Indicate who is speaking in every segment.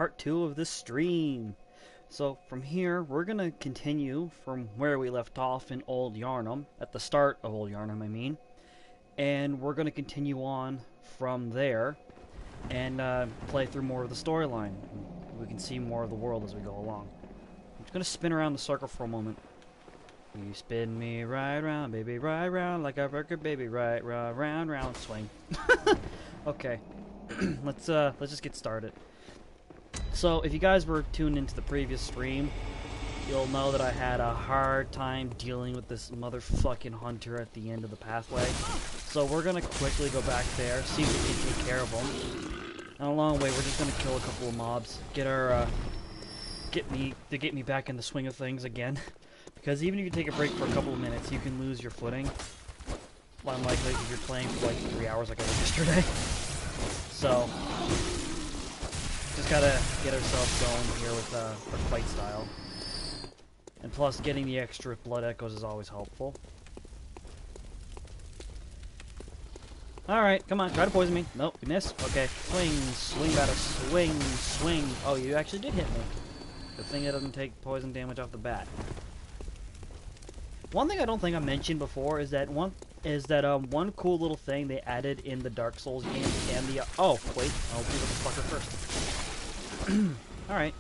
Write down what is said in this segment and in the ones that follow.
Speaker 1: part 2 of this stream. So from here, we're gonna continue from where we left off in Old Yharnam, at the start of Old Yharnam, I mean. And we're gonna continue on from there and play through more of the storyline. We can see more of the world as we go along. I'm just gonna spin around the circle for a moment. You spin me right round, baby, right round, like a record, baby, right round, round, round, swing. Okay, let's just get started. So, if you guys were tuned into the previous stream, you'll know that I had a hard time dealing with this motherfucking hunter at the end of the pathway. So we're gonna quickly go back there, see if we can take care of him. And along the way, we're just gonna kill a couple of mobs, get me back in the swing of things again. Because even if you take a break for a couple of minutes, you can lose your footing. Unlikely if you're playing for like 3 hours like I did yesterday. So, just gotta get ourselves going here with our fight style. And plus, getting the extra blood echoes is always helpful. Alright, come on, try to poison me. Nope, you missed. Okay, swing, swing, batter, swing, swing. Oh, you actually did hit me. Good thing it doesn't take poison damage off the bat. One thing I don't think I mentioned before is that one cool little thing they added in the Dark Souls game and the oh wait, I'll do the fucker first. All right,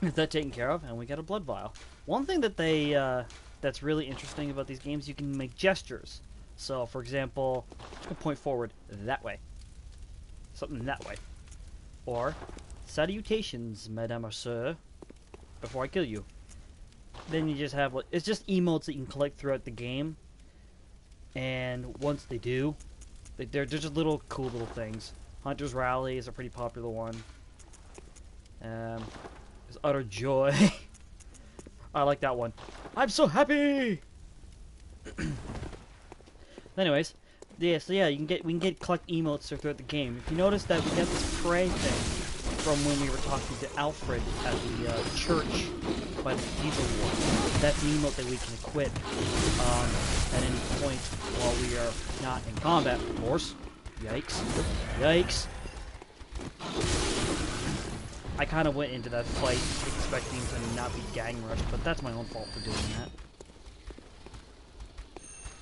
Speaker 1: is that taken care of? And we got a blood vial. One thing that they that's really interesting about these games, you can make gestures. So, for example, you can point forward that way, something that way, or salutations, Madame or Sir, before I kill you. Then you just have, it's just emotes that you can collect throughout the game. And once they do, they're just little cool little things. Hunter's Rally is a pretty popular one. There's Utter Joy. I like that one. I'm so happy! Anyways, yeah, so yeah, we can get collect emotes throughout the game. If you notice that we got this pray thing from when we were talking to Alfred at the church by the Cathedral War. That's an emote that we can equip at any point while we are not in combat, of course. Yikes. Yikes. I kind of went into that fight expecting to not be gang rushed, but that's my own fault for doing that.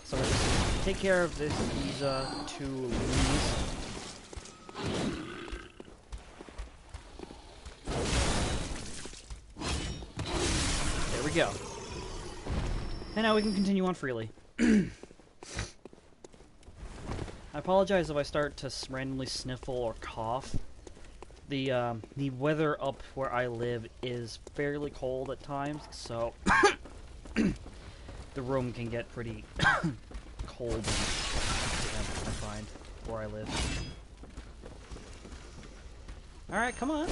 Speaker 1: So we're just gonna take care of these two loonies. There we go. And now we can continue on freely. I apologize if I start to randomly sniffle or cough. The weather up where I live is fairly cold at times, so the room can get pretty cold and damp, I find, where I live. Alright, come on.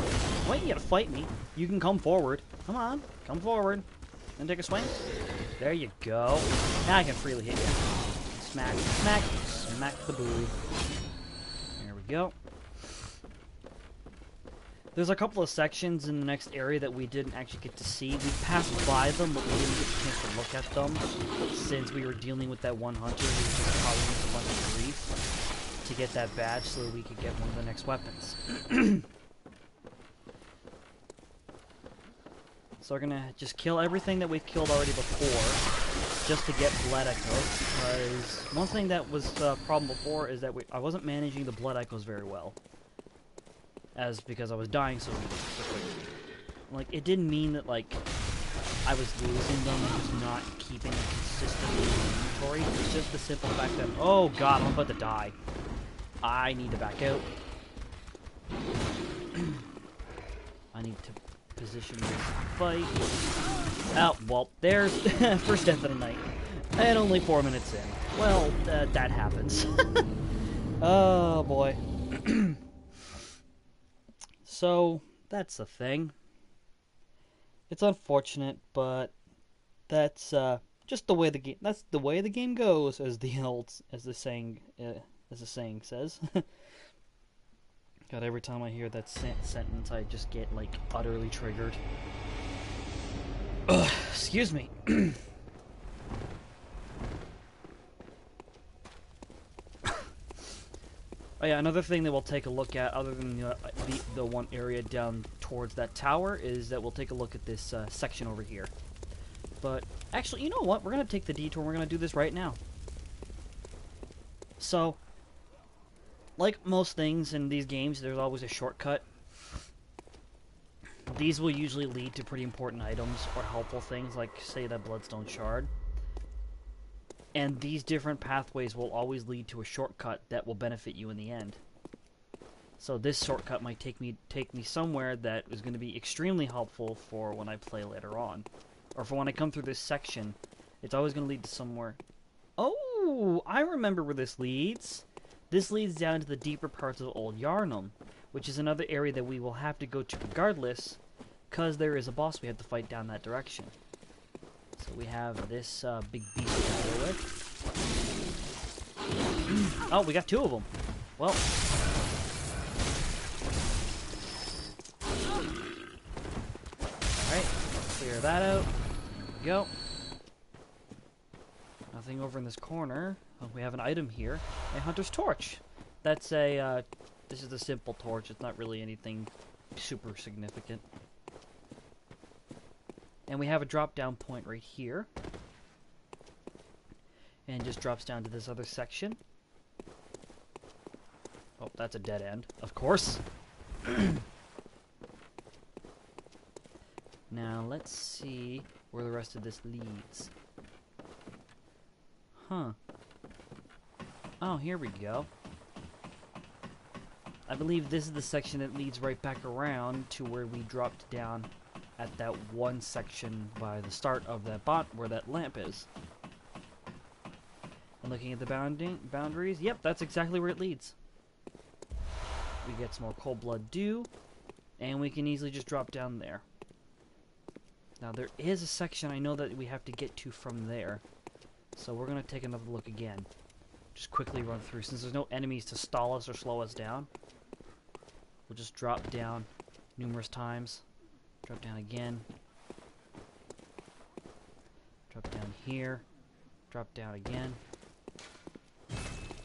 Speaker 1: Wait, you gotta fight me. You can come forward. Come on, come forward. And take a swing. There you go. Now I can freely hit you. Smack, smack, smack the buoy. There we go. There's a couple of sections in the next area that we didn't actually get to see. We passed by them, but we didn't get a chance to look at them since we were dealing with that one hunter who was just causing us a bunch of grief to get that badge so that we could get one of the next weapons. So we're gonna just kill everything that we've killed already before, just to get blood echoes. Because one thing that was a problem before is that I wasn't managing the blood echoes very well, because I was dying so quickly. Like, it didn't mean that like I was losing them and just not keeping a consistent inventory. It's just the simple fact that, oh god, I'm about to die. I need to back out. I need to position this fight. Oh, well, there's first death of the night. And only 4 minutes in. Well, that happens. Oh, boy. So, that's the thing. It's unfortunate, but that's just the way the game goes, as the saying says. God, every time I hear that sentence, I just get, like, utterly triggered. Ugh, excuse me. Oh yeah, another thing that we'll take a look at, other than the one area down towards that tower, is that we'll take a look at this section over here. But actually, you know what? We're gonna take the detour. We're gonna do this right now. So, like most things in these games, there's always a shortcut. These will usually lead to pretty important items or helpful things, like, say, that Bloodstone shard. And these different pathways will always lead to a shortcut that will benefit you in the end. So this shortcut might take me somewhere that is going to be extremely helpful for when I play later on. Or for when I come through this section, it's always going to lead to somewhere. Oh, I remember where this leads. This leads down to the deeper parts of Old Yharnam, which is another area that we will have to go to regardless, because there is a boss we have to fight down that direction. So we have this big beast to deal with. Oh, we got two of them. Well. Alright, clear that out. There we go. Nothing over in this corner. Oh, we have an item here. A hunter's torch. That's a, this is a simple torch. It's not really anything super significant. And we have a drop-down point right here. And it just drops down to this other section. Oh, that's a dead end. Of course. Now, let's see where the rest of this leads. Huh. Oh, here we go. I believe this is the section that leads right back around to where we dropped down at that one section by the start of that where that lamp is. And looking at the boundaries, yep, that's exactly where it leads. We get some more cold blood dew, and we can easily just drop down there. Now there is a section I know that we have to get to from there, so we're going to take another look again. Just quickly run through, since there's no enemies to stall us or slow us down. We'll just drop down numerous times. Drop down again. Drop down here. Drop down again.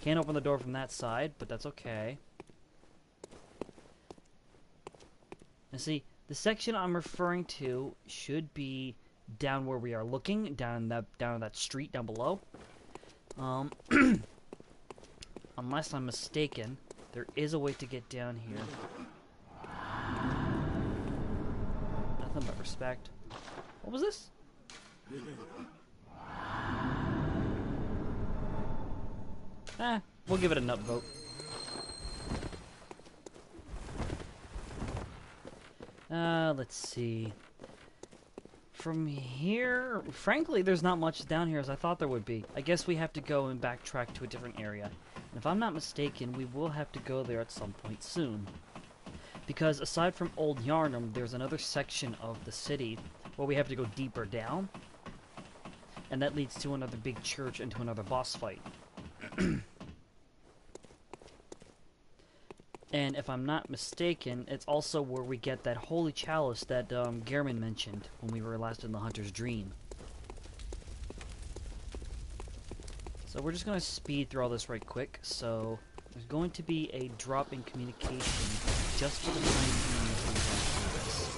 Speaker 1: Can't open the door from that side, but that's okay. And see, the section I'm referring to should be down where we are looking, down that street down below. Unless I'm mistaken, there is a way to get down here. Nothing but respect. What was this? We'll give it a nut vote. Let's see. From here, frankly, there's not much down here as I thought there would be. I guess we have to go and backtrack to a different area. And if I'm not mistaken, we will have to go there at some point soon. Because aside from Old Yharnam, there's another section of the city where we have to go deeper down. And that leads to another big church and to another boss fight. And if I'm not mistaken, it's also where we get that holy chalice that Gehrman mentioned when we were last in the Hunter's Dream. So we're just going to speed through all this right quick. So there's going to be a drop in communication just for the time being as we run through this.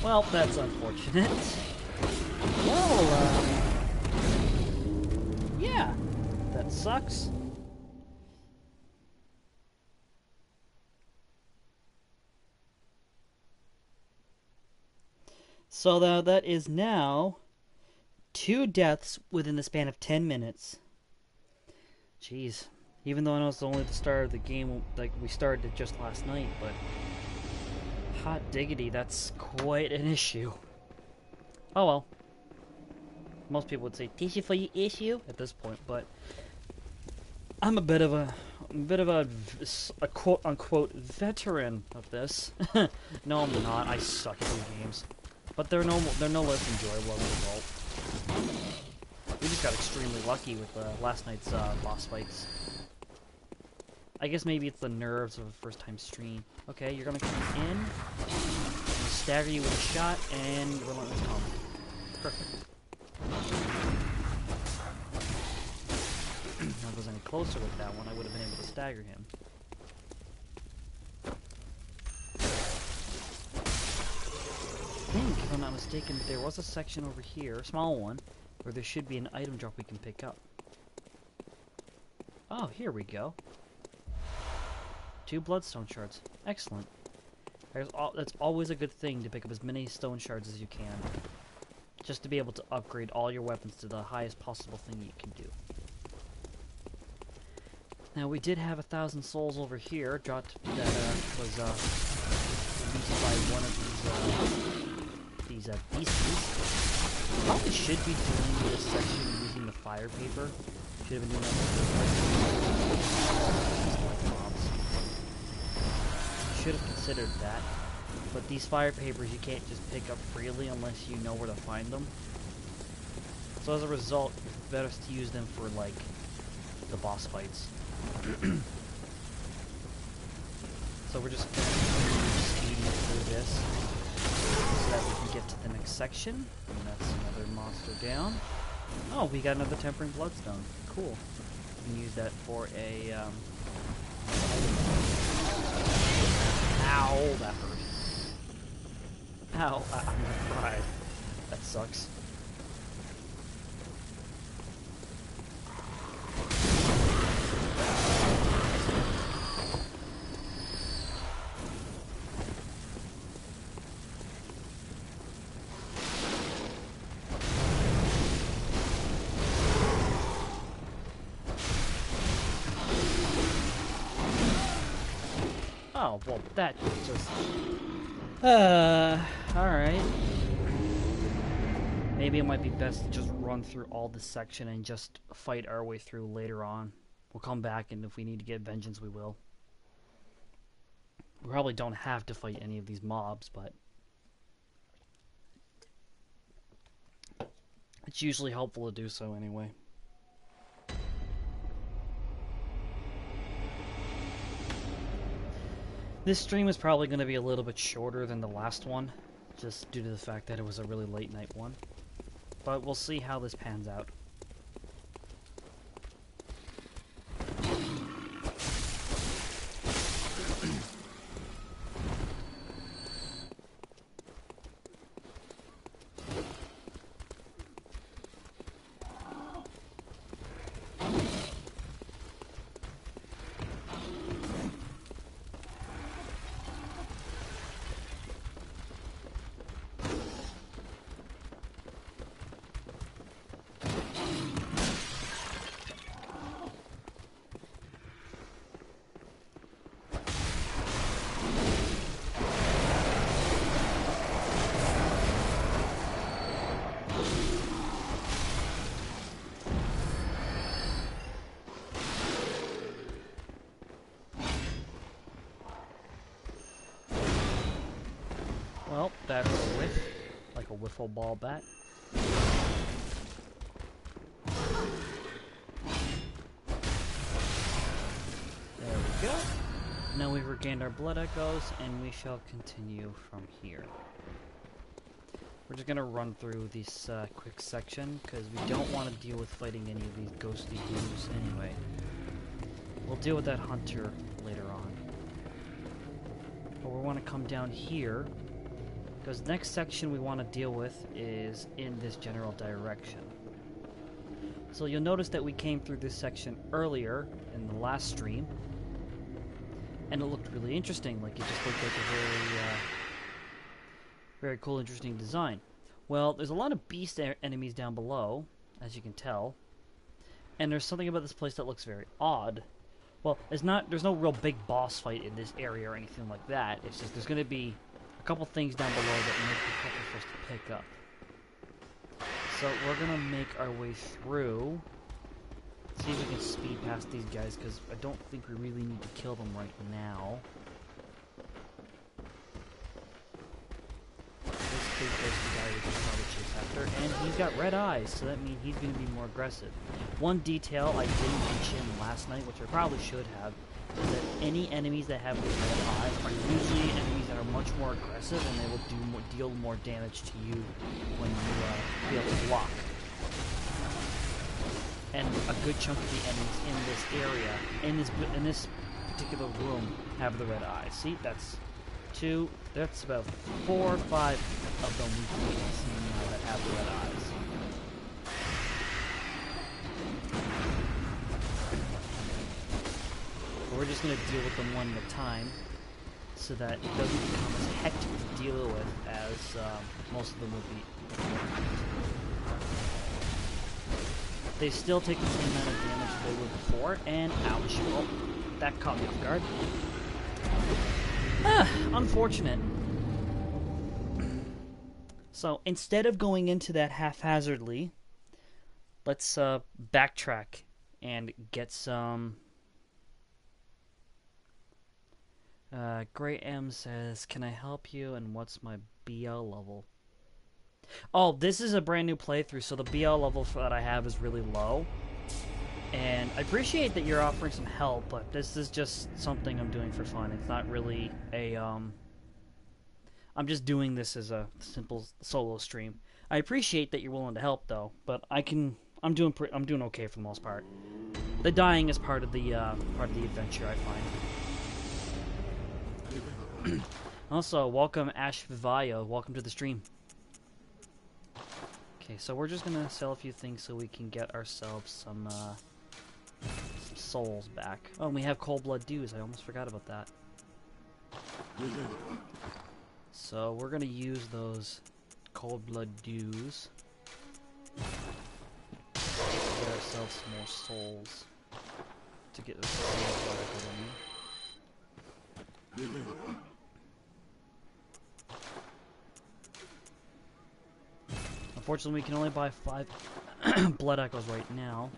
Speaker 1: Well, that's unfortunate. Well, yeah, that sucks. So that is now 2 deaths within the span of 10 minutes. Jeez. Even though I know it's only the start of the game, like we started it just last night, but hot diggity, that's quite an issue. Oh well. Most people would say tissue for your issue at this point, but I'm a bit of a quote unquote veteran of this. No, I'm not. I suck at these games, but they're no less enjoyable as a result. We just got extremely lucky with last night's boss fights. I guess maybe it's the nerves of a first-time stream. Okay, you're gonna come in, I'm gonna stagger you with a shot, and relentless combo. Perfect. If I was any closer with that one, I would have been able to stagger him. I think, if I'm not mistaken, there was a section over here, a small one, where there should be an item drop we can pick up. Oh, here we go. 2 bloodstone shards. Excellent. That's always a good thing to pick up as many stone shards as you can. Just to be able to upgrade all your weapons to the highest possible thing you can do. Now we did have 1,000 souls over here, dropped that was released by one of these beasties. Probably should be doing this section using the fire paper. Should have been doing that mobs. Should have considered that. But these fire papers you can't just pick up freely unless you know where to find them. So as a result, it's better to use them for like the boss fights. So we're just going to continue speeding through this so that we can get to the next section. And that's another monster down. Oh, we got another Tempering Bloodstone. Cool. We can use that for a Ow, that hurt. Ow, I'm gonna cry. That sucks. Oh, well, that just... alright. Maybe it might be best to just run through all this section and just fight our way through later on. We'll come back, and if we need to get vengeance, we will. We probably don't have to fight any of these mobs, but... it's usually helpful to do so anyway. This stream is probably going to be a little bit shorter than the last one, just due to the fact that it was a really late night one. But we'll see how this pans out. Well, that's a whiff, like a wiffle ball bat. There we go. Now we've regained our blood echoes, and we shall continue from here. We're just gonna run through this quick section, because we don't want to deal with fighting any of these ghostly ghosts anyway. We'll deal with that hunter later on. But we want to come down here, because the next section we want to deal with is in this general direction. So you'll notice that we came through this section earlier in the last stream, and it looked really interesting. Like, it just looked like a very cool, interesting design. Well, there's a lot of beast enemies down below, as you can tell. And there's something about this place that looks very odd. Well, there's no real big boss fight in this area or anything like that. It's just there's going to be a couple things down below that make it tougher for us to pick up. So we're going to make our way through. See if we can speed past these guys, because I don't think we really need to kill them right now. This big ghosty guy we can probably chase after, and he's got red eyes, so that means he's going to be more aggressive. One detail I didn't mention last night, which I probably should have, is that any enemies that have these red eyes are usually enemies that are much more aggressive, and they will deal more damage to you when you be able to block. And a good chunk of the enemies in this area, in this particular room, have the red eyes. See, that's about 4 or 5 of them we've seen now that have the red eyes. But we're just going to deal with them one at a time, so that it doesn't become as hectic to deal with as most of them would be. They still take the same amount of damage as they would before, and ouch, well, that caught me off guard. Unfortunate. So, instead of going into that haphazardly, let's backtrack and get some... Grey M says, can I help you, and what's my BL level? Oh, this is a brand new playthrough, so the BL level that I have is really low. And I appreciate that you're offering some help, but this is just something I'm doing for fun. It's not really a, I'm just doing this as a simple solo stream. I appreciate that you're willing to help, though, but I'm doing okay for the most part. The dying is part of the adventure, I find. Also, welcome Ash Vivaya. Welcome to the stream. Okay, so we're just gonna sell a few things so we can get ourselves some souls back. Oh, and we have cold blood dues. I almost forgot about that. So we're gonna use those cold blood dues to get ourselves some more souls to get the blood echo. Unfortunately, we can only buy 5 blood echoes right now.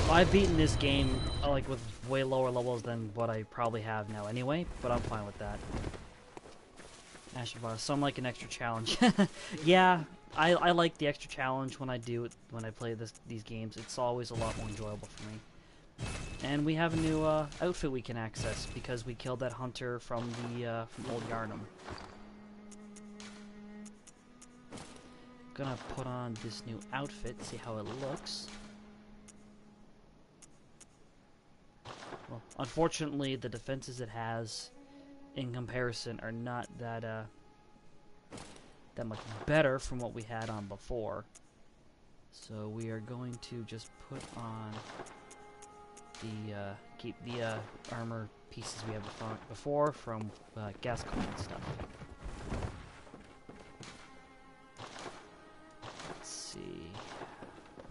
Speaker 1: I've beaten this game like with way lower levels than what I probably have now anyway, but I'm fine with that. So I'm like an extra challenge. Yeah, I like the extra challenge when I play these games. It's always a lot more enjoyable for me. And we have a new outfit we can access because we killed that hunter from Old Yharnam. Gonna put on this new outfit, see how it looks. Well, unfortunately, the defenses it has, in comparison, are not that much better from what we had on before. So we are going to just put on keep the armor pieces we had before from Gascon and stuff. Let's see.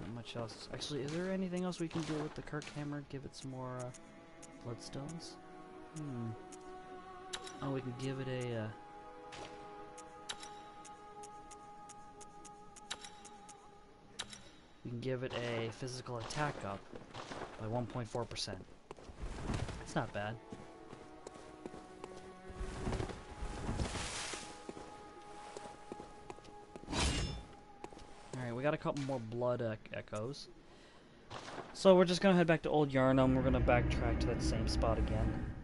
Speaker 1: Not much else. Actually, is there anything else we can do with the Kirk hammer? Give it some more bloodstones? Oh, we can give it a... we can give it a physical attack up by 1.4%. That's not bad. Alright, we got a couple more blood echoes. So we're just gonna head back to Old Yharnam. We're gonna backtrack to that same spot again.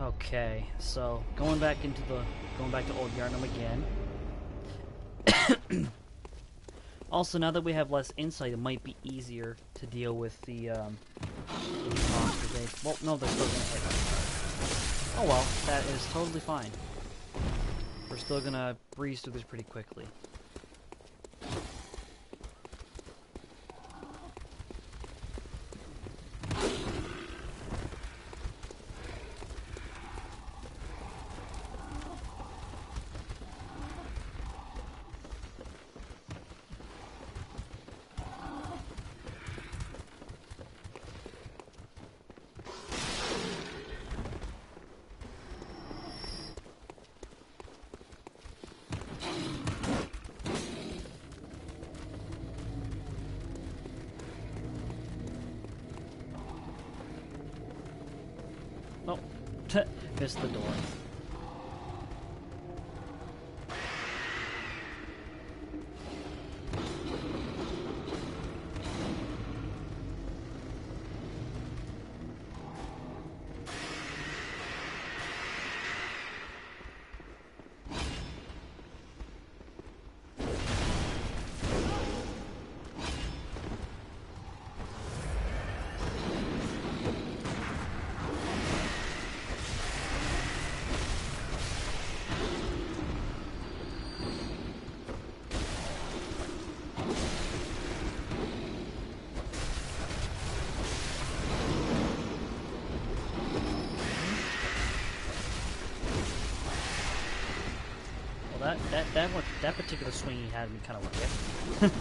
Speaker 1: Okay, so going back to Old Yharnam again. Also, now that we have less insight, it might be easier to deal with the monsters. Well, no, they're still gonna hit us. Oh well, that is totally fine. We're still gonna breeze through this pretty quickly. Nope. Missed the door. That particular swing he had me kind of like it.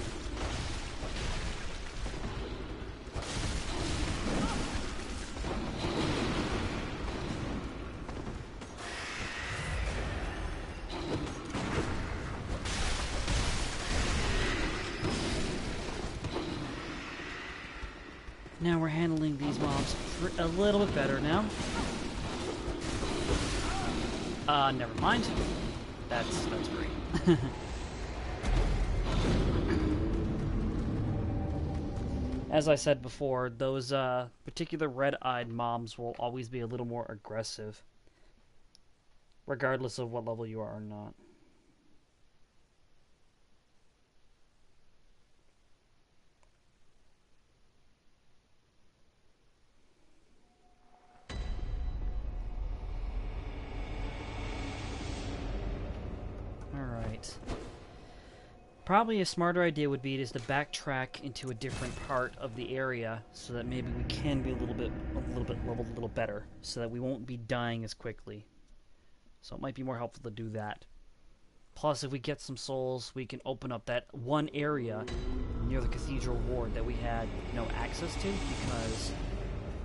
Speaker 1: Now we're handling these mobs a little bit better now. Never mind. That's great. As I said before, those particular red-eyed mobs will always be a little more aggressive, regardless of what level you are or not. Alright. Probably a smarter idea would be to backtrack into a different part of the area so that maybe we can be a little bit leveled a little better, so that we won't be dying as quickly. So it might be more helpful to do that. Plus, if we get some souls, we can open up that one area near the Cathedral Ward that we had no access to, because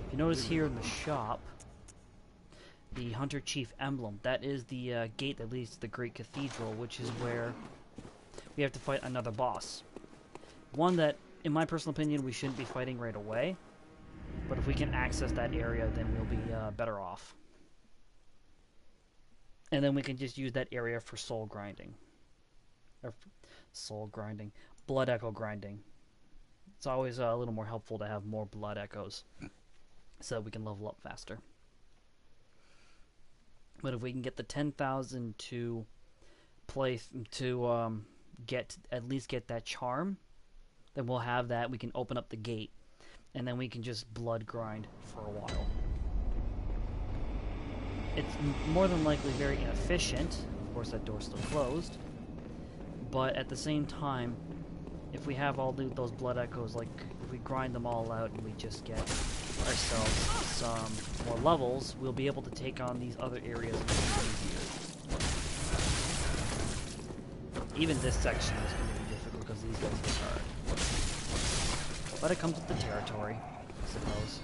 Speaker 1: if you notice here in the shop, the Hunter Chief emblem, that is the gate that leads to the Great Cathedral, which is where we have to fight another boss. One that, in my personal opinion, we shouldn't be fighting right away, but if we can access that area, then we'll be better off. And then we can just use that area for soul grinding. Or soul grinding. Blood echo grinding. It's always a little more helpful to have more blood echoes, so that we can level up faster. But if we can get the 10,000 to play to at least get that charm, then we'll have that. We can open up the gate, and then we can just blood grind for a while. It's more than likely very inefficient. Of course, that door's still closed. But at the same time, if we have all those blood echoes, like if we grind them all out and we just get ourselves some more levels, we'll be able to take on these other areas a little easier. Even this section is going to be difficult because these guys get hard. But it comes with the territory, I suppose.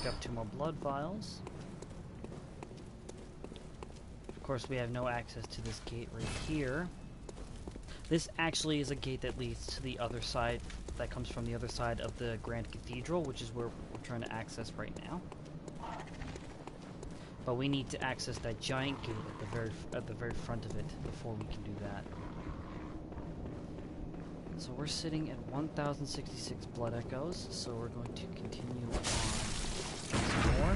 Speaker 1: pick up 2 more blood vials. Of course, we have no access to this gate right here. This actually is a gate that leads to the other side, that comes from the other side of the Grand Cathedral, which is where we're trying to access right now. But we need to access that giant gate at the very front of it before we can do that. So we're sitting at 1,066 blood echoes, so we're going to continue on some more.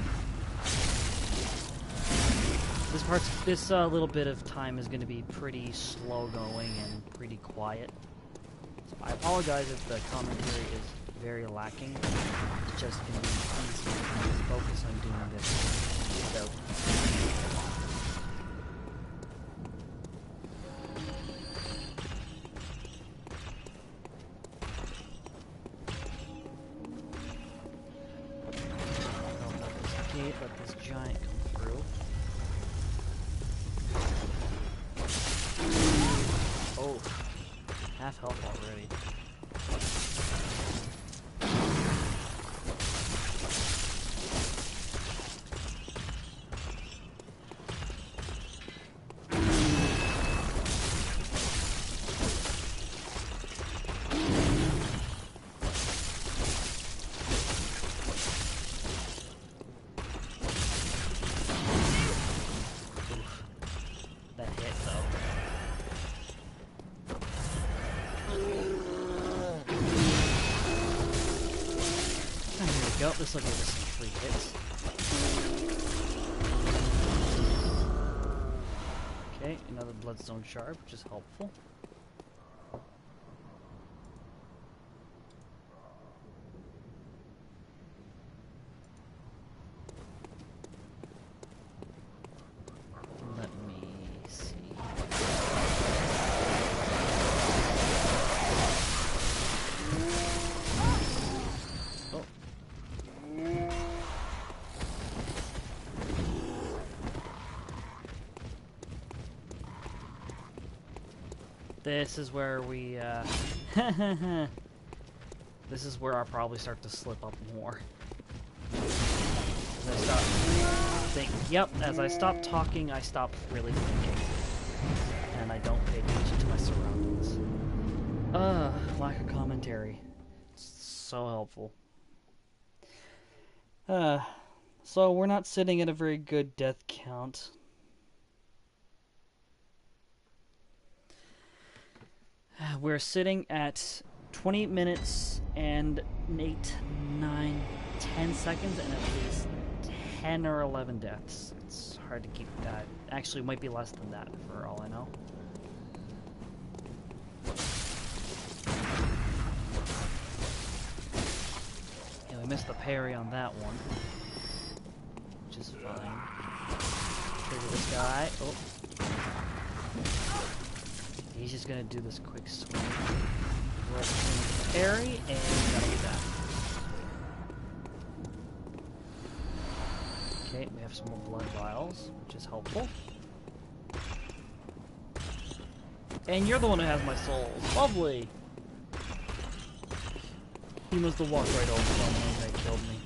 Speaker 1: This little bit of time is going to be pretty slow going and pretty quiet. So I apologize if the commentary is very lacking. It's just going to be easy to focus on doing this without. Let this giant come through. Oh, half health already. Go. This will give us some free hits. Okay, another bloodstone shard, which is helpful. Let me see. This is where we, this is where I'll probably start to slip up more. As I stop thinking. Yep, as I stop talking, I stop really thinking. And I don't pay attention to my surroundings. Lack of commentary. It's so helpful. So we're not sitting at a very good death count. We're sitting at 20 minutes and 8, 9, 10 seconds and at least 10 or 11 deaths. It's hard to keep that. Actually, it might be less than that for all I know. Yeah, we missed the parry on that one, which is fine. Trigger this guy. Oh. He's just gonna do this quick swing. Roll the parry, and gotta do that. Okay, we have some more blood vials, which is helpful. And you're the one who has my soul. Lovely! He must have walked right over them when they killed me.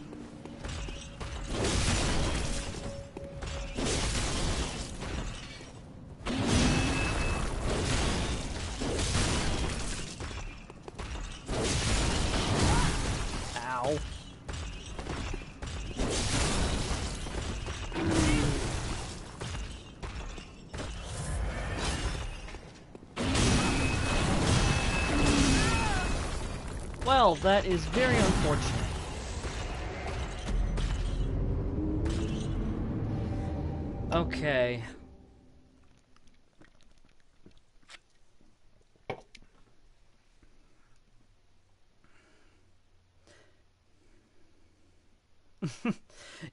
Speaker 1: Well, that is very unfortunate. Okay.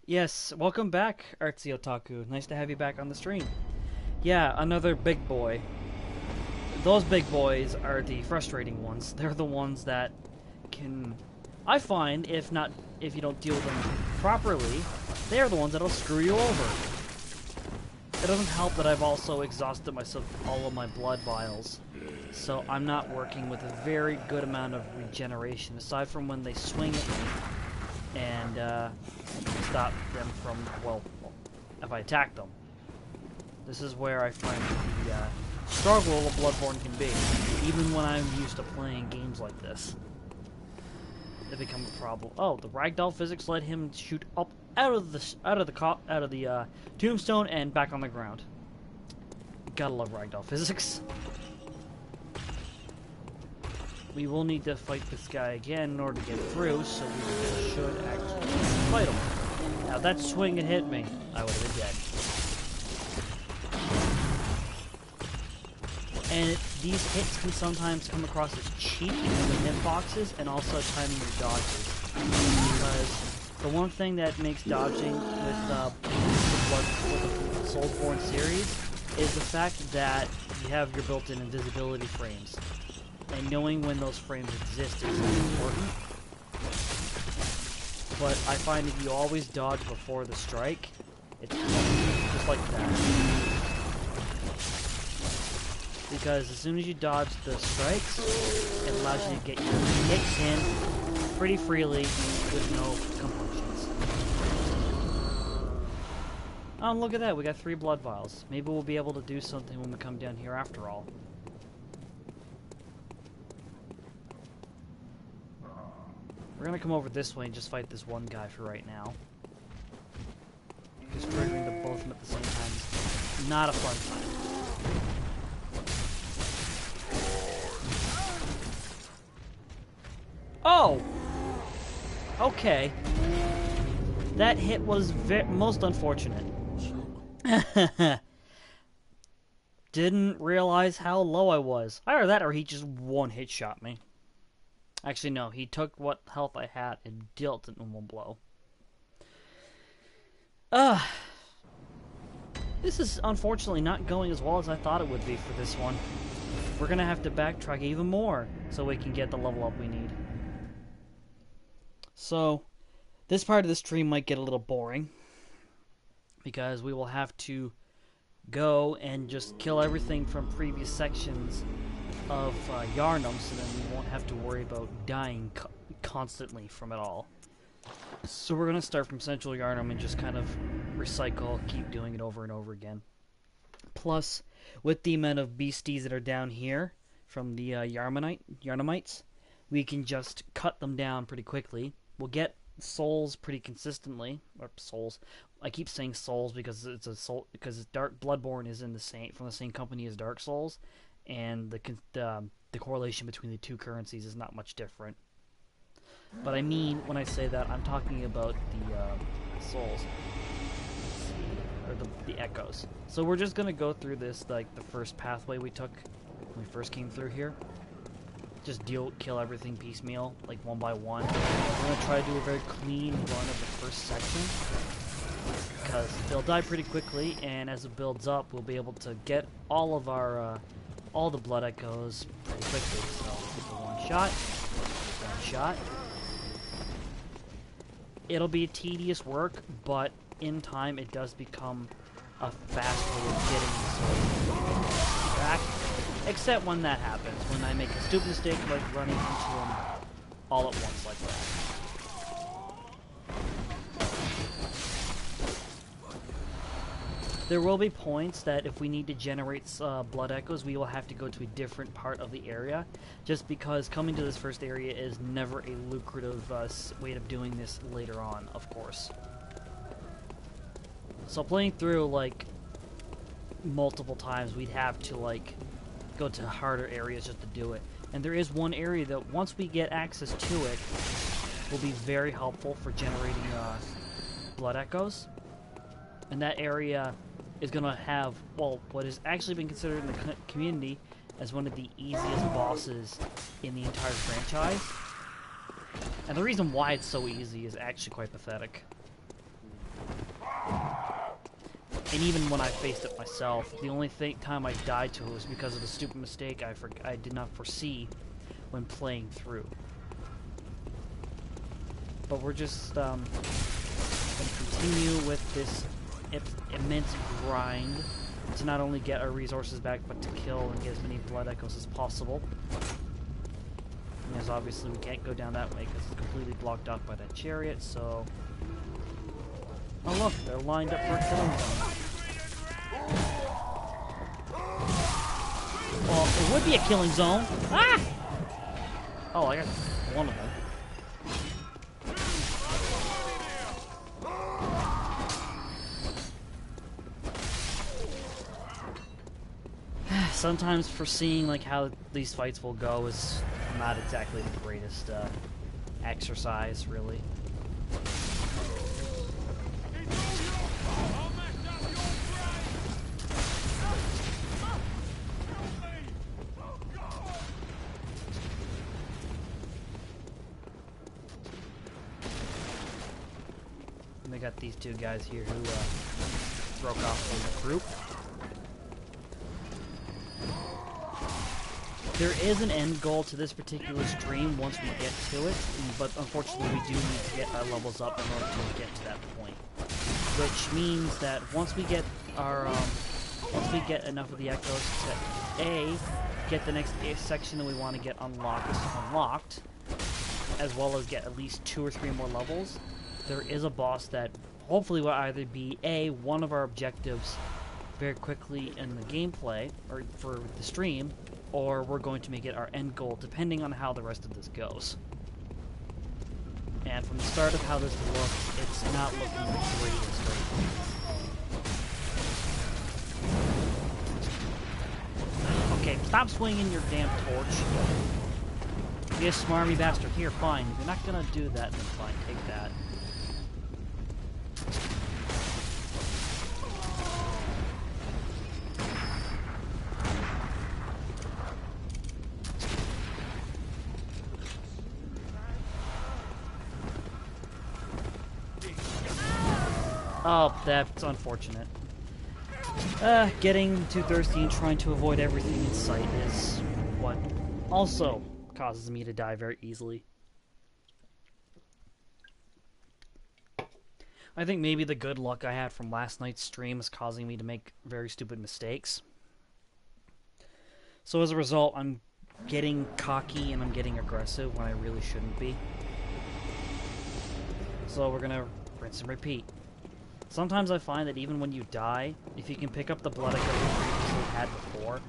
Speaker 1: Yes, welcome back, Artsy Otaku. Nice to have you back on the stream. Yeah, another big boy. Those big boys are the frustrating ones. They're the ones that can, I find, if you don't deal with them properly, they are the ones that'll screw you over. It doesn't help that I've also exhausted myself all of my blood vials, so I'm not working with a very good amount of regeneration, aside from when they swing at me. and stop them from, well, if I attack them. This is where I find the struggle of Bloodborne can be, even when I'm used to playing games like this. They become a problem. Oh, the ragdoll physics let him shoot up out of the tombstone and back on the ground. Gotta love ragdoll physics. We will need to fight this guy again in order to get through, so we should actually fight him. Now if that swing had hit me, I would have been dead. And these hits can sometimes come across as cheap in the hitboxes and also timing your dodges. Because the one thing that makes dodging with the Soulsborne series is the fact that you have your built-in invisibility frames. And knowing when those frames exist is important. But I find if you always dodge before the strike, it's just like that. Because as soon as you dodge the strikes, it allows you to get your hits in pretty freely with no compunctions. Oh, look at that, we got 3 blood vials. Maybe we'll be able to do something when we come down here after all. We're gonna come over this way and just fight this one guy for right now. Because triggering the both of them at the same time is not a fun time. Oh! Okay. That hit was most unfortunate. Didn't realize how low I was. Either that or he just one-hit shot me. Actually, no. He took what health I had and dealt it in one blow. This is unfortunately not going as well as I thought it would be for this one. We're gonna have to backtrack even more so we can get the level up we need. So, this part of the stream might get a little boring, because we will have to go and just kill everything from previous sections of Yharnam, so then we won't have to worry about dying constantly from it all. So we're going to start from Central Yharnam and just kind of recycle, keep doing it over and over again. Plus, with the amount of beasties that are down here from the Yharnamites, we can just cut them down pretty quickly. We'll get souls pretty consistently, or souls. I keep saying souls because it's a soul, because Bloodborne is in the same from the same company as Dark Souls, and the correlation between the two currencies is not much different. But I mean, when I say that, I'm talking about the souls, or the echoes. So we're just gonna go through this like the first pathway we took when we first came through here. Just kill everything piecemeal, like one by one. We're gonna try to do a very clean run of the first section, because they'll die pretty quickly, and as it builds up, we'll be able to get all of our all the blood echoes pretty quickly. So one shot. It'll be tedious work, but in time it does become a fast way of getting the sword back. Except when that happens, when I make a stupid mistake like running into them all at once like that. There will be points that if we need to generate blood echoes, we will have to go to a different part of the area, just because coming to this first area is never a lucrative way of doing this later on, of course. So playing through, like, multiple times, we'd have to, like, go to harder areas just to do it. And there is one area that, once we get access to it, will be very helpful for generating blood echoes. And that area is going to have, well, what has actually been considered in the community as one of the easiest bosses in the entire franchise. And the reason why it's so easy is actually quite pathetic. And even when I faced it myself, the only time I died to it was because of a stupid mistake I did not foresee when playing through. But we're just going to continue with this immense grind to not only get our resources back, but to kill and get as many blood echoes as possible. Because obviously we can't go down that way because it's completely blocked off by that chariot, so... Oh look, they're lined up for a killing zone. Well, it would be a killing zone. Ah! Oh, I got one of them. Sometimes foreseeing like how these fights will go is not exactly the greatest exercise, really. And we got these two guys here who broke off from the group. There is an end goal to this particular stream once we get to it, but unfortunately we do need to get our levels up in order to get to that point. Which means that once we get our, once we get enough of the echoes to A, get the next section that we want to get unlocked, as well as get at least 2 or 3 more levels, there is a boss that hopefully will either be A, one of our objectives very quickly in the gameplay, or for the stream, or we're going to make it our end goal, depending on how the rest of this goes. And from the start of how this looks, it's not looking the greatest right now. Okay, stop swinging your damn torch. You smarmy bastard. Here, fine. If you're not gonna do that, then fine, take that. Oh, that's unfortunate. Getting too thirsty and trying to avoid everything in sight is what also causes me to die very easily. I think maybe the good luck I had from last night's stream is causing me to make very stupid mistakes. So as a result, I'm getting cocky and I'm getting aggressive when I really shouldn't be. So we're gonna rinse and repeat. Sometimes I find that even when you die, if you can pick up the blood echo you previously had before,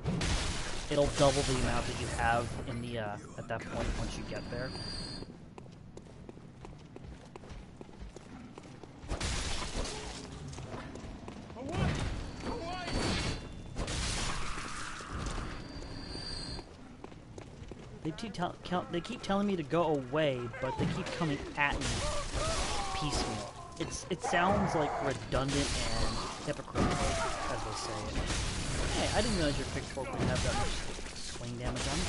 Speaker 1: it'll double the amount that you have in the at that point once you get there. They keep telling me to go away, but they keep coming at me piecemeal. It sounds like redundant and hypocritical, as they say it. Hey, I didn't realize your pitchfork would have that much swing damage on it.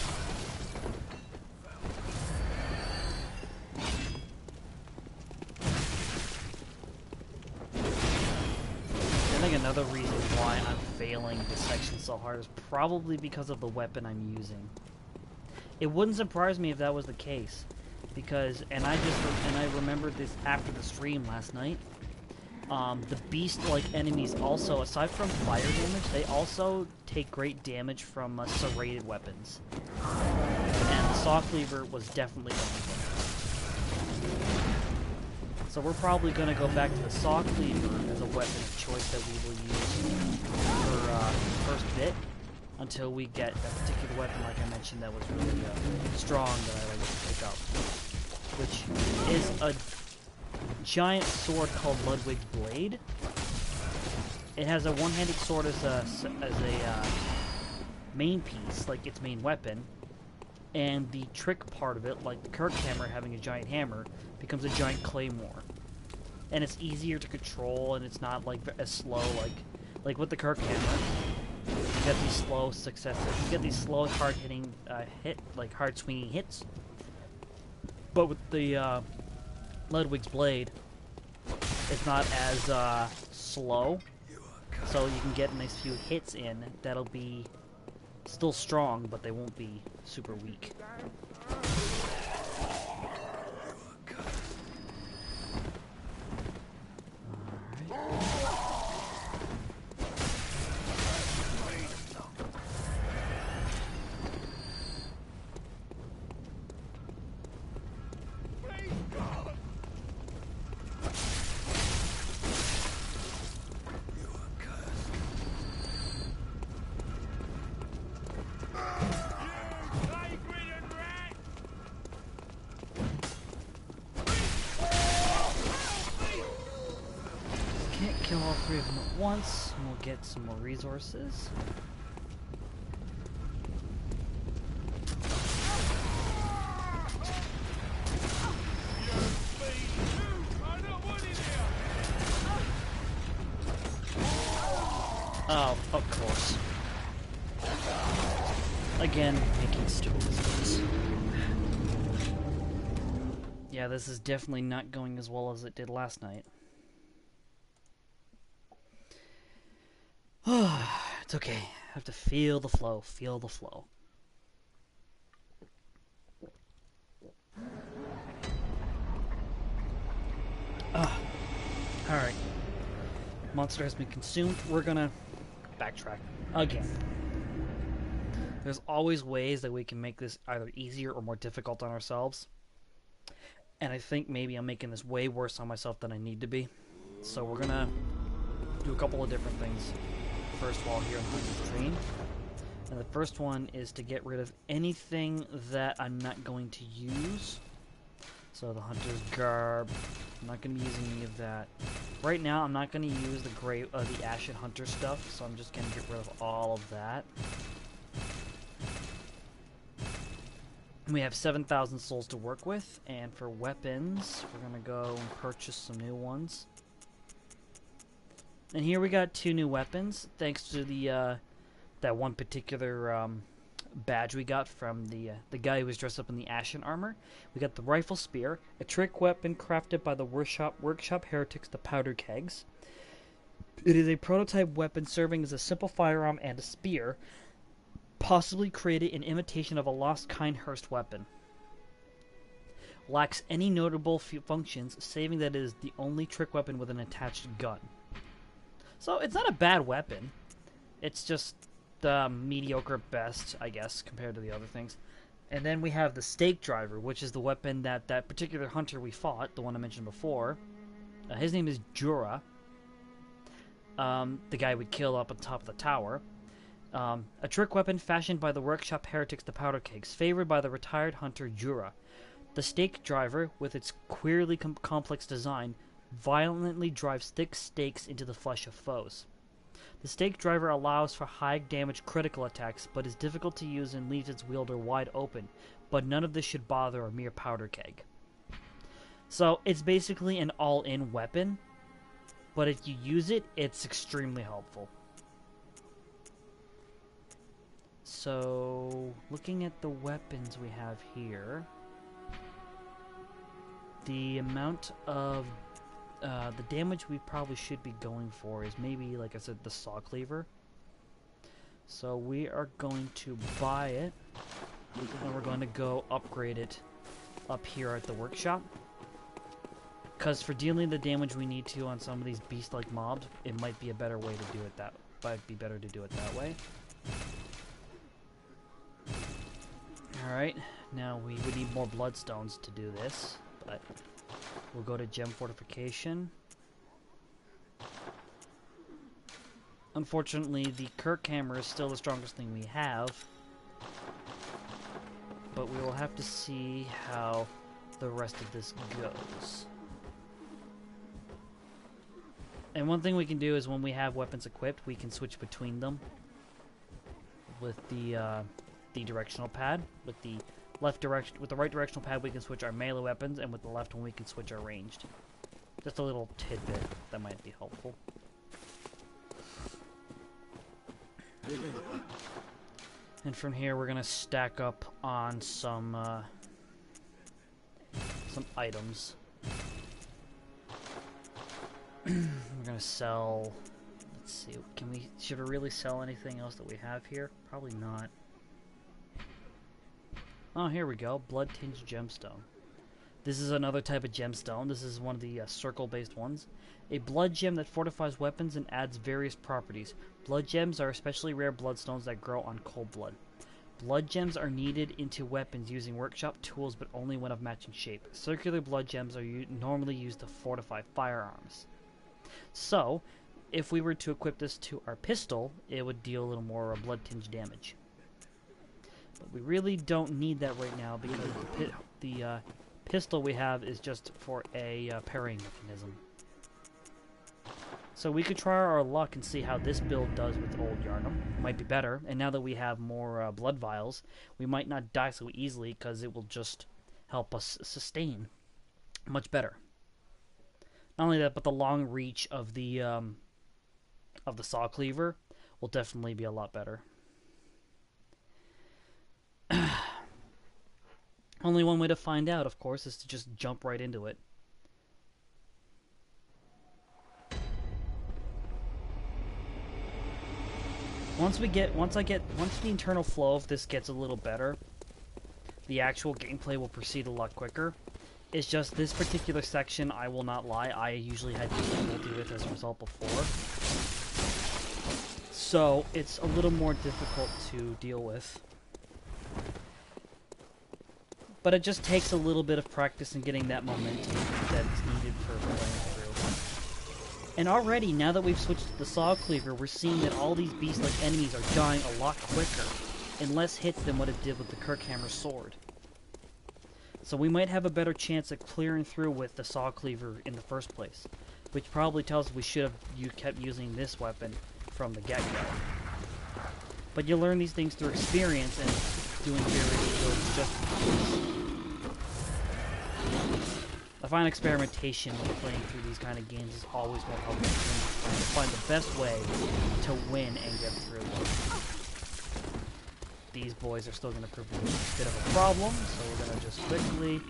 Speaker 1: I think another reason why I'm failing this section so hard is probably because of the weapon I'm using. It wouldn't surprise me if that was the case. Because, and I remembered this after the stream last night, the beast-like enemies also, aside from fire damage, they also take great damage from serrated weapons. And the saw cleaver was definitely one of them. So we're probably going to go back to the saw cleaver as a weapon of choice that we will use for the first bit, until we get that particular weapon, like I mentioned, that was really strong that I like to pick up. Which is a giant sword called Ludwig's Blade. It has a one-handed sword as a main piece, like its main weapon, and the trick part of it, like the Kirk hammer having a giant hammer, becomes a giant claymore. And it's easier to control, and it's not like as slow, like with the Kirk hammer. You get these slow successive, you get these slow, hard-hitting hard swinging hits. But with the Ludwig's Blade, it's not as slow, so you can get a nice few hits in that'll be still strong, but they won't be super weak. 3 of them at once, and we'll get some more resources. Oh, of course. Again, making stupid mistakes. Yeah, this is definitely not going as well as it did last night. It's okay. I have to feel the flow. Feel the flow. Alright. Monster has been consumed. We're gonna backtrack again. There's always ways that we can make this either easier or more difficult on ourselves. And I think maybe I'm making this way worse on myself than I need to be. So we're gonna do a couple of different things first while here on the stream. And the first one is to get rid of anything that I'm not going to use. So the Hunter's Garb, I'm not going to be using any of that. Right now I'm not going to use the Ashen Hunter stuff, so I'm just going to get rid of all of that. We have 7,000 souls to work with, and for weapons, we're going to go and purchase some new ones. And here we got 2 new weapons, thanks to the that one particular badge we got from the guy who was dressed up in the Ashen armor. We got the Rifle Spear, a trick weapon crafted by the workshop heretics, the Powder Kegs. It is a prototype weapon serving as a simple firearm and a spear, possibly created in imitation of a lost Kindhurst weapon. Lacks any notable functions, saving that it is the only trick weapon with an attached gun. So it's not a bad weapon. It's just mediocre at best, I guess, compared to the other things. And then we have the Stake Driver, which is the weapon that particular hunter we fought, the one I mentioned before. His name is Jura. The guy we killed up on top of the tower. A trick weapon fashioned by the workshop heretics, the Powder Kegs, favored by the retired hunter Jura. The Stake Driver, with its queerly complex design, violently drives thick stakes into the flesh of foes. The Stake Driver allows for high damage critical attacks, but is difficult to use and leaves its wielder wide open, but none of this should bother a mere Powder Keg. So it's basically an all-in weapon, but if you use it, it's extremely helpful. So, looking at the weapons we have here, the amount of the damage we probably should be going for is maybe, like I said, the Saw Cleaver. So we are going to buy it, and we're going to go upgrade it up here at the workshop. Because for dealing the damage we need to on some of these beast-like mobs, it might be a better way to do it that. Might be better to do it that way. All right, now we would need more bloodstones to do this, but we'll go to Gem Fortification. Unfortunately, the Kirk Hammer is still the strongest thing we have, but we will have to see how the rest of this goes. And one thing we can do is when we have weapons equipped, we can switch between them with the directional pad. With the right directional pad, we can switch our melee weapons, and with the left one, we can switch our ranged. Just a little tidbit that might be helpful. And from here, we're gonna stack up on some items. We're gonna sell. Let's see. Should we really sell anything else that we have here? Probably not. Oh, here we go. Blood-tinged gemstone. This is another type of gemstone. This is one of the circle-based ones. A blood gem that fortifies weapons and adds various properties. Blood gems are especially rare bloodstones that grow on cold blood. Blood gems are needed into weapons using workshop tools, but only when of matching shape. Circular blood gems are normally used to fortify firearms. So, if we were to equip this to our pistol, it would deal a little more blood-tinged damage. But we really don't need that right now because the pistol we have is just for a parrying mechanism. So we could try our luck and see how this build does with Old Yharnam. Might be better, and now that we have more blood vials, we might not die so easily because it will just help us sustain much better. Not only that, but the long reach of the saw cleaver will definitely be a lot better. Only one way to find out, of course, is to just jump right into it. Once the internal flow of this gets a little better, the actual gameplay will proceed a lot quicker. It's just this particular section, I will not lie, I usually had difficulty with as a result before. So it's a little more difficult to deal with. But it just takes a little bit of practice in getting that momentum that's needed for playing through. And already, now that we've switched to the Saw Cleaver, we're seeing that all these beast-like enemies are dying a lot quicker, in less hits than what it did with the Kirkhammer sword. So we might have a better chance at clearing through with the Saw Cleaver in the first place, which probably tells us we should have kept using this weapon from the get-go. But you learn these things through experience and doing various builds just because. I find experimentation when playing through these kind of games is always more helpful to find the best way to win and get through. These boys are still going to prove a bit of a problem, so we're going to just quickly...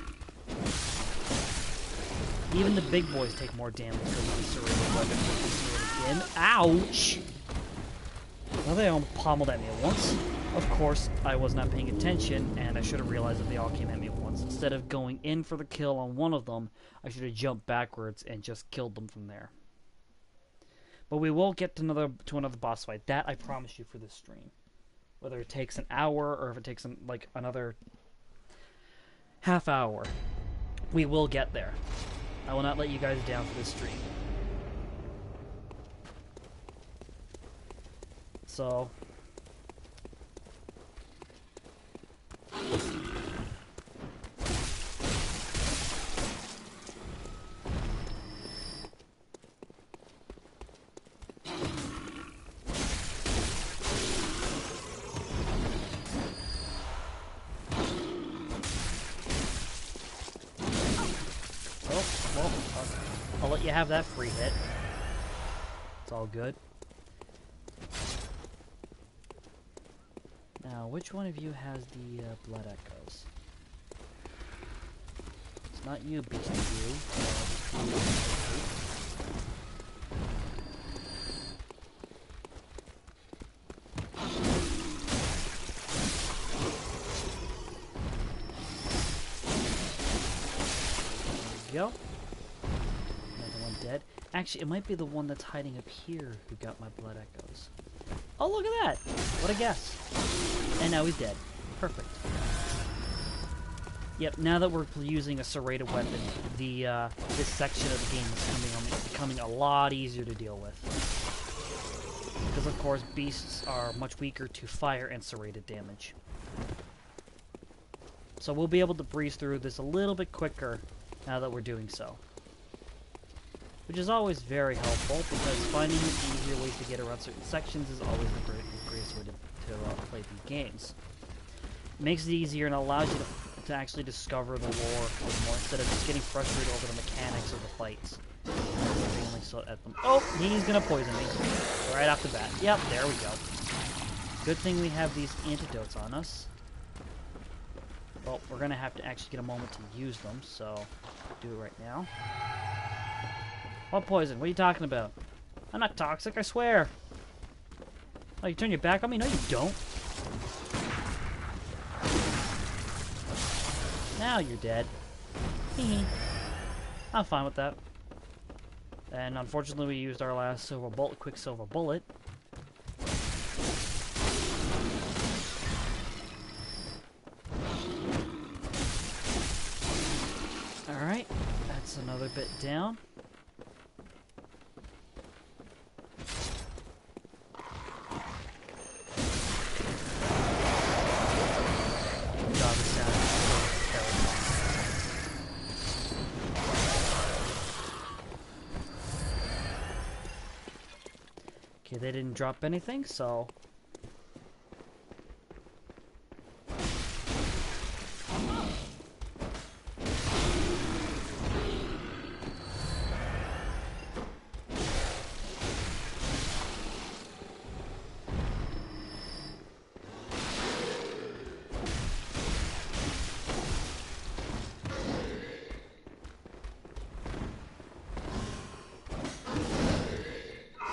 Speaker 1: Even the big boys take more damage because of the serrated weapon. Again. Ouch! Well, they all pommeled at me at once. Of course, I was not paying attention, and I should have realized that they all came at me at once. Instead of going in for the kill on one of them, I should have jumped backwards and just killed them from there. But we will get to another boss fight. That I promise you for this stream. Whether it takes an hour or if it takes like another half hour, we will get there. I will not let you guys down for this stream. So... I'll let you have that free hit. It's all good. Now, which one of you has the blood echoes? It's not you, beast of you. There we go. Dead. Actually, it might be the one that's hiding up here who got my blood echoes. Oh, look at that! What a guess. And now he's dead. Perfect. Yep, now that we're using a serrated weapon, this section of the game is becoming a lot easier to deal with. Because, of course, beasts are much weaker to fire and serrated damage. So we'll be able to breeze through this a little bit quicker now that we're doing so. Which is always very helpful, because finding easier ways to get around certain sections is always the greatest way to play these games. It makes it easier and allows you to actually discover the lore a little more, instead of just getting frustrated over the mechanics of the fights. Oh, he's gonna poison me. Right off the bat. Yep, there we go. Good thing we have these antidotes on us. Well, we're gonna have to actually get a moment to use them, so do it right now. What poison? What are you talking about? I'm not toxic, I swear. Oh, you turn your back on me? No, you don't. Now you're dead. Hee. I'm fine with that. And unfortunately, we used our last quicksilver bullet. Alright, that's another bit down. they didn't drop anything, so...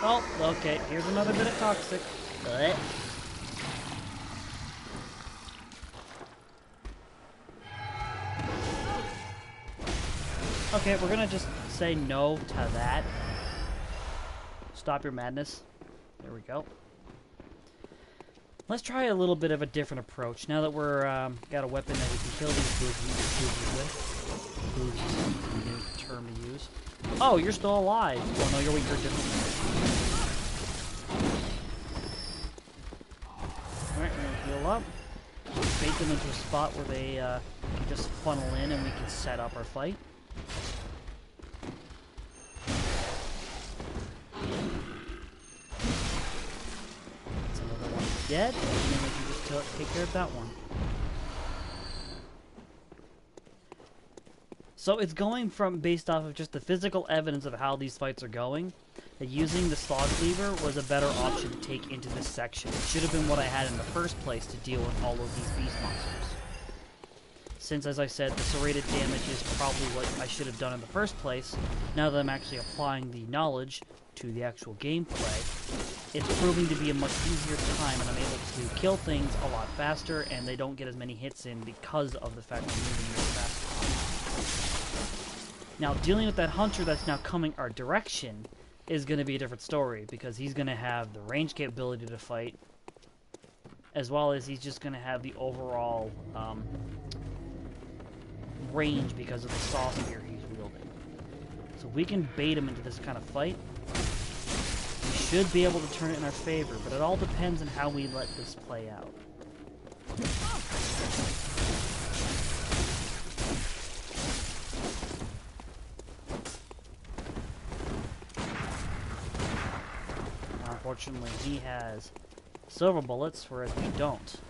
Speaker 1: Oh, okay, here's another bit of toxic. Blech. Okay, we're gonna just say no to that. Stop your madness. There we go. Let's try a little bit of a different approach. Now that we're got a weapon that we can kill these boogies with. Boogies is a new term to use. Oh, you're still alive. Oh no, you're weak. You're different. Alright, we're gonna heal up. Bait them into a spot where they can just funnel in and we can set up our fight. That's another one dead, and then we can just take care of that one. So it's going from based off of just the physical evidence of how these fights are going, that using the slog lever was a better option to take into this section. It should have been what I had in the first place to deal with all of these beast monsters. Since, as I said, the serrated damage is probably what I should have done in the first place, now that I'm actually applying the knowledge to the actual gameplay, it's proving to be a much easier time, and I'm able to kill things a lot faster, and they don't get as many hits in because of the fact that I'm moving really fast. Now, dealing with that hunter that's now coming our direction is going to be a different story, because he's going to have the range capability to fight, as well as he's just going to have the overall range because of the saw spear he's wielding. So we can bait him into this kind of fight. We should be able to turn it in our favor, but it all depends on how we let this play out. Unfortunately, he has silver bullets, whereas we don't.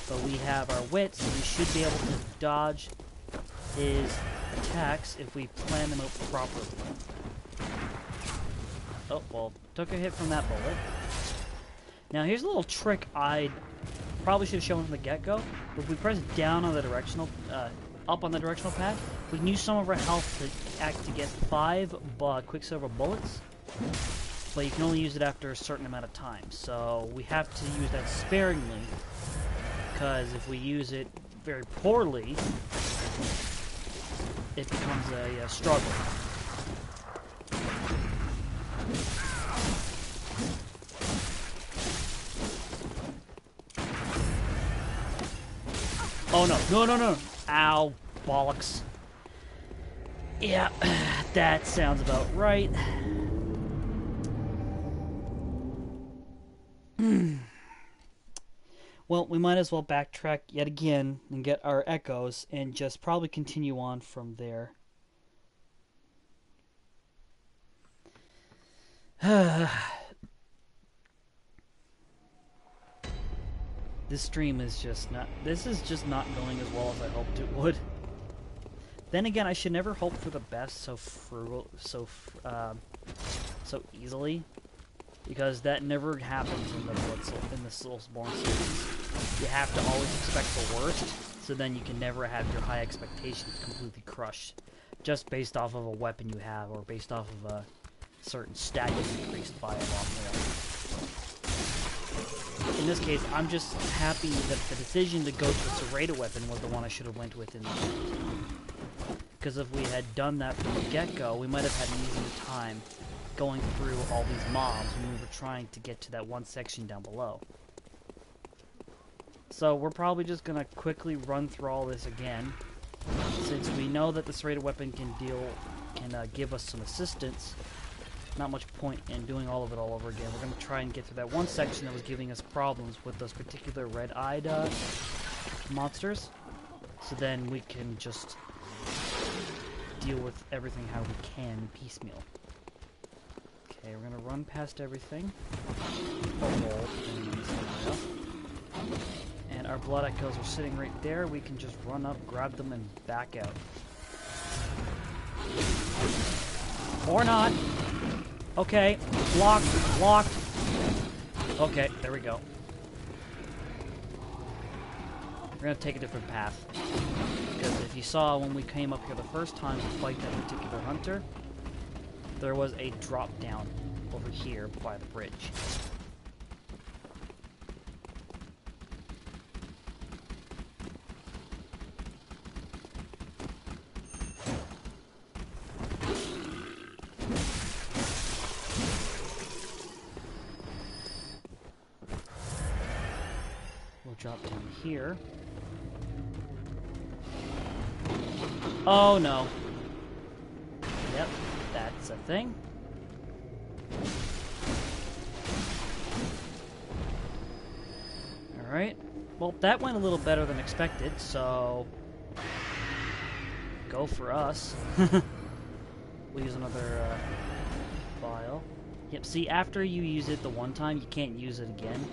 Speaker 1: But we have our wits, and we should be able to dodge his attacks if we plan them out properly. Oh, well, took a hit from that bullet. Now, here's a little trick I probably should have shown from the get-go. If we press down on the directional, up on the directional pad, we can use some of our health to get 5 Quicksilver bullets. But you can only use it after a certain amount of time. So we have to use that sparingly, because if we use it very poorly, it becomes a struggle. Oh no, no, no, no. Ow, bollocks. Yeah, that sounds about right. Well, we might as well backtrack yet again and get our echoes and just probably continue on from there. This stream is just not... This is just not going as well as I hoped it would. Then again, I should never hope for the best so easily. Because that never happens in the Soulsborne series. You have to always expect the worst, so then you can never have your high expectations completely crushed. Just based off of a weapon you have, or based off of a certain stat you increased by a lot more. In this case, I'm just happy that the decision to go to a serrated weapon was the one I should have went with in the end. Because if we had done that from the get-go, we might have had an easier time going through all these mobs when we were trying to get to that one section down below. So we're probably just gonna quickly run through all this again, since we know that the serrated weapon can give us some assistance. Not much point in doing all of it all over again. We're gonna try and get through that one section that was giving us problems with those particular red-eyed monsters, so then we can just deal with everything how we can piecemeal. Okay, we're gonna run past everything. Oh, and our blood echoes are sitting right there. We can just run up, grab them, and back out. Or not. Okay, blocked, blocked. Okay, there we go. We're gonna take a different path. Because if you saw when we came up here the first time to fight that particular hunter, there was a drop down over here by the bridge. We'll drop down here. Oh no. Yep, that's a thing. Alright. Well, that went a little better than expected, so... go for us. We'll use another vial. Yep, see, after you use it the one time, you can't use it again.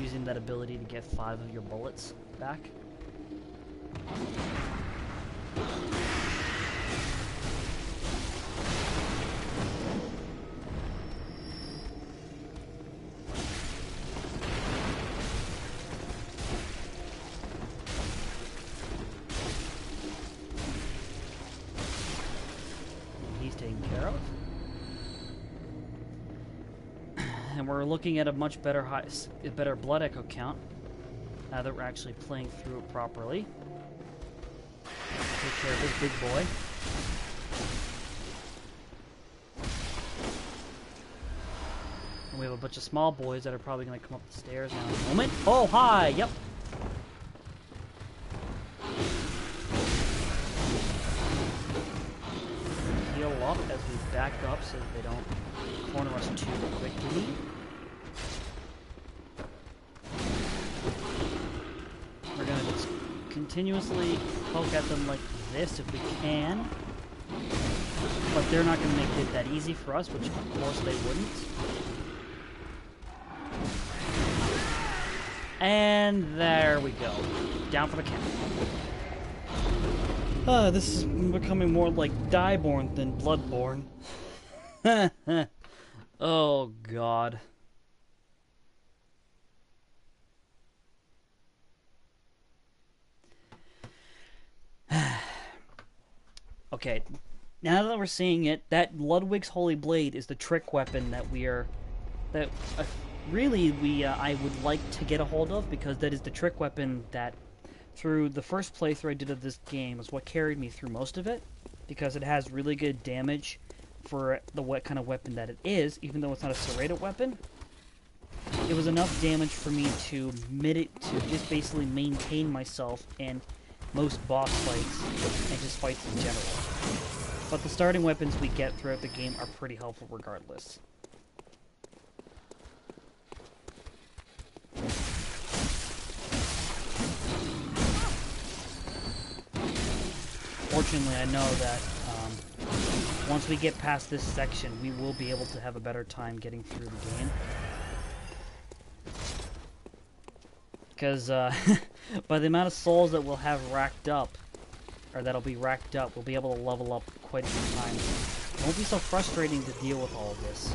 Speaker 1: Using that ability to get 5 of your bullets back. He's taken care of. And we're looking at a much better better blood echo count now that we're actually playing through it properly. Take care of this big boy. And we have a bunch of small boys that are probably going to come up the stairs now in a moment. Oh, hi! Yep. Heal up as we back up so that they don't corner us too quickly. We're going to just continuously poke at them like this if we can. But they're not going to make it that easy for us, which of course they wouldn't. And there we go. Down for the count. This is becoming more like Dieborn than Bloodborne. Oh, God. Okay, now that we're seeing it, that Ludwig's Holy Blade is the trick weapon that I would like to get a hold of, because that is the trick weapon that, through the first playthrough I did of this game, is what carried me through most of it, because it has really good damage for the kind of weapon that it is, even though it's not a serrated weapon. It was enough damage for me to just basically maintain myself in most boss fights and just fights in general. But the starting weapons we get throughout the game are pretty helpful regardless. Fortunately, I know that once we get past this section, we will be able to have a better time getting through the game. Because by the amount of souls that we'll have racked up, or that'll be racked up, we'll be able to level up quite a few times. It won't be so frustrating to deal with all of this.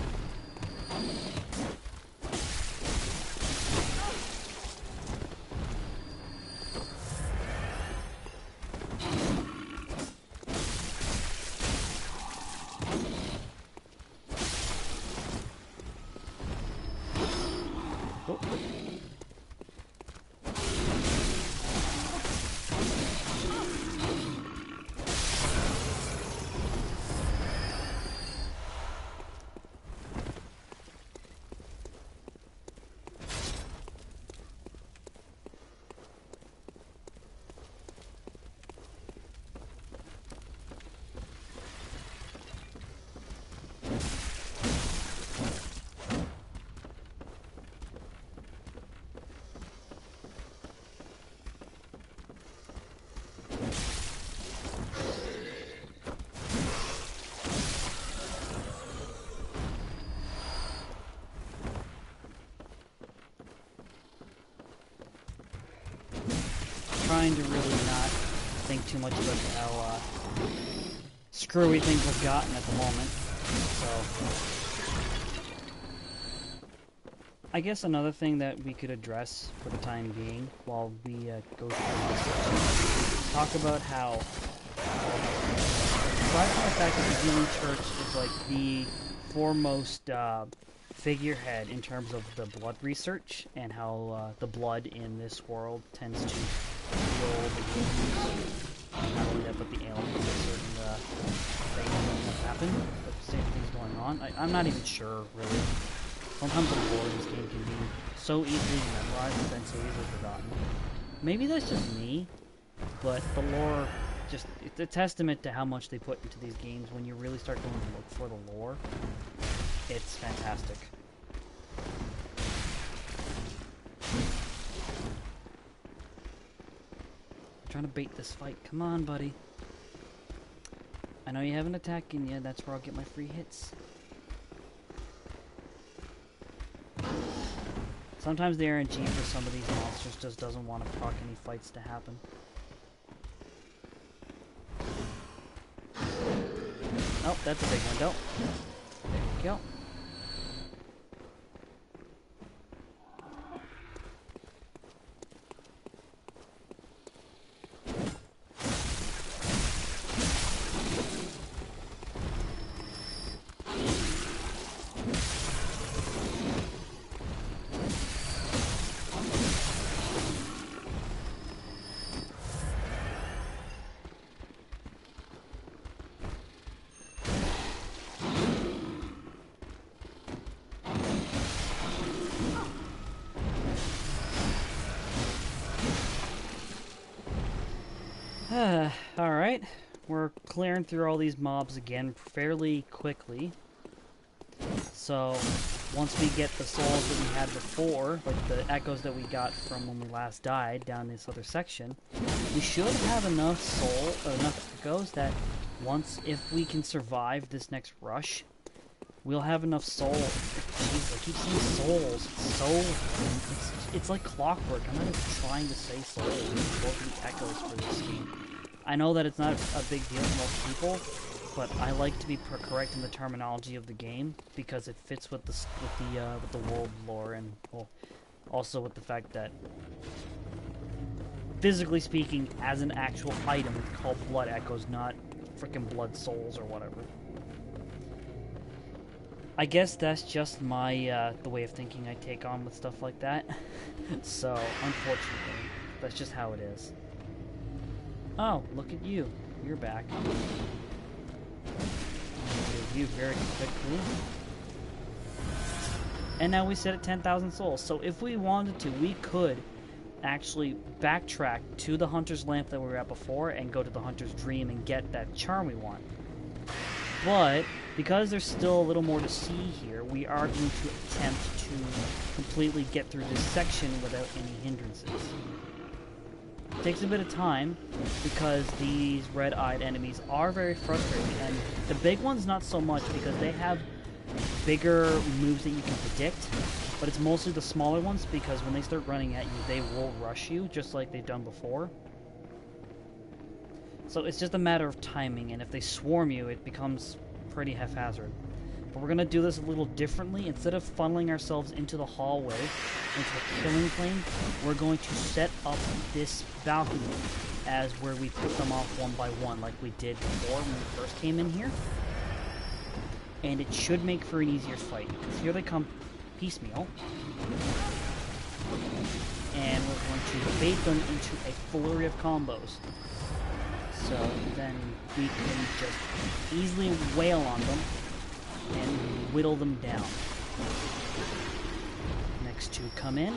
Speaker 1: trying to really not think too much about how screwy things have gotten at the moment. So I guess another thing that we could address for the time being while we go through this section, talk about how, aside from the fact that the Healing Church is like the foremost figurehead in terms of the blood research, and how the blood in this world tends to heal the wounds. Not only that, but the ailments of certain things that happen, but the same things going on. I'm not even sure, really. Sometimes the lore in this game can be so easily memorized and then so easily forgotten. Maybe that's just me, but the lore, just, it's a testament to how much they put into these games. When you really start going to look for the lore, it's fantastic. I'm trying to bait this fight. Come on, buddy. I know you haven't attacked in yet, that's where I'll get my free hits. Sometimes the RNG for some of these monsters just doesn't want to proc any fights to happen. Oh, that's a big window. There we go. Alright, we're clearing through all these mobs again fairly quickly. So, once we get the souls that we had before, like the echoes that we got from when we last died down this other section, we should have enough enough echoes that once, if we can survive this next rush, we'll have enough souls. Jeez, I keep saying souls. It's so... It's like clockwork. I'm not even trying to say souls. It's supposed to be echoes for this game. I know that it's not a big deal to most people, but I like to be correct in the terminology of the game because it fits with the world lore, and well, also with the fact that, physically speaking, as an actual item, it's called blood echoes, not freaking blood souls or whatever. I guess that's just my the way of thinking I take on with stuff like that. So, unfortunately, that's just how it is. Oh, look at you. You're back. You very quickly. And now we sit at 10,000 souls. So if we wanted to, we could actually backtrack to the Hunter's Lamp that we were at before and go to the Hunter's Dream and get that charm we want. But because there's still a little more to see here, we are going to attempt to completely get through this section without any hindrances. It takes a bit of time because these red-eyed enemies are very frustrating, and the big ones not so much because they have bigger moves that you can predict, but it's mostly the smaller ones because when they start running at you, they will rush you just like they've done before. So it's just a matter of timing, and if they swarm you, it becomes pretty haphazard. But we're going to do this a little differently. Instead of funneling ourselves into the hallway, into a killing plane, we're going to set up this balcony as where we put them off one by one, like we did before when we first came in here. And it should make for an easier fight, because here they come piecemeal. And we're going to bait them into a flurry of combos. So then we can just easily wail on them and whittle them down. Next two come in.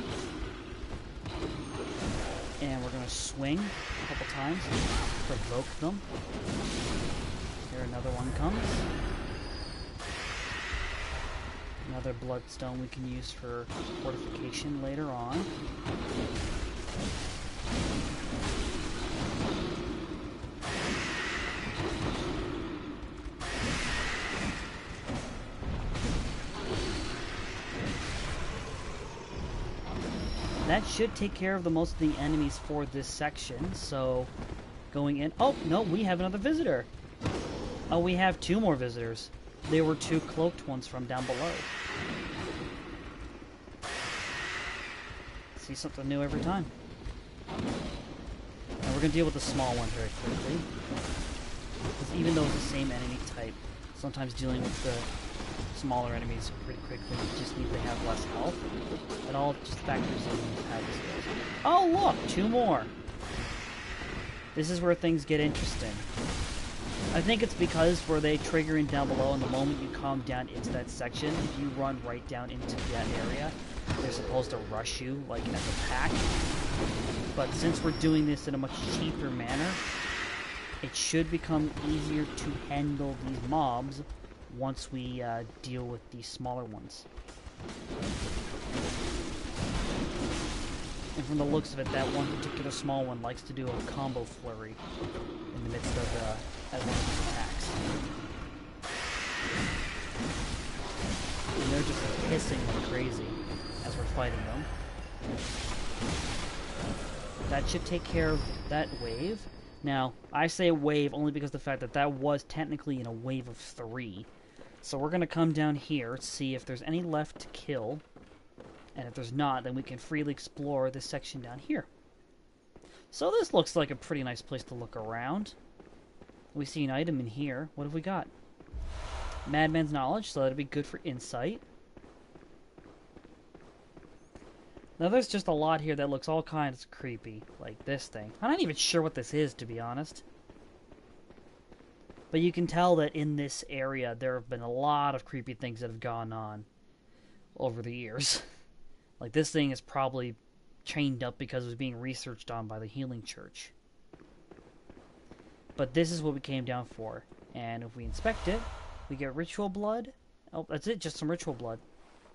Speaker 1: And we're going to swing a couple times, provoke them. Here another one comes. Another bloodstone we can use for fortification later on. that should take care of the most of the enemies for this section. So, going in... Oh, no, we have another visitor. Oh, we have 2 more visitors. There were 2 cloaked ones from down below. See something new every time. Now we're going to deal with the small one very quickly. Because even though it's the same enemy type, sometimes dealing with the smaller enemies pretty quickly, you just need to have less health. It all just factors in how this goes. Oh look! 2 more! This is where things get interesting. I think it's because where they trigger in down below, and the moment you come down into that section, if you run right down into that area, they're supposed to rush you, like, as a pack. But since we're doing this in a much cheaper manner, it should become easier to handle these mobs once we deal with these smaller ones. And from the looks of it, that one particular small one likes to do a combo flurry in the midst of one of these attacks. And they're just hissing like crazy as we're fighting them. That should take care of that wave. Now, I say wave only because of the fact that that was technically in a wave of 3. So we're going to come down here, see if there's any left to kill. And if there's not, then we can freely explore this section down here. So this looks like a pretty nice place to look around. We see an item in here. What have we got? Madman's Knowledge, so that'd be good for insight. Now there's just a lot here that looks all kinds of creepy, like this thing. I'm not even sure what this is, to be honest. But you can tell that in this area there have been a lot of creepy things that have gone on over the years. Like this thing is probably chained up because it was being researched on by the Healing Church. But this is what we came down for. And if we inspect it, we get ritual blood. Oh, that's it, just some ritual blood.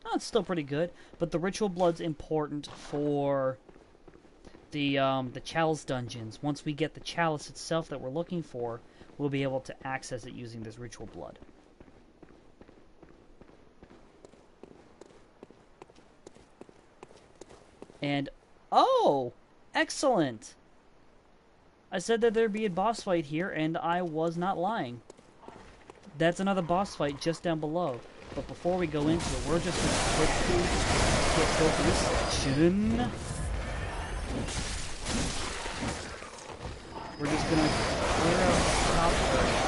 Speaker 1: Oh, it's still pretty good, but the ritual blood's important for the chalice dungeons. Once we get the chalice itself that we're looking for, we'll be able to access it using this ritual blood. And, oh! Excellent! I said that there'd be a boss fight here, and I was not lying. That's another boss fight just down below. But before we go into it, we're just going to quickly go through this section. We're just going to clear out the top area.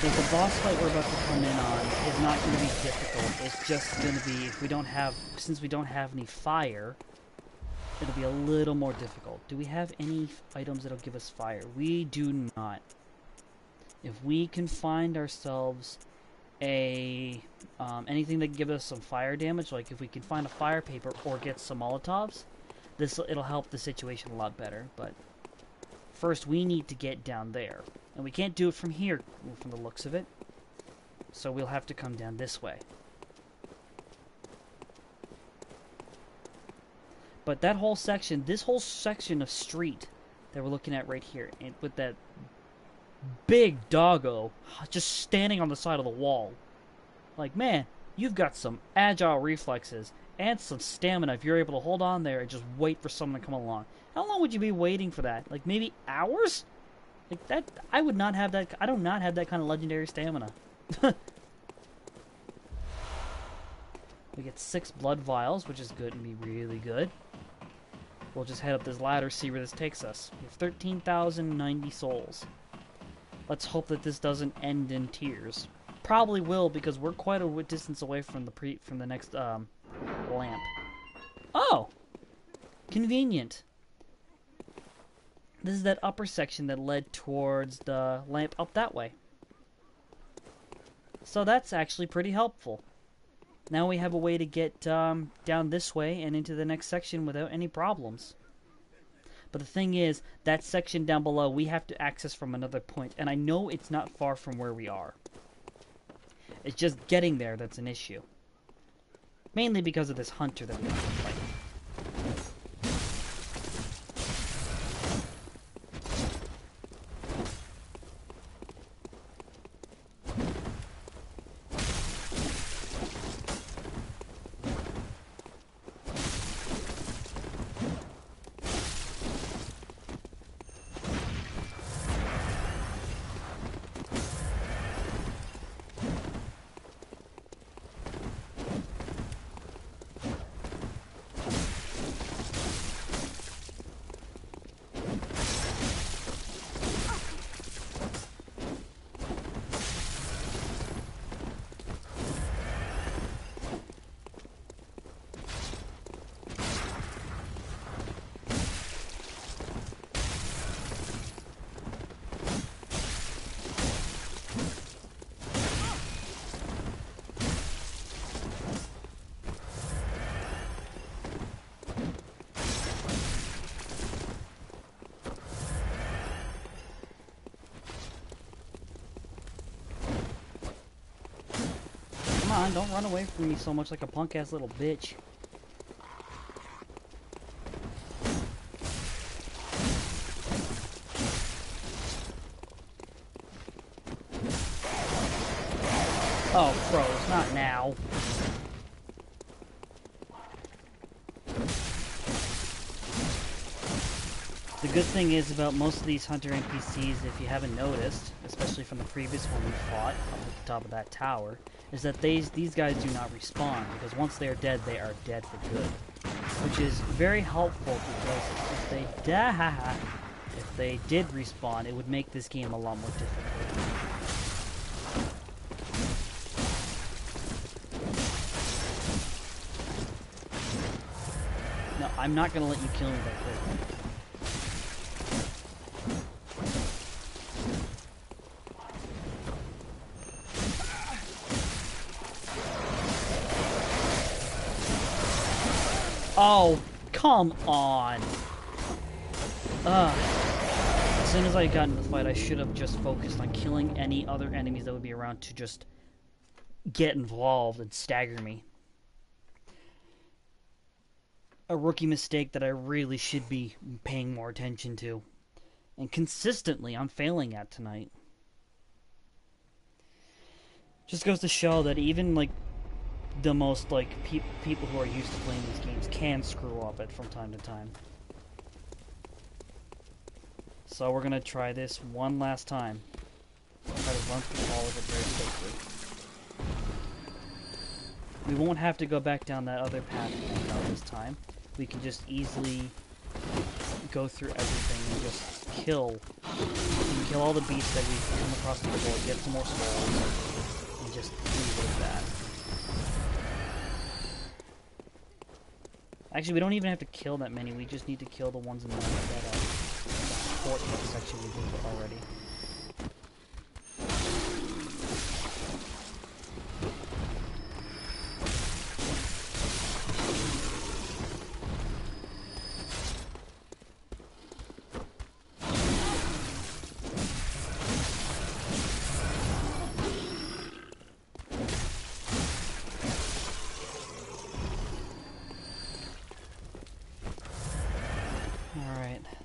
Speaker 1: Because the boss fight we're about to come in on is not going to be difficult. It's just going to be, if we don't have, since we don't have any fire, it'll be a little more difficult. Do we have any items that'll give us fire? We do not. If we can find ourselves a anything that can give us some fire damage, like if we can find a fire paper or get some Molotovs, it'll help the situation a lot better. But first, we need to get down there, and we can't do it from here, from the looks of it. So we'll have to come down this way. But that whole section, this whole section of street that we're looking at right here, and with that big doggo just standing on the side of the wall. Like, man, you've got some agile reflexes and some stamina if you're able to hold on there and just wait for someone to come along. How long would you be waiting for that? Like, maybe hours? Like, that, I would not have that, I do not have that kind of legendary stamina. We get 6 blood vials, which is good and be really good. We'll just head up this ladder, see where this takes us. We have 13,090 souls. Let's hope that this doesn't end in tears. Probably will, because we're quite a distance away from the next lamp. Oh, convenient. This is that upper section that led towards the lamp up that way. So that's actually pretty helpful. Now we have a way to get down this way and into the next section without any problems. But the thing is, that section down below, we have to access from another point. And I know it's not far from where we are. It's just getting there that's an issue. Mainly because of this hunter that we have to fight. on, don't run away from me so much like a punk-ass little bitch. Oh, pros, not now. The good thing is about most of these hunter NPCs, if you haven't noticed, especially from the previous one we fought up at the top of that tower, is that these guys do not respawn, because once they are dead for good. Which is very helpful, because if they did respawn, it would make this game a lot more difficult. No, I'm not gonna let you kill me that quickly. Oh, come on! As soon as I got in the fight, I should have just focused on killing any other enemies that would be around to just get involved and stagger me. A rookie mistake that I really should be paying more attention to. And consistently, I'm failing at tonight. Just goes to show that even, like, the most, like, people who are used to playing these games can screw up it from time to time. So we're gonna try this one last time. Try to run through all of it very quickly. We won't have to go back down that other path this time. We can just easily go through everything and just kill. We can kill all the beasts that we come across the board, get some more souls, and just leave it at that. Actually, we don't even have to kill that many. We just need to kill the ones in that fort section we did already.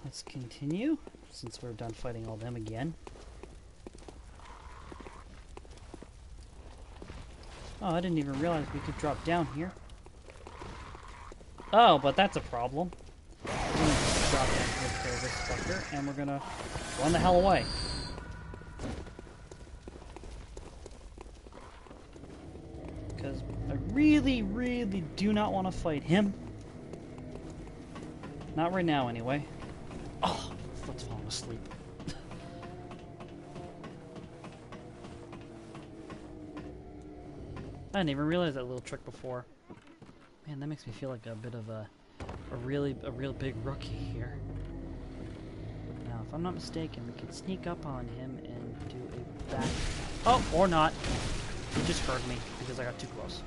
Speaker 1: Let's continue, since we're done fighting all them again. Oh, I didn't even realize we could drop down here. Oh, but that's a problem. We're gonna just drop down here for this fucker, and we're gonna run the hell away. Because I really, really do not want to fight him. Not right now, anyway. Oh, foot's falling asleep. I didn't even realize that little trick before. Man, that makes me feel like a bit of a real big rookie here. Now, if I'm not mistaken, we can sneak up on him and do a back... Oh, or not. He just heard me because I got too close.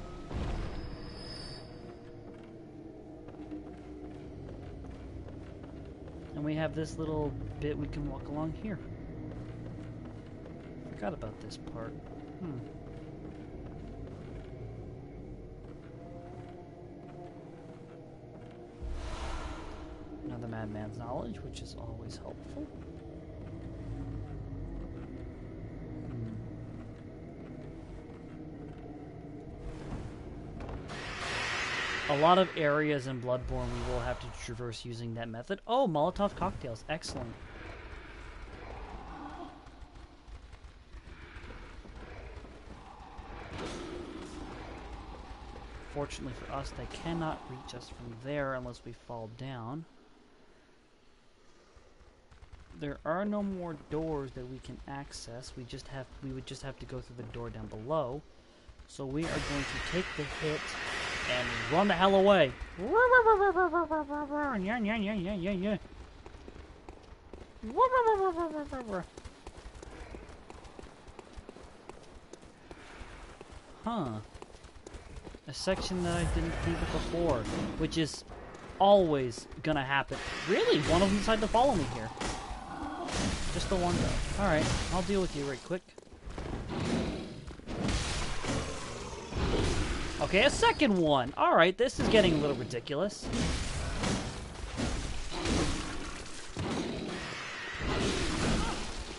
Speaker 1: And we have this little bit we can walk along here. Forgot about this part. Another madman's knowledge, which is always helpful. A lot of areas in Bloodborne we will have to traverse using that method. Oh, Molotov cocktails. Excellent. Fortunately for us, they cannot reach us from there unless we fall down. There are no more doors that we can access. We would just have to go through the door down below. So we are going to take the hit and run the hell away. Yeah. Huh. A section that I didn't think of before, which is always gonna happen. Really? One of them decided to follow me here. Just the one though. Alright, I'll deal with you right quick. Okay, a second one. Alright, this is getting a little ridiculous.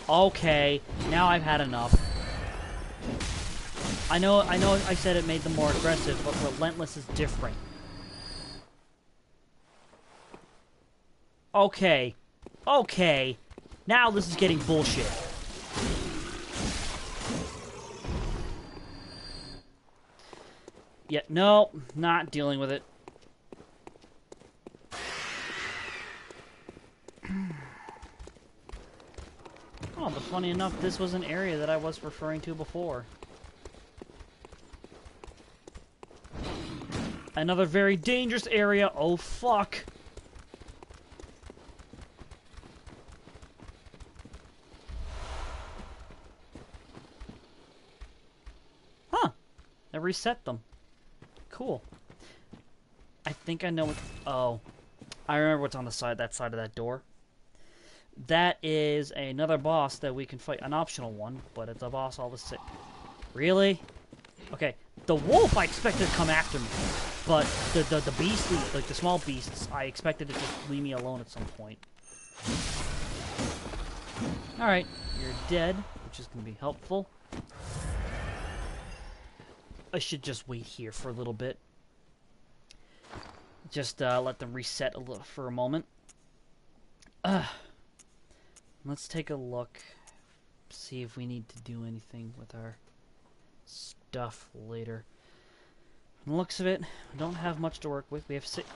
Speaker 1: Okay, now I've had enough. I know I said it made them more aggressive, but relentless is different. Okay. Okay. Now this is getting bullshit. Yeah, no, not dealing with it. Oh, but funny enough, this was an area that I was referring to before. Another very dangerous area. Oh, fuck. Huh. I reset them. Cool. I think I know what... Oh. I remember what's on the side, that side of that door. That is another boss that we can fight. An optional one, but it's a boss all the same. Really? Okay. The wolf I expected to come after me. But the beast, like the small beasts, I expected to just leave me alone at some point. Alright. You're dead, which is going to be helpful. I should just wait here for a little bit. Just let them reset a little for a moment. Let's take a look. See if we need to do anything with our stuff later. From the looks of it, we don't have much to work with. We have six.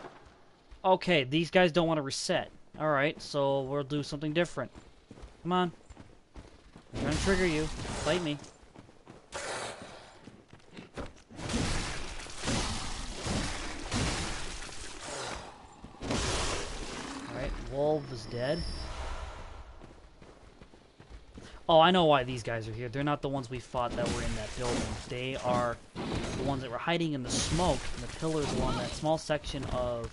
Speaker 1: Okay, these guys don't want to reset. Alright, so we'll do something different. Come on. I'm trying to trigger you. Fight me. Alright, Wolf is dead. Oh, I know why these guys are here. They're not the ones we fought that were in that building. They are the ones that were hiding in the smoke and the pillars along that small section of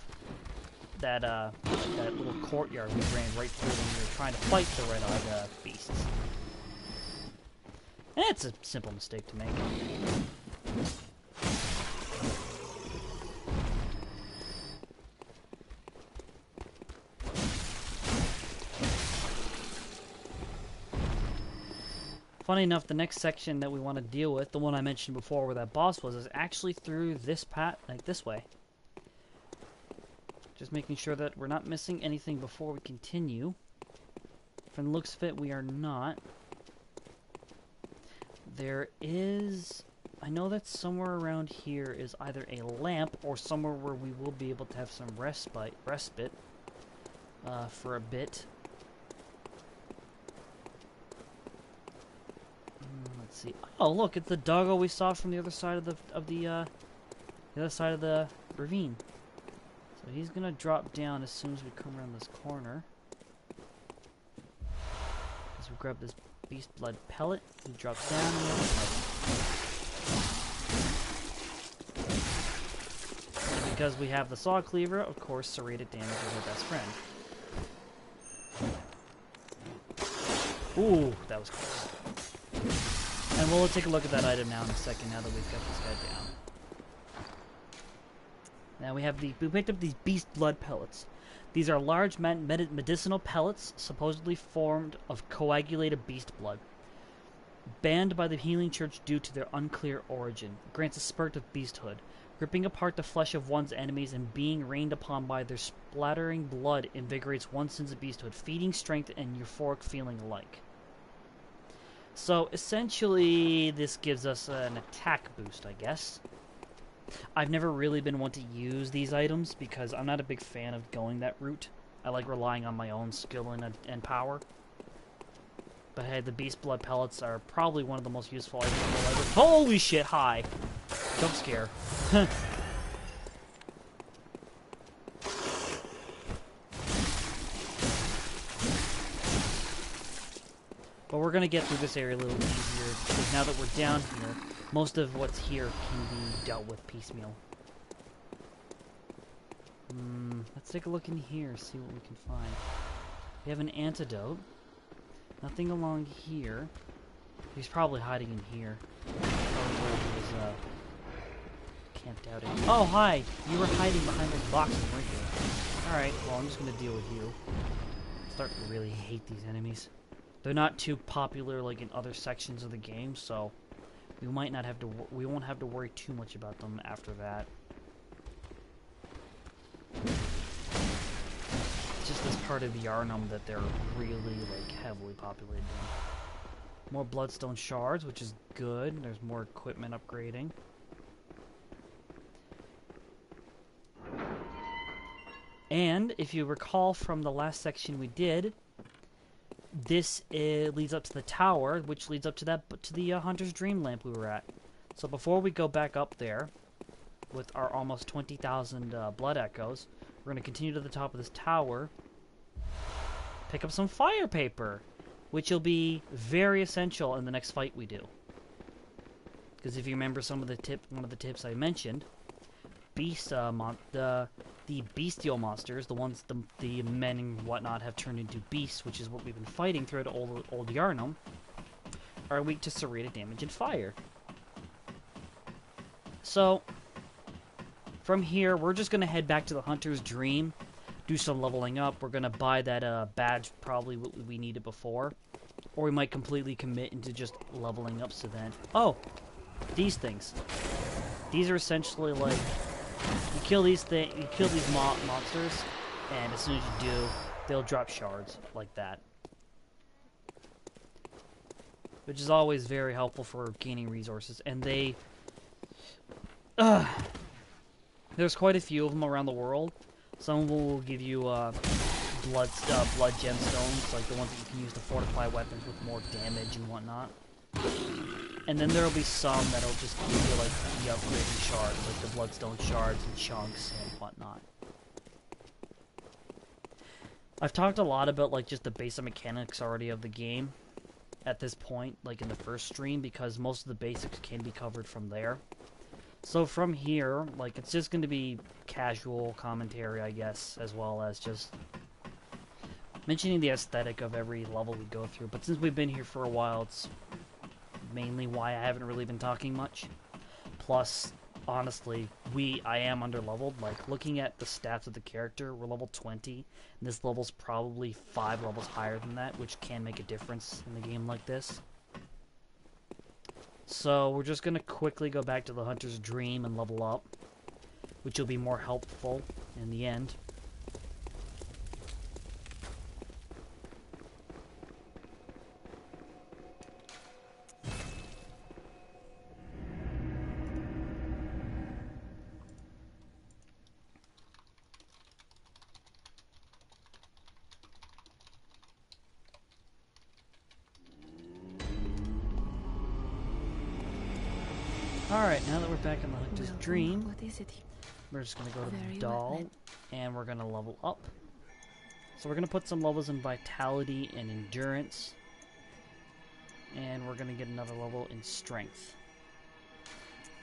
Speaker 1: that that little courtyard we ran right through when we were trying to fight the red-eyed beasts. And it's a simple mistake to make. Funny enough, the next section that we want to deal with, the one I mentioned before where that boss was, is actually through this path, like this way. Just making sure that we're not missing anything before we continue. From the looks of it, we are not. There is... I know that somewhere around here is either a lamp or somewhere where we will be able to have some respite for a bit. Let's see. Oh, look! It's the doggo we saw from the other side of the other side of the ravine. So he's gonna drop down as soon as we come around this corner. As we grab this beast blood pellet, he drops down. And because we have the saw cleaver, of course, serrated damage is our best friend. Ooh, that was close. And we'll take a look at that item now in a second, now that we've got this guy down. Now we picked up these beast blood pellets. These are large medicinal pellets, supposedly formed of coagulated beast blood. Banned by the healing church due to their unclear origin, grants a spurt of beasthood. Ripping apart the flesh of one's enemies and being rained upon by their splattering blood invigorates one's sense of beasthood, feeding strength and euphoric feeling alike. So, essentially, this gives us an attack boost, I guess. I've never really been one to use these items because I'm not a big fan of going that route. I like relying on my own skill and power. But hey, the beast blood pellets are probably one of the most useful items in the library. Holy shit, hi! Jump scare. But we're going to get through this area a little easier, because now that we're down here, most of what's here can be dealt with piecemeal. Let's take a look in here, see what we can find. We have an antidote. Nothing along here. He's probably hiding in here. Probably where his Can't doubt it. Oh, hi! You were hiding behind those boxes, weren't you? Alright, well, I'm just gonna deal with you. I'm starting to really hate these enemies. They're not too popular like in other sections of the game, so we might not have to. We won't have to worry too much about them after that. It's just this part of Yharnam that they're really like heavily populated in. More bloodstone shards, which is good. There's more equipment upgrading. And if you recall from the last section we did, this leads up to the tower, which leads up to the Hunter's Dream lamp we were at. So before we go back up there, with our almost 20,000 blood echoes, we're going to continue to the top of this tower, pick up some fire paper, which will be very essential in the next fight we do. Because if you remember one of the tips I mentioned, the bestial monsters, the ones the men and whatnot have turned into beasts, which is what we've been fighting throughout Old Yharnam, are weak to serrated damage and fire. So, from here, we're just going to head back to the Hunter's Dream, do some leveling up. We're going to buy that badge, probably what we needed before. Or we might completely commit into just leveling up, so then... Oh! These things. These are essentially like... You kill these monsters, and as soon as you do, they'll drop shards like that. Which is always very helpful for gaining resources. And they... there's quite a few of them around the world. Some of them will give you blood gemstones, like the ones that you can use to fortify weapons with more damage and whatnot. And then there'll be some that'll just give you like the upgrading shards, like the bloodstone shards and chunks and whatnot. I've talked a lot about like just the basic mechanics already of the game at this point, like in the first stream, because most of the basics can be covered from there. So from here, like, it's just going to be casual commentary, I guess, as well as just mentioning the aesthetic of every level we go through. But since we've been here for a while, it's mainly why I haven't really been talking much. Plus, honestly, I am underleveled. Like, looking at the stats of the character, we're level 20, and this level's probably 5 levels higher than that, which can make a difference in a game like this. So, we're just going to quickly go back to the Hunter's Dream and level up, which will be more helpful in the end. Alright, now that we're back in the Hunter's Dream, we're just going to go to the doll, and we're going to level up. So we're going to put some levels in Vitality and Endurance, and we're going to get another level in Strength.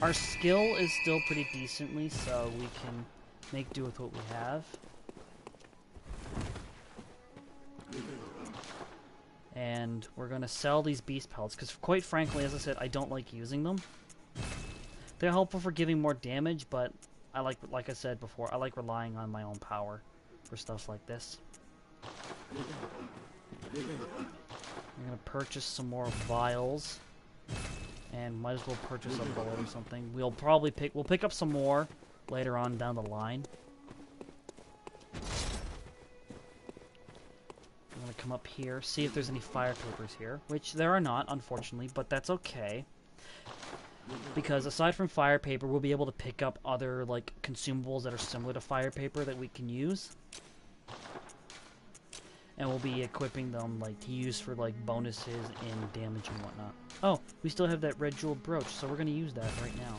Speaker 1: Our skill is still pretty decently, so we can make do with what we have. And we're going to sell these beast pelts, because quite frankly, as I said, I don't like using them. They're helpful for giving more damage, but I like I said before, I like relying on my own power for stuff like this. I'm gonna purchase some more vials, and might as well purchase a bullet or something. We'll pick up some more later on down the line. I'm gonna come up here, see if there's any fire papers here, which there are not, unfortunately, but that's okay. Because aside from fire paper, we'll be able to pick up other like consumables that are similar to fire paper that we can use, and we'll be equipping them like to use for like bonuses in damage and whatnot. Oh, we still have that red jeweled brooch, so we're gonna use that right now.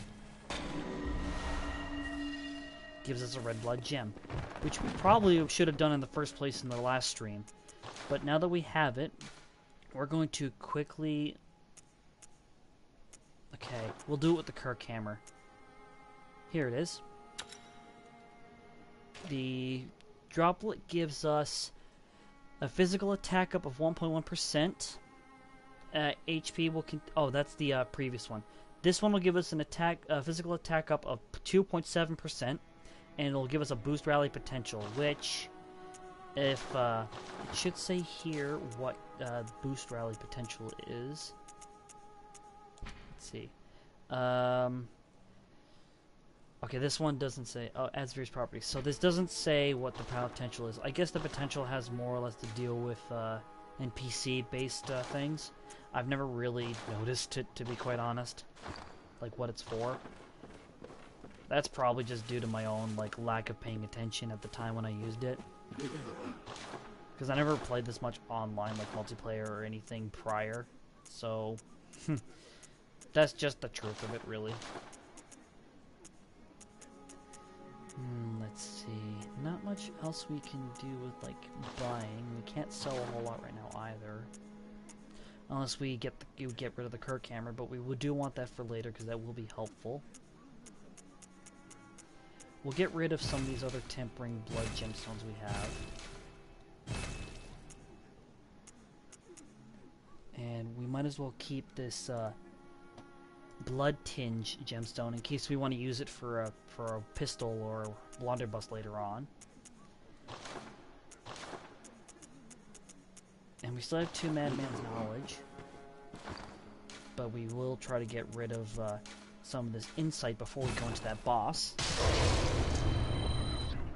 Speaker 1: Gives us a red blood gem, which we probably should have done in the first place in the last stream. But now that we have it, we're going to quickly... Okay, we'll do it with the Kirk hammer. Here it is. The droplet gives us a physical attack up of 1.1%. HP will... Oh, that's the previous one. This one will give us an attack, physical attack up of 2.7%, and it'll give us a boost rally potential, which, if, it should say here what boost rally potential is. Let's see. Okay, this one doesn't say, oh, adds various properties. So this doesn't say what the potential is. I guess the potential has more or less to deal with NPC-based things. I've never really noticed it, to be quite honest, like what it's for. That's probably just due to my own like lack of paying attention at the time when I used it. Because I never played this much online, like multiplayer or anything prior. So, that's just the truth of it, really. Let's see. Not much else we can do with, like, buying. We can't sell a whole lot right now, either. Unless we get rid of the Kirk hammer, but we do want that for later, because that will be helpful. We'll get rid of some of these other tempering blood gemstones we have. And we might as well keep this, blood tinge gemstone in case we want to use it for a pistol or a blunderbuss later on. And we still have 2 Madman's Knowledge, but we will try to get rid of some of this insight before we go into that boss,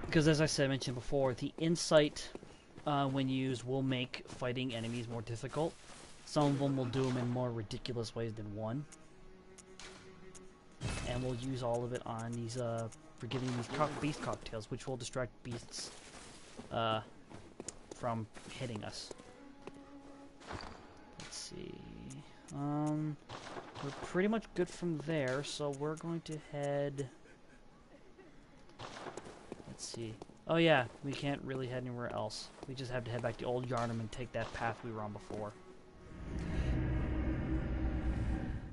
Speaker 1: because as I mentioned before, the insight when used will make fighting enemies more difficult. Some of them will do them in more ridiculous ways than one. And we'll use all of it on these, for getting these beast cocktails, which will distract beasts, from hitting us. Let's see. We're pretty much good from there, so we're going to head... Let's see. Oh yeah, we can't really head anywhere else. We just have to head back to Old Yharnam and take that path we were on before.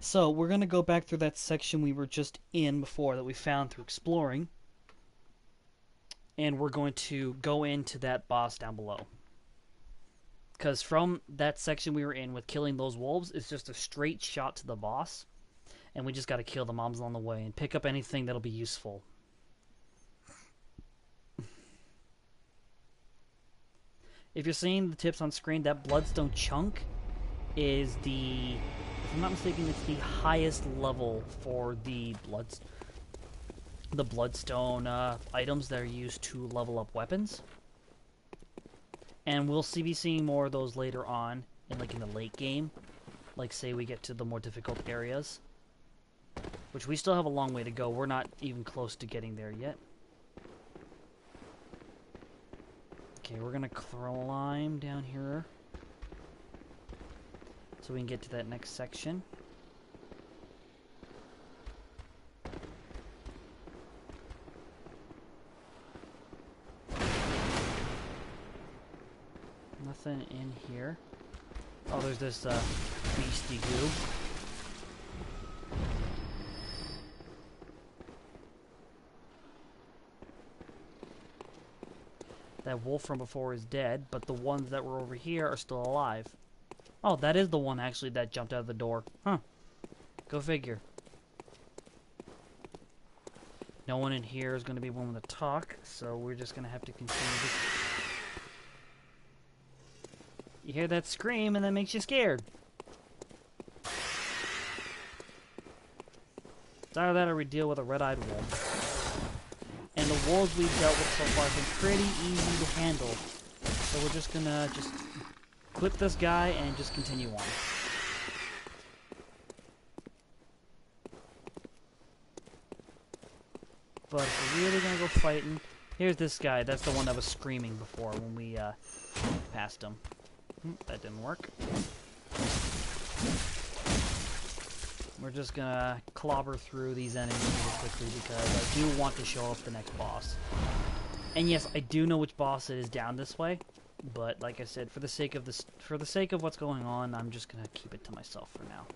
Speaker 1: So, we're going to go back through that section we were just in before that we found through exploring. And we're going to go into that boss down below. Because from that section we were in with killing those wolves, it's just a straight shot to the boss. And we just got to kill the mobs on the way and pick up anything that'll be useful. If you're seeing the tips on screen, that bloodstone chunk is the... if I'm not mistaken, it's the highest level for the bloodstone items that are used to level up weapons. And we'll be seeing more of those later on, in the late game. Like, say we get to the more difficult areas. Which we still have a long way to go. We're not even close to getting there yet. Okay, we're gonna climb down here, so we can get to that next section. Nothing in here. Oh, there's this beastie goo. That wolf from before is dead, but the ones that were over here are still alive. Oh, that is the one, actually, that jumped out of the door. Huh. Go figure. No one in here is going to be willing to talk, so we're just going to have to continue this. You hear that scream, and that makes you scared. It's either that or we deal with a red-eyed wolf. And the wolves we've dealt with so far have been pretty easy to handle. So we're just gonna clip this guy and just continue on. But if we're really gonna go fighting, here's this guy. That's the one that was screaming before when we passed him. That didn't work. We're just gonna clobber through these enemies really quickly because I do want to show off the next boss. And yes, I do know which boss it is down this way, but like I said, for the sake of what's going on, I'm just gonna keep it to myself for now.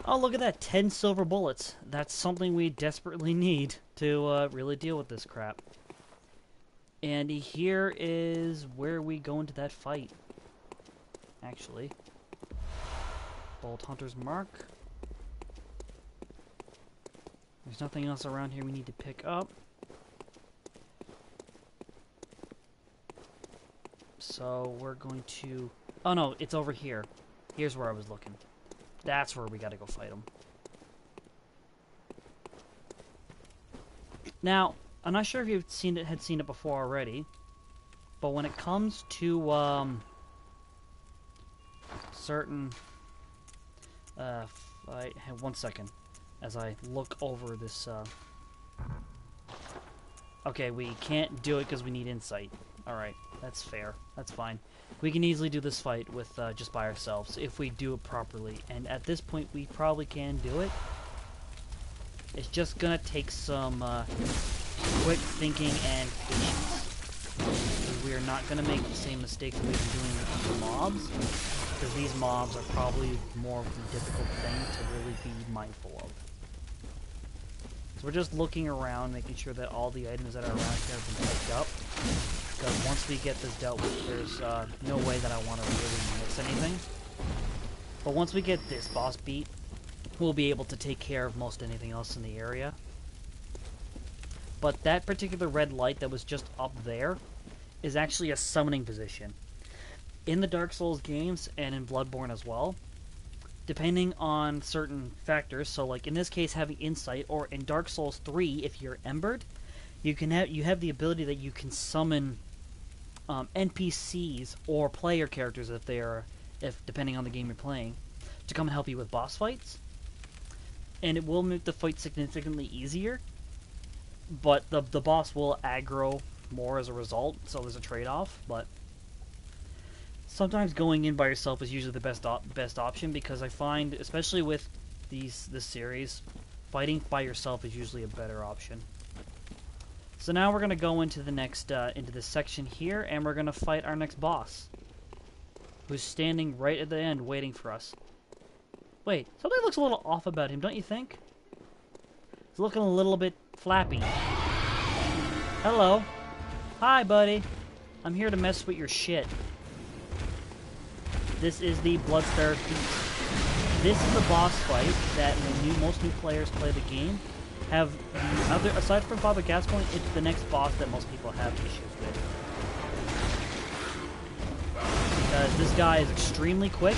Speaker 1: Oh, look at that! 10 silver bullets. That's something we desperately need to really deal with this crap. And here is where we go into that fight. actually. Bolt Hunter's Mark. There's nothing else around here we need to pick up. So we're going to... Oh no, it's over here. Here's where I was looking. That's where we gotta go fight him. Now, I'm not sure if you've had seen it before already, but when it comes to certain one second as I look over this. Okay, we can't do it because we need insight. All right, that's fair. That's fine. We can easily do this fight with just by ourselves if we do it properly, and at this point we probably can do it. It's just gonna take some quick thinking and patience. We are not gonna make the same mistakes we've been doing with the mobs, because these mobs are probably more of a difficult thing to really be mindful of. So we're just looking around, making sure that all the items that are around here have been picked up. Because once we get this dealt with, there's no way that I want to really miss anything. But once we get this boss beat, we'll be able to take care of most anything else in the area. But that particular red light that was just up there is actually a summoning position. In the Dark Souls games, and in Bloodborne as well, depending on certain factors, so like in this case having insight, or in Dark Souls 3, if you're embered, you have the ability that you can summon NPCs or player characters if depending on the game you're playing, to come and help you with boss fights. And it will make the fight significantly easier, but the boss will aggro more as a result, so there's a trade-off. But sometimes going in by yourself is usually the best option, because I find, especially with this series, fighting by yourself is usually a better option. So now we're going to go into the next into this section here, and we're going to fight our next boss, who's standing right at the end waiting for us. Wait, something looks a little off about him, don't you think? He's looking a little bit flappy. Hello. Hi, buddy. I'm here to mess with your shit. This is the Bloodstar Feast. This is the boss fight that when most new players play the game have aside from Father Gascoigne, it's the next boss that most people have issues with. Because this guy is extremely quick,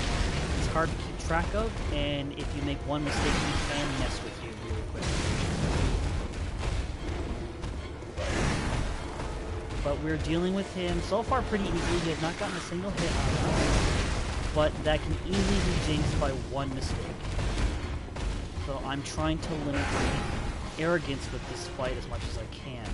Speaker 1: it's hard to keep track of, and if you make one mistake, he can mess with you really quick. But we're dealing with him so far pretty easily. We have not gotten a single hit on him, but that can easily be jinxed by one mistake. So I'm trying to limit my arrogance with this fight as much as I can.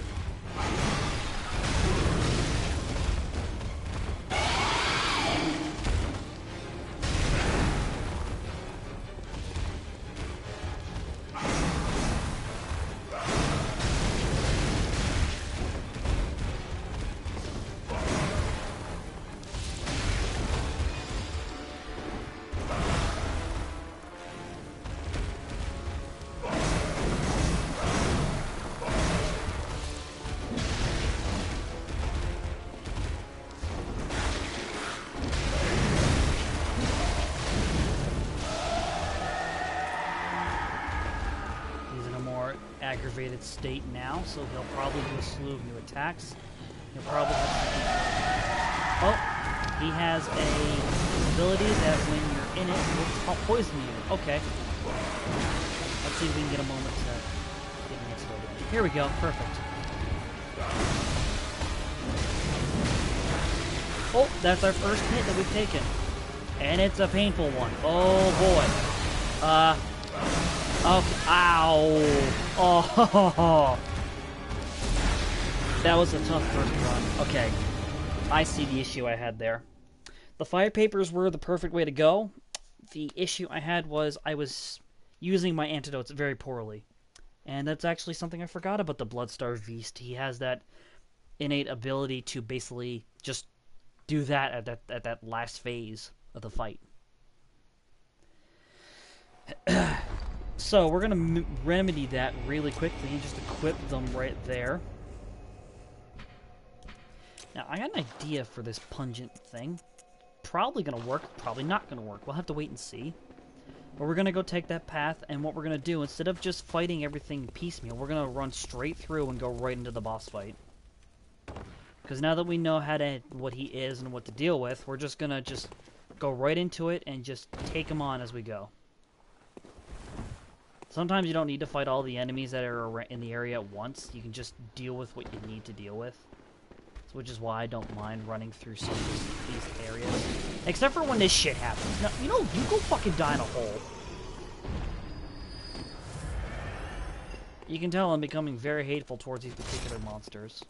Speaker 1: Aggravated state now, so he'll probably do a slew of new attacks. He'll probably have oh, he has a ability that when you're in it will poison you. Okay. Let's see if we can get a moment to get an explode. Here we go. Perfect. Oh, that's our first hit that we've taken. And it's a painful one. Oh boy. Oh, ow! Oh, that was a tough first run. Okay, I see the issue I had there. The fire papers were the perfect way to go. The issue I had was I was using my antidotes very poorly. And that's actually something I forgot about the Bloodstar Beast. He has that innate ability to basically just do that at that last phase of the fight. So we're going to remedy that really quickly and just equip them right there. Now, I got an idea for this pungent thing. probably going to work, probably not going to work. We'll have to wait and see. But we're going to go take that path, and what we're going to do, instead of just fighting everything piecemeal, we're going to run straight through and go right into the boss fight. Because now that we know what he is and what to deal with, we're just going to go right into it and just take him on as we go. Sometimes you don't need to fight all the enemies that are in the area at once. You can just deal with what you need to deal with. Which is why I don't mind running through some of these areas. Except for when this shit happens. Now, you know, you go fucking die in a hole. You can tell I'm becoming very hateful towards these particular monsters.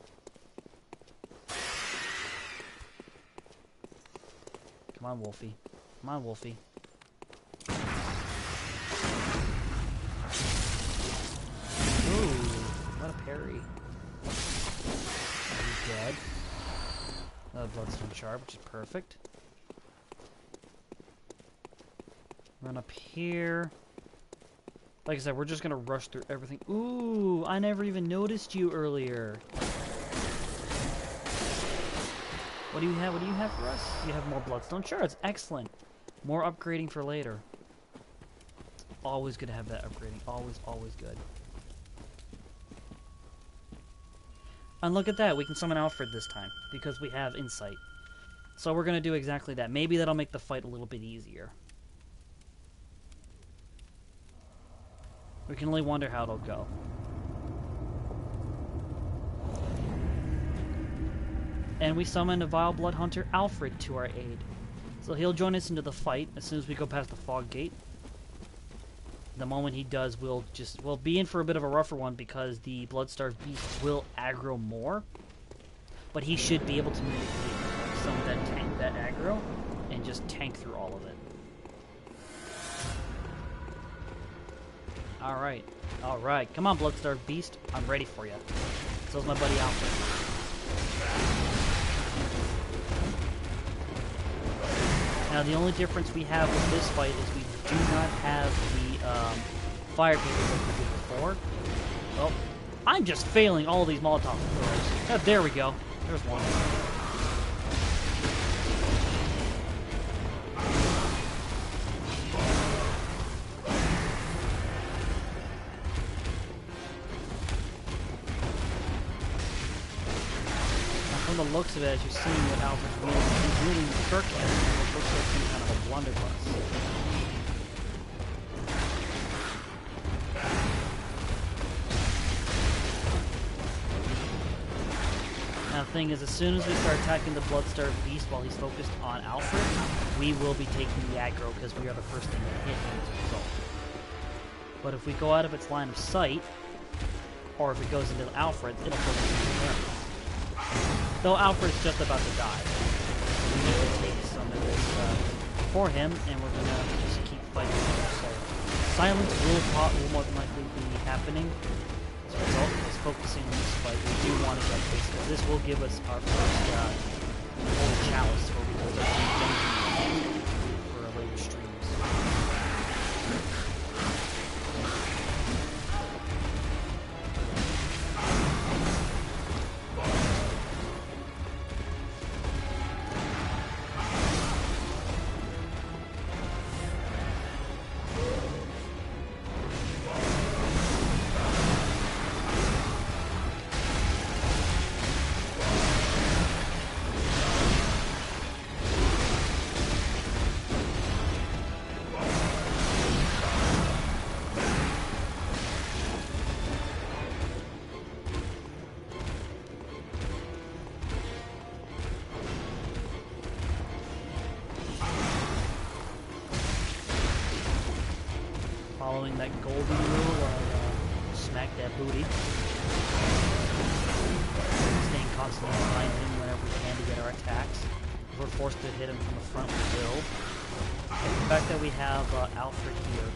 Speaker 1: Come on, Wolfie. Come on, Wolfie. Ooh, what a parry. He's dead. Another bloodstone shard, which is perfect. Run up here. Like I said, we're just gonna rush through everything. Ooh, I never even noticed you earlier. What do you have? What do you have for us? You have more bloodstone shards. Excellent. More upgrading for later. Always good to have that upgrading. Always, always good. And look at that, we can summon Alfred this time, because we have insight. So we're going to do exactly that. Maybe that'll make the fight a little bit easier. We can only wonder how it'll go. And we summon a Vile Blood Hunter, Alfred, to our aid. So he'll join us into the fight as soon as we go past the fog gate. The moment he does, we'll be in for a bit of a rougher one because the Bloodstarved Beast will aggro more. But he should be able to mitigate some of that aggro and just tank through all of it. Alright. Alright. Come on, Bloodstarved Beast. I'm ready for you. So's my buddy Alfred. Now, the only difference we have with this fight is we do not have the fire people like we did before. Well, I'm just failing all these Molotov throwers. Oh, there we go. There's one. From the looks of it, as you're seeing what Alfred's really, he's really circling. It looks like some kind of a blunderbuss. Now, the thing is, as soon as we start attacking the Bloodstarved Beast while he's focused on Alfred, we will be taking the aggro because we are the first thing to hit him as a result. But if we go out of its line of sight, or if it goes into Alfred, it'll focus on him. Though Alfred's just about to die. We need to take some of this for him, and we're going to just keep fighting him. So, silence will more than likely be happening. As a result of us focusing on this fight, we do want to get this, because this will give us our first Old Chalice, where we can start doing dungeons for our later streams. Following that golden rule of smack that booty. Staying constantly behind him whenever we can to get our attacks. If we're forced to hit him from the front, we will. And the fact that we have Alfred here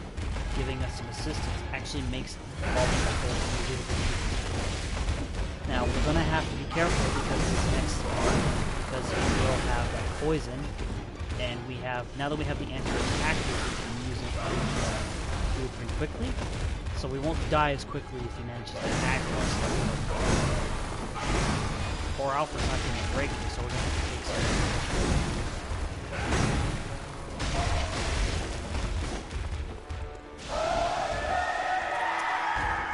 Speaker 1: giving us some assistance actually makes all the battles a little bit easier. Now, we're going to have to be careful because of this next part, because we will have that poison, and we have, now that we have the anti-attack, we can use it to do it pretty quickly, so we won't die as quickly if he manages to aggro us. Or Alfred's not going to break me, so we're going to have to take some.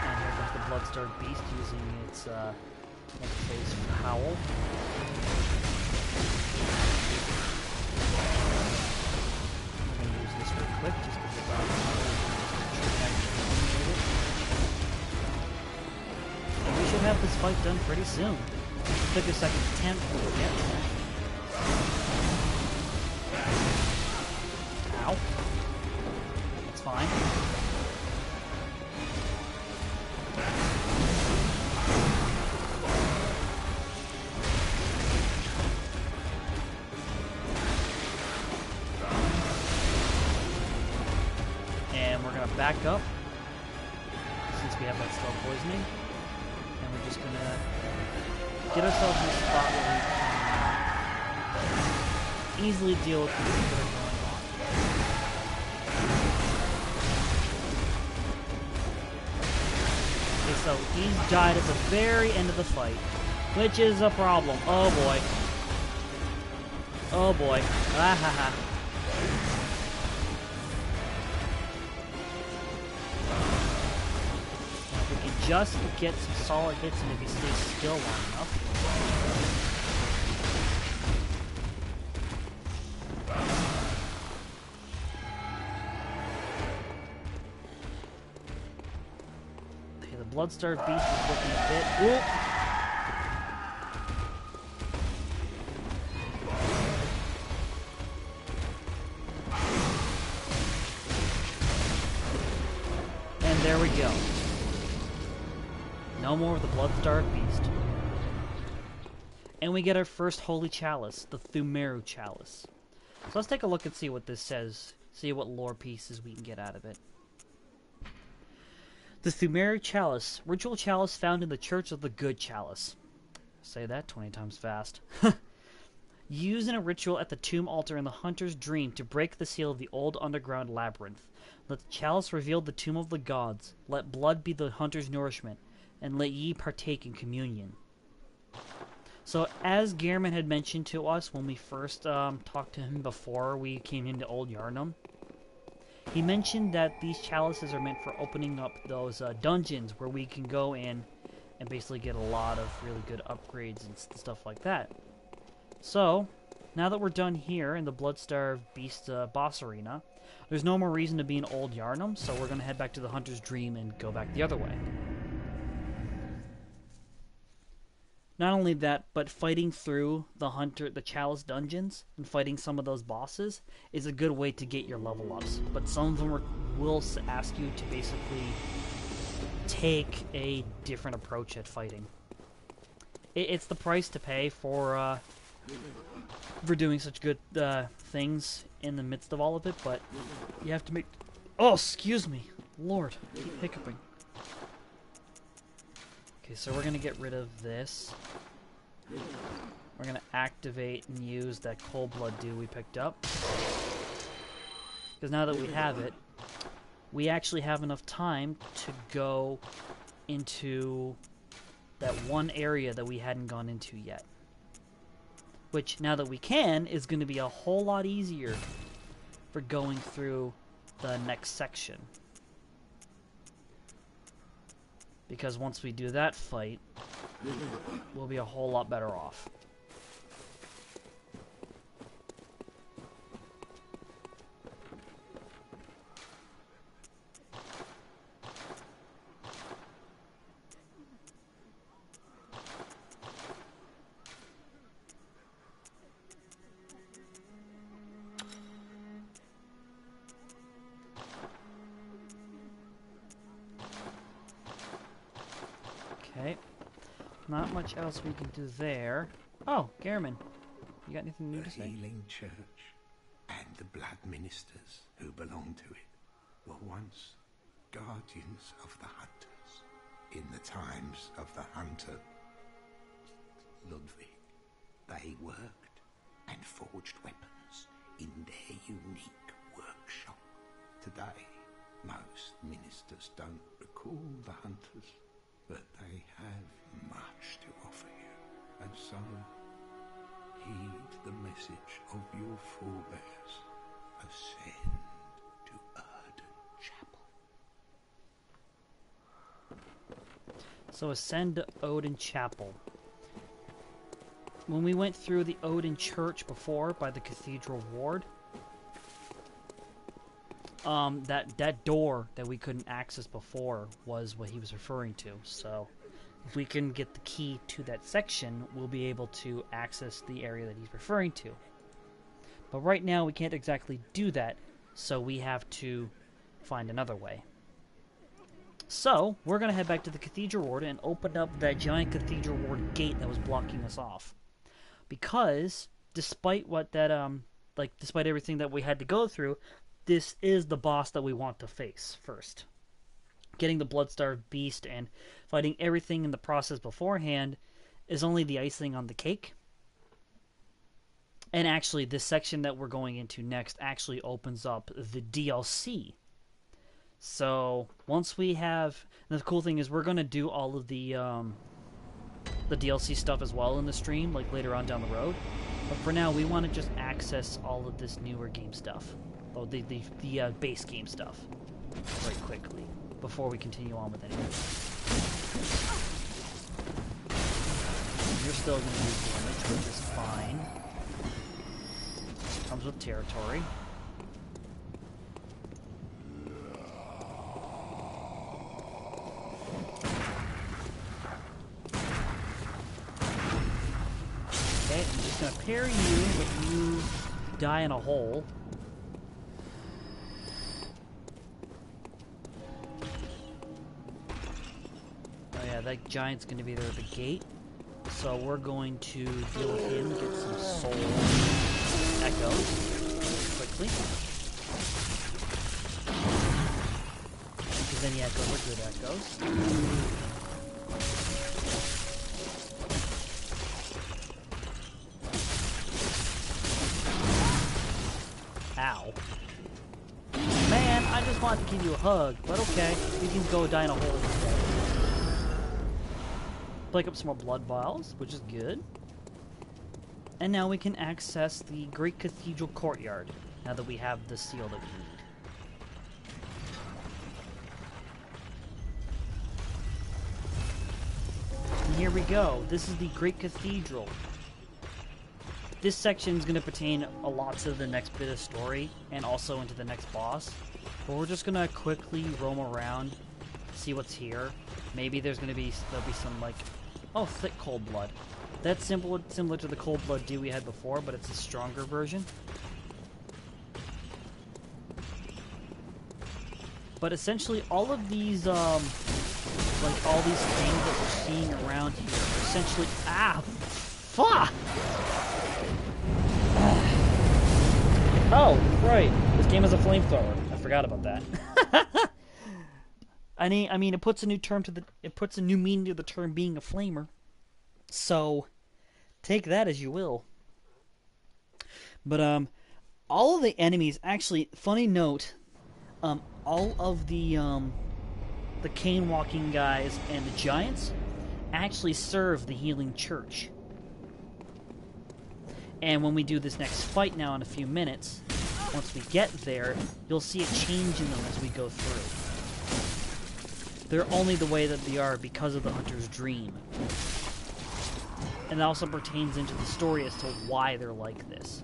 Speaker 1: And here comes the Bloodstarved Beast using its phase Howl. I'm going to use this real quick just because and we should have this fight done pretty soon. Took a second attempt, but we'll get there. Ow. That's fine. And we're going to back up, since we have that spell poisoning. And we're just going to get ourselves in a spot where we can easily deal with things that are going on. Okay, so he's died at the very end of the fight, which is a problem. Oh boy. Oh boy. Ah ha ha. Just get some solid hits and if he stays still long enough. Okay, the Bloodstarved Beast is looking a bit... Ooh! And there we go. No more of the Bloodstarved Beast. And we get our first Holy Chalice, the Thumeru Chalice. So let's take a look and see what this says. See what lore pieces we can get out of it. The Thumeru Chalice, ritual chalice found in the Church of the Good Chalice. Say that 20 times fast. Used in a ritual at the tomb altar in the Hunter's Dream to break the seal of the old underground labyrinth. Let the chalice reveal the tomb of the gods. Let blood be the hunter's nourishment. And let ye partake in communion. So, as Gehrman had mentioned to us when we first talked to him before we came into Old Yharnam, he mentioned that these chalices are meant for opening up those dungeons where we can go in and basically get a lot of really good upgrades and stuff like that. So, now that we're done here in the Bloodstarved Beast boss arena, there's no more reason to be in Old Yharnam, so we're going to head back to the Hunter's Dream and go back the other way. Not only that, but fighting through the Chalice dungeons and fighting some of those bosses is a good way to get your level ups. But some of them will ask you to basically take a different approach at fighting. It's the price to pay for doing such good things in the midst of all of it, but you have to make... Oh, excuse me. Lord, I keep hiccuping. Okay, so we're going to get rid of this. We're going to activate and use that Cold Blood Dew we picked up. Because now that we have it, we actually have enough time to go into that one area that we hadn't gone into yet. Which, now that we can, is going to be a whole lot easier for going through the next section. Because once we do that fight, we'll be a whole lot better off. Okay. Not much else we can do there. Oh, Gehrman. You got anything new to say?
Speaker 2: The healing church and the blood ministers who belong to it were once guardians of the hunters in the times of the hunter Ludwig. They worked and forged weapons in their unique workshop. Today, most ministers don't recall the hunters, but they have much to offer you, and so heed the message of your forebears. Ascend to Arden Chapel.
Speaker 1: So ascend to Odin Chapel. When we went through the Odin Church before by the Cathedral Ward, that door that we couldn't access before was what he was referring to. So if we can get the key to that section, we'll be able to access the area that he's referring to. But right now we can't exactly do that, so we have to find another way. So we're going to head back to the Cathedral Ward and open up that giant Cathedral Ward gate that was blocking us off. Because despite what that despite everything that we had to go through, this is the boss that we want to face first. Getting the Bloodstarved Beast and fighting everything in the process beforehand is only the icing on the cake. And actually, this section that we're going into next actually opens up the DLC. So once we have, the cool thing is we're going to do all of the DLC stuff as well in the stream, like later on down the road. But for now, we want to just access all of this newer game stuff. Oh, the base game stuff very quickly before we continue on with anything. You're still going to use damage, which is fine. Comes with territory. Okay, I'm just going to parry you if you die in a hole. That giant's going to be there at the gate, so we're going to deal with him, get some soul echoes quickly. Because any echoes are good echoes. Ow. Man, I just wanted to give you a hug, but okay, you can go die in a hole instead. Pick up some more blood vials, which is good. And now we can access the Great Cathedral Courtyard, now that we have the seal that we need. And here we go. This is the Great Cathedral. This section is going to pertain a lot to the next bit of story, and also into the next boss. But we're just going to quickly roam around, see what's here. Maybe there'll be some, like, oh, thick cold blood. That's similar to the cold blood deal we had before, but it's a stronger version. But essentially, all of these, all these things that we're seeing around here are essentially, fuck! Oh, right. This game is a flamethrower. I forgot about that. I mean, it puts a new meaning to the term being a flamer. So, take that as you will. But all of the enemies, actually, funny note, all of the cane walking guys and the giants actually serve the healing church. And when we do this next fight now in a few minutes, once we get there, you'll see a change in them as we go through. They're only the way that they are because of the hunter's dream. And that also pertains into the story as to why they're like this.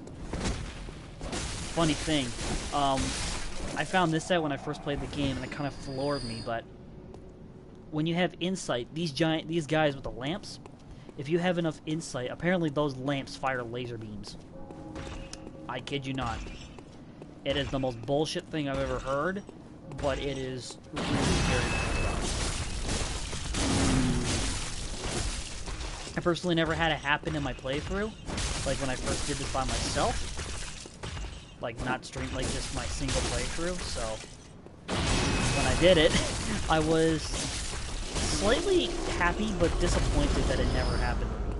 Speaker 1: Funny thing, I found this out when I first played the game, and it kind of floored me, but when you have insight, these guys with the lamps, if you have enough insight, apparently those lamps fire laser beams. I kid you not. It is the most bullshit thing I've ever heard, but it is really very well. I personally never had it happen in my playthrough, like when I first did this by myself, like not stream, like just my single playthrough. So when I did it, I was slightly happy but disappointed that it never happened to me.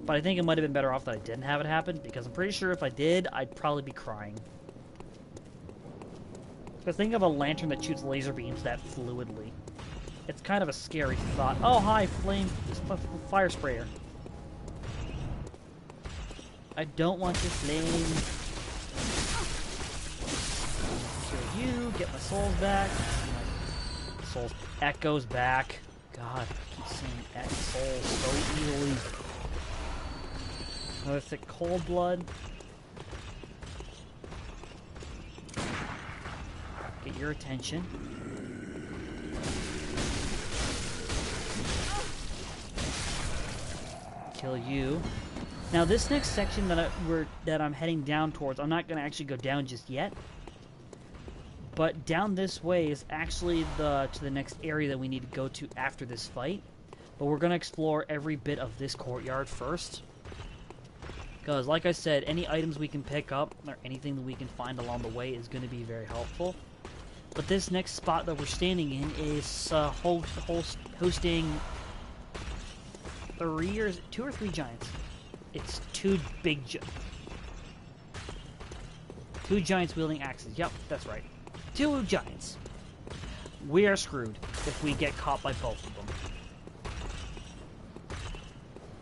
Speaker 1: But I think it might have been better off that I didn't have it happen, because I'm pretty sure if I did, I'd probably be crying. Because think of a lantern that shoots laser beams that fluidly. It's kind of a scary thought. Oh, hi, fire sprayer. I don't want your flame. Kill you, get my souls back. My souls echoes back. God, I keep saying souls so easily. Another thick cold blood. Get your attention. Kill you. Now this next section that I'm heading down towards, I'm not going to actually go down just yet. But down this way is actually to the next area that we need to go to after this fight. But we're going to explore every bit of this courtyard first. Because, like I said, any items we can pick up, or anything that we can find along the way is going to be very helpful. But this next spot that we're standing in is hosting two or three giants. It's two giants wielding axes. Yep, that's right. Two giants. We are screwed if we get caught by both of them.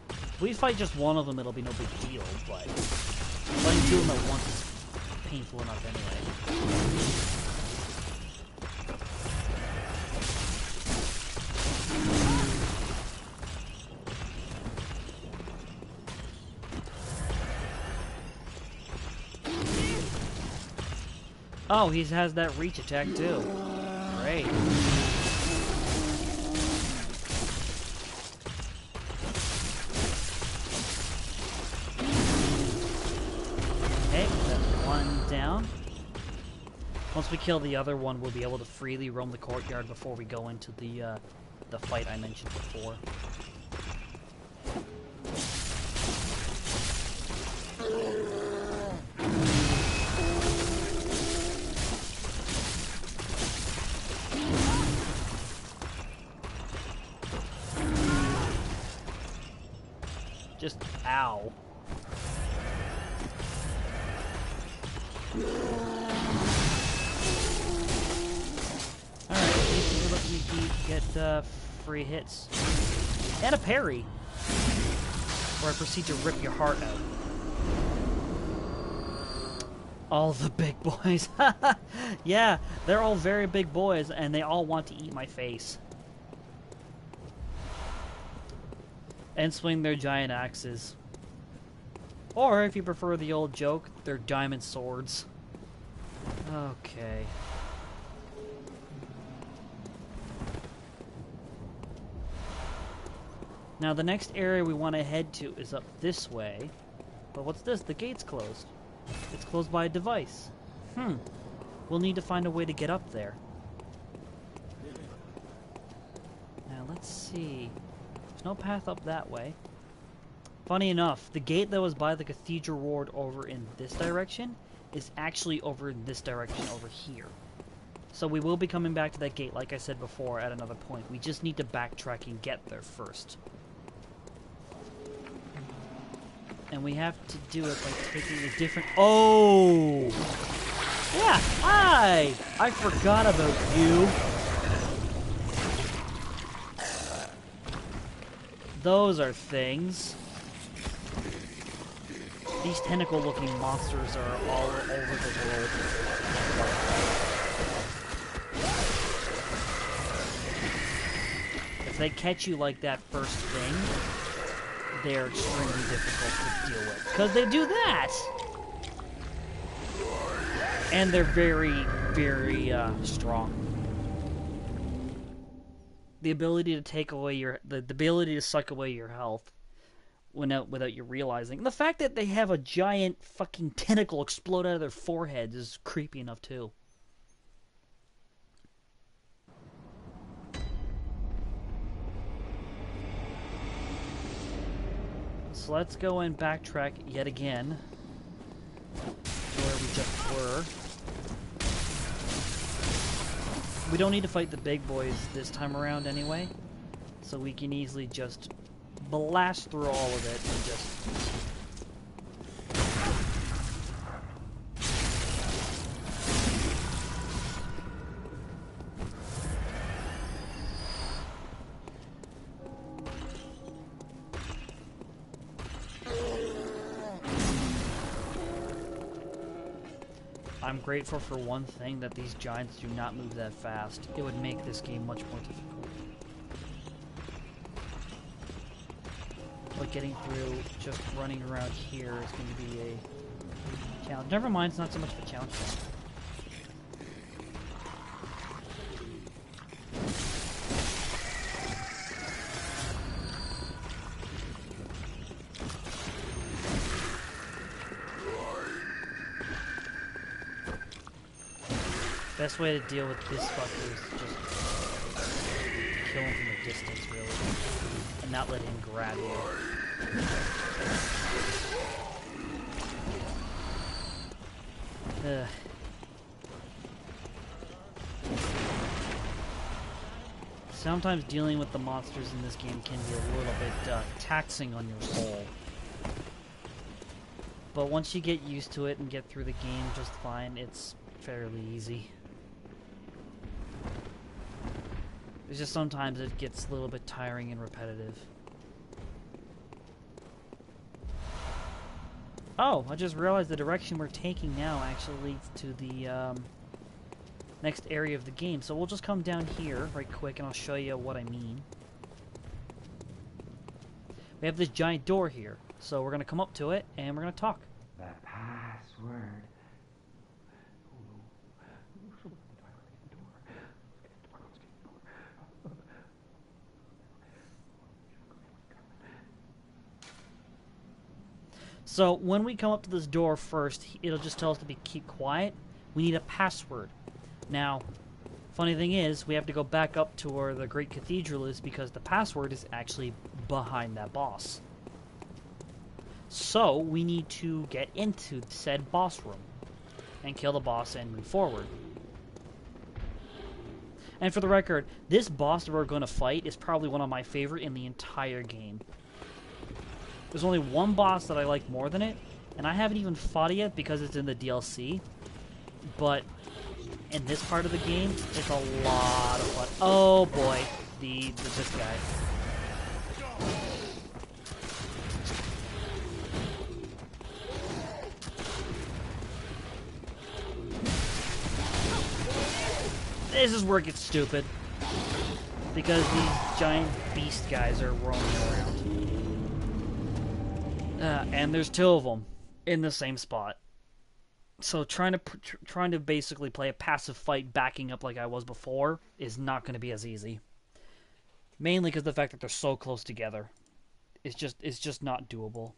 Speaker 1: If we fight just one of them, it'll be no big deal, but fighting two of them at once is painful enough anyway. Oh, he has that reach attack too. Great. Okay, that's one down. Once we kill the other one, we'll be able to freely roam the courtyard before we go into the fight I mentioned before. Just ow. Alright, we're looking to get free hits. And a parry. Where I proceed to rip your heart out. All the big boys. Yeah, they're all very big boys, and they all want to eat my face. And swing their giant axes. Or, if you prefer the old joke, their diamond swords. Okay. Now, the next area we want to head to is up this way. But what's this? The gate's closed. It's closed by a device. We'll need to find a way to get up there. Now, let's see. No path up that way. Funny enough, the gate that was by the cathedral ward over in this direction is actually over in this direction over here. So we will be coming back to that gate, like I said before, at another point. We just need to backtrack and get there first. And we have to do it by taking a different... Oh! Yeah, hi! I forgot about you. Those are things. These tentacle-looking monsters are all over the world. If they catch you like that first thing, they're extremely difficult to deal with. Because they do that! And they're very, very strong. The ability to take away the ability to suck away your health without you realizing. And the fact that they have a giant fucking tentacle explode out of their foreheads is creepy enough too. So let's go and backtrack yet again to where we just were. We don't need to fight the big boys this time around anyway, so we can easily just blast through all of it and just... I'm grateful for one thing, that these giants do not move that fast. It would make this game much more difficult. But getting through, just running around here is going to be a challenge. Never mind, it's not so much of a challenge. Best way to deal with this fucker is just kill him from a distance, really, and not let him grab you. Ugh. Sometimes dealing with the monsters in this game can be a little bit taxing on your soul. But once you get used to it and get through the game just fine, it's fairly easy. It's just sometimes it gets a little bit tiring and repetitive. Oh, I just realized the direction we're taking now actually leads to the next area of the game. So we'll just come down here right quick and I'll show you what I mean. We have this giant door here. So we're going to come up to it and we're going to talk.
Speaker 3: The password.
Speaker 1: So when we come up to this door first, it'll just tell us to keep quiet. We need a password. Now, funny thing is, we have to go back up to where the Great Cathedral is because the password is actually behind that boss. So we need to get into said boss room and kill the boss and move forward. And for the record, this boss that we're going to fight is probably one of my favorite in the entire game. There's only one boss that I like more than it, and I haven't even fought it yet because it's in the DLC. But in this part of the game, it's a lot of fun. Oh boy, this guy. This is where it gets stupid, because these giant beast guys are roaming around. And there's two of them in the same spot. So trying to basically play a passive fight backing up like I was before is not going to be as easy. Mainly because of the fact that they're so close together. It's just not doable.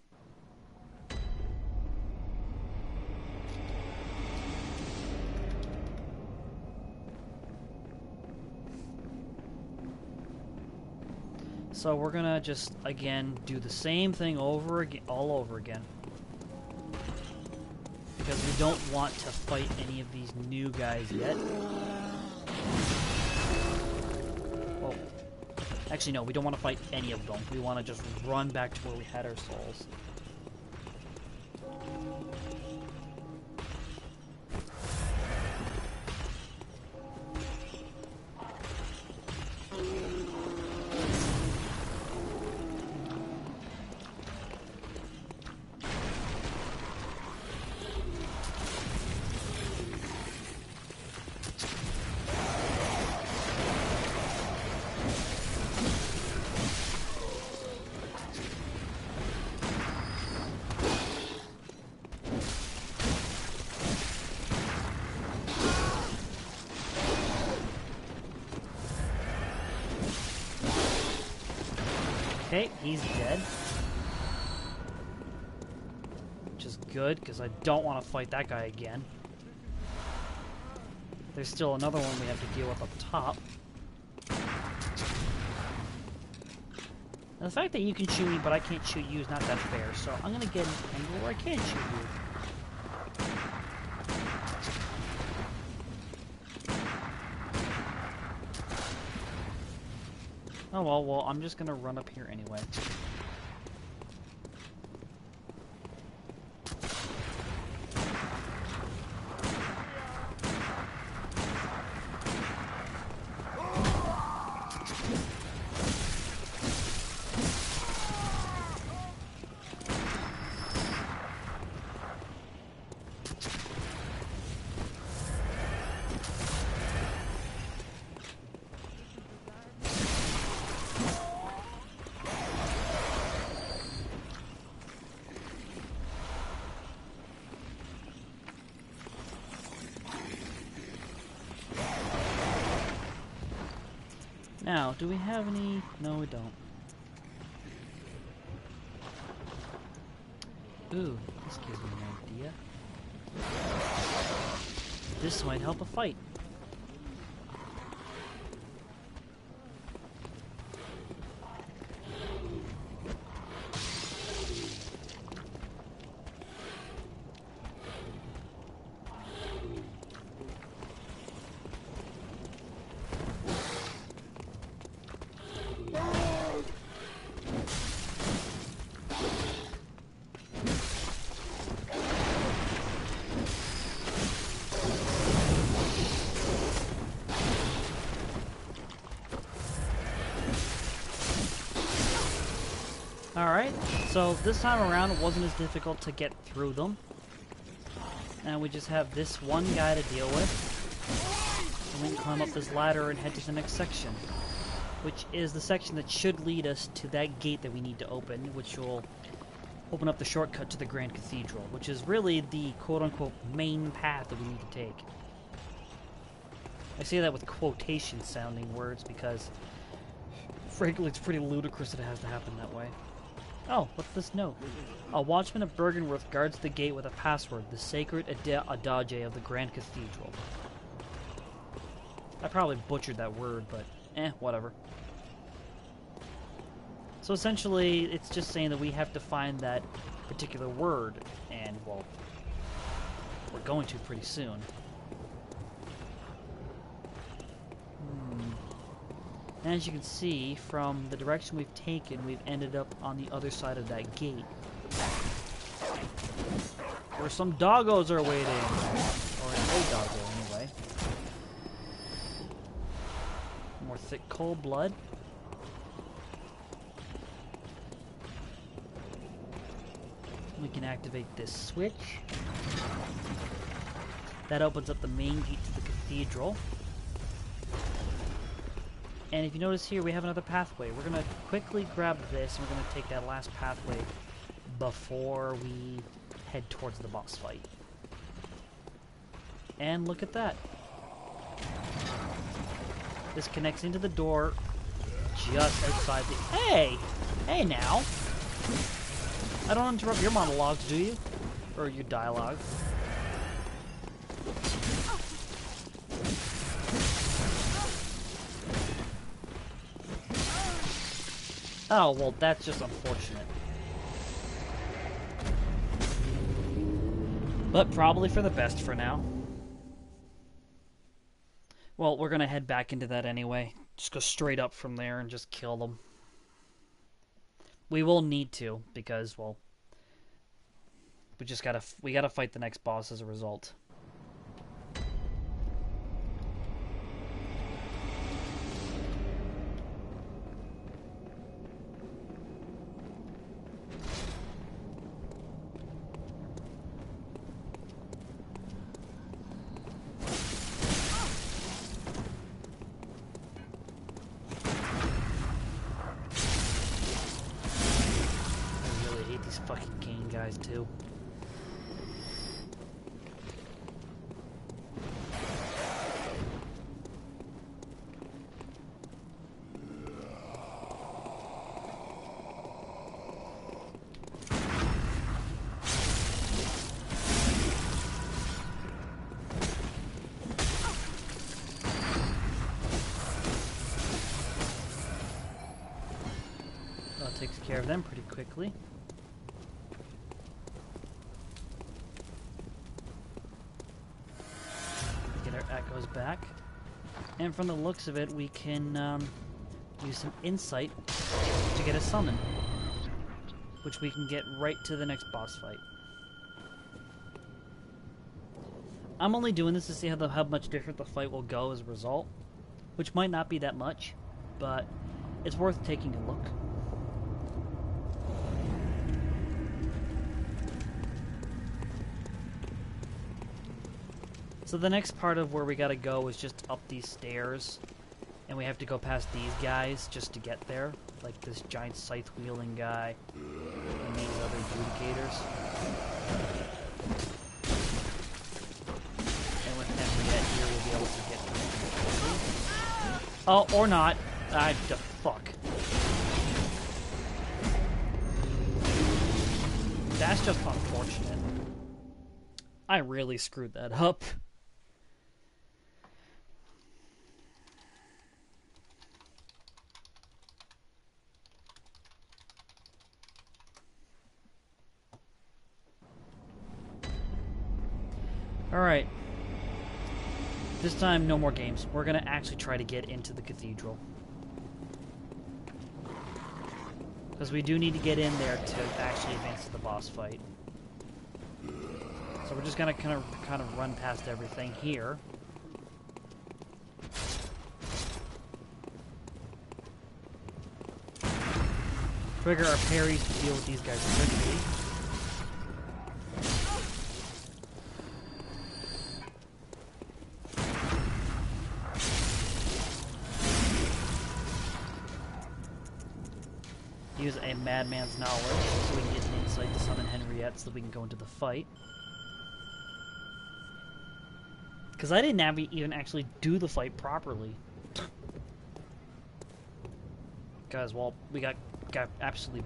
Speaker 1: So we're gonna just, again, do the same thing over again, all over again. Because we don't want to fight any of these new guys yet. Oh. Actually, no, we don't want to fight any of them. We want to just run back to where we had our souls. Okay, he's dead. Which is good, because I don't want to fight that guy again. There's still another one we have to deal with up top. Now, the fact that you can shoot me, but I can't shoot you is not that fair, so I'm going to get an angle where I can shoot you. Oh well, I'm just gonna run up here anyway. Now, do we have any? No, we don't. Ooh, this gives me an idea. This might help a fight. Alright, so this time around it wasn't as difficult to get through them. And we just have this one guy to deal with. And we can climb up this ladder and head to the next section. Which is the section that should lead us to that gate that we need to open, which will open up the shortcut to the Grand Cathedral, which is really the quote-unquote main path that we need to take. I say that with quotation-sounding words because, frankly, it's pretty ludicrous that it has to happen that way. Oh, what's this note? A watchman of Bergenworth guards the gate with a password, the sacred adage of the Grand Cathedral. I probably butchered that word, but whatever. So essentially, it's just saying that we have to find that particular word, and, well, we're going to pretty soon. And as you can see, from the direction we've taken, we've ended up on the other side of that gate. Where some doggos are waiting. Or a doggo, anyway. More thick cold blood. We can activate this switch. That opens up the main gate to the cathedral. And if you notice here, we have another pathway. We're going to quickly grab this, and we're going to take that last pathway before we head towards the boss fight. And look at that. This connects into the door just outside the... Hey! Hey now! I don't interrupt your monologues, do you? Or your dialogue. Oh, well, that's just unfortunate. But probably for the best for now. Well, we're gonna head back into that anyway. Just go straight up from there and just kill them. We will need to, because, well, we gotta fight the next boss as a result. Fucking Kane guys too. That takes care of them pretty quickly. That goes back, and from the looks of it, we can use some insight to get a summon, which we can get right to the next boss fight. I'm only doing this to see how much different the fight will go as a result, which might not be that much, but it's worth taking a look. So the next part of where we gotta go is just up these stairs, and we have to go past these guys just to get there, like this giant scythe-wielding guy and these other adjudicators. And with Henriette here, we'll be able to get through. Oh, or not. Fuck. That's just unfortunate. I really screwed that up. Alright. This time, no more games. We're gonna actually try to get into the cathedral. Because we do need to get in there to actually advance to the boss fight. So we're just gonna kind of run past everything here. Trigger our parries to deal with these guys quickly. Use a madman's knowledge so we can get an insight to summon Henriette so that we can go into the fight. Because I didn't even actually do the fight properly. Guys, well, we got absolutely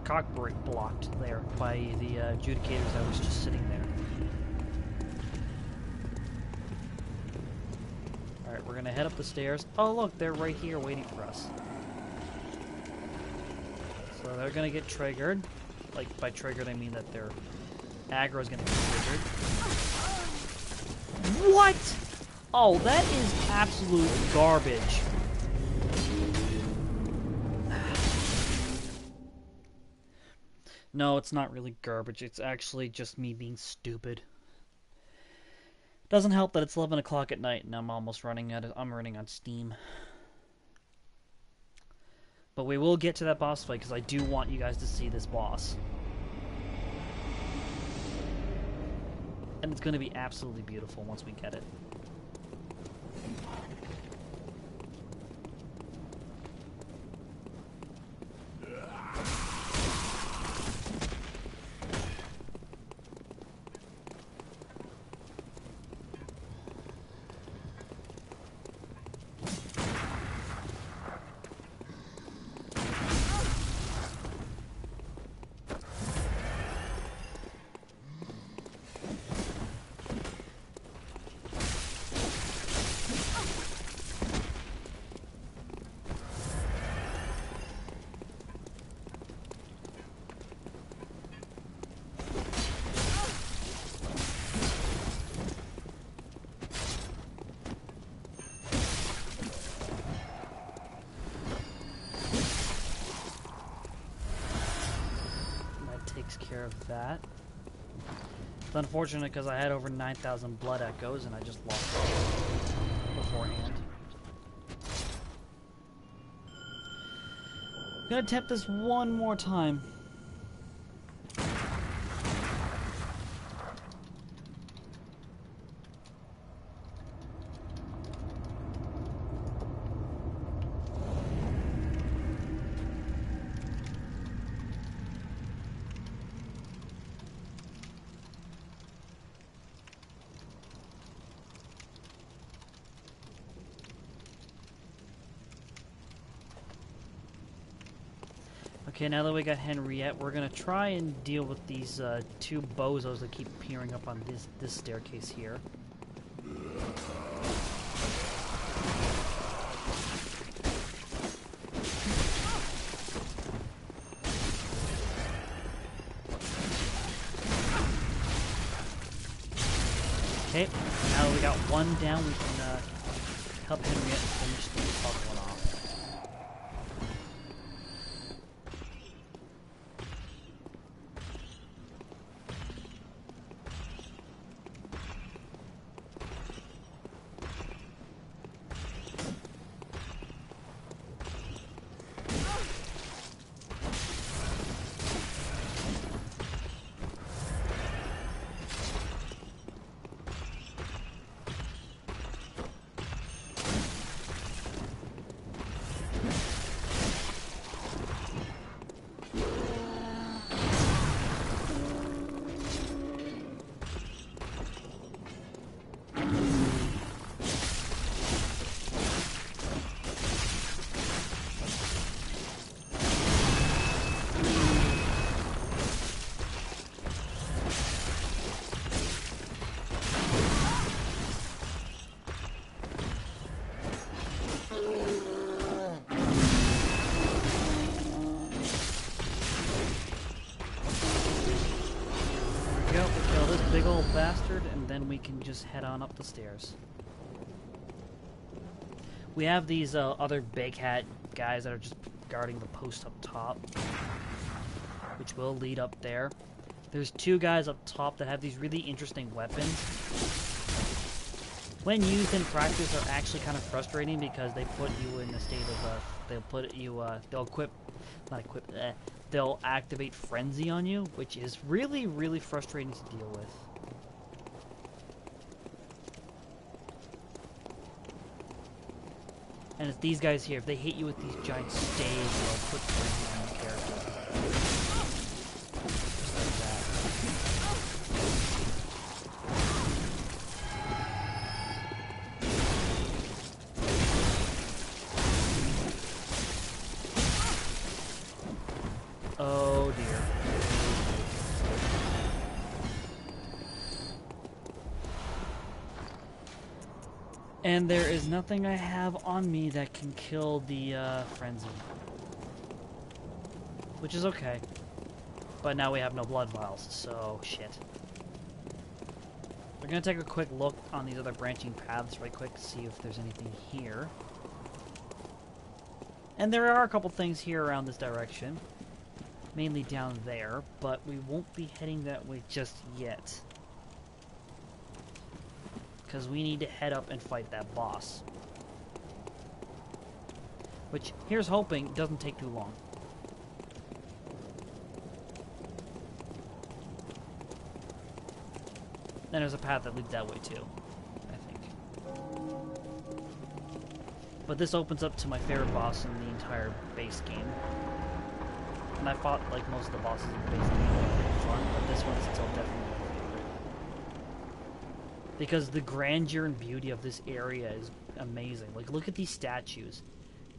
Speaker 1: cockbreak blocked there by the adjudicators that was just sitting there. Alright, we're gonna head up the stairs. Oh look, they're right here waiting for us. So they're gonna get triggered. Like, by triggered I mean that their aggro is gonna get triggered. What? Oh, that is absolute garbage. No, it's not really garbage. It's actually just me being stupid. Doesn't help that it's 11 o'clock at night and I'm almost running on Steam. But we will get to that boss fight because I do want you guys to see this boss. And it's going to be absolutely beautiful once we get it. Takes care of that. It's unfortunate because I had over 9,000 blood echoes and I just lost it beforehand. I'm gonna attempt this one more time. Okay, now that we got Henriette, we're gonna try and deal with these two bozos that keep appearing up on this staircase here. Okay, now that we got one down, we can help Henriette finish the other one off. old bastard, and then we can just head on up the stairs. We have these other big hat guys that are just guarding the post up top, which will lead up there. There's two guys up top that have these really interesting weapons. When used in practice, are actually kind of frustrating because they put you in a state of they'll activate frenzy on you, which is really, really frustrating to deal with. And it's these guys here. If they hit you with these giant staves, they'll put frenzy on your character. Just like that. Oh dear. And there is nothing I have on me that can kill the frenzy. Which is okay. But now we have no blood vials, so shit. We're gonna take a quick look on these other branching paths right quick to see if there's anything here. And there are a couple things here around this direction. Mainly down there, but we won't be heading that way just yet. Because we need to head up and fight that boss. Which, here's hoping, doesn't take too long. Then there's a path that leads that way too, I think. But this opens up to my favorite boss in the entire base game. And I fought like most of the bosses in the base game, they were pretty fun, but this one's still definitely my favorite. Because the grandeur and beauty of this area is amazing. Like, look at these statues.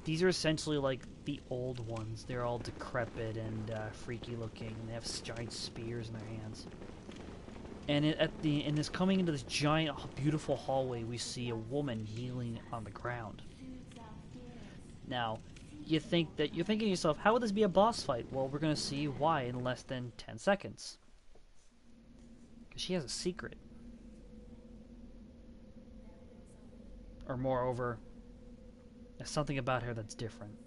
Speaker 1: These are essentially like the old ones. They're all decrepit and freaky looking, and they have giant spears in their hands. And in this coming into this giant, beautiful hallway, we see a woman kneeling on the ground. Now, you're thinking to yourself, how would this be a boss fight? Well, we're gonna see why in less than 10 seconds. Because she has a secret. Or moreover, there's something about her that's different.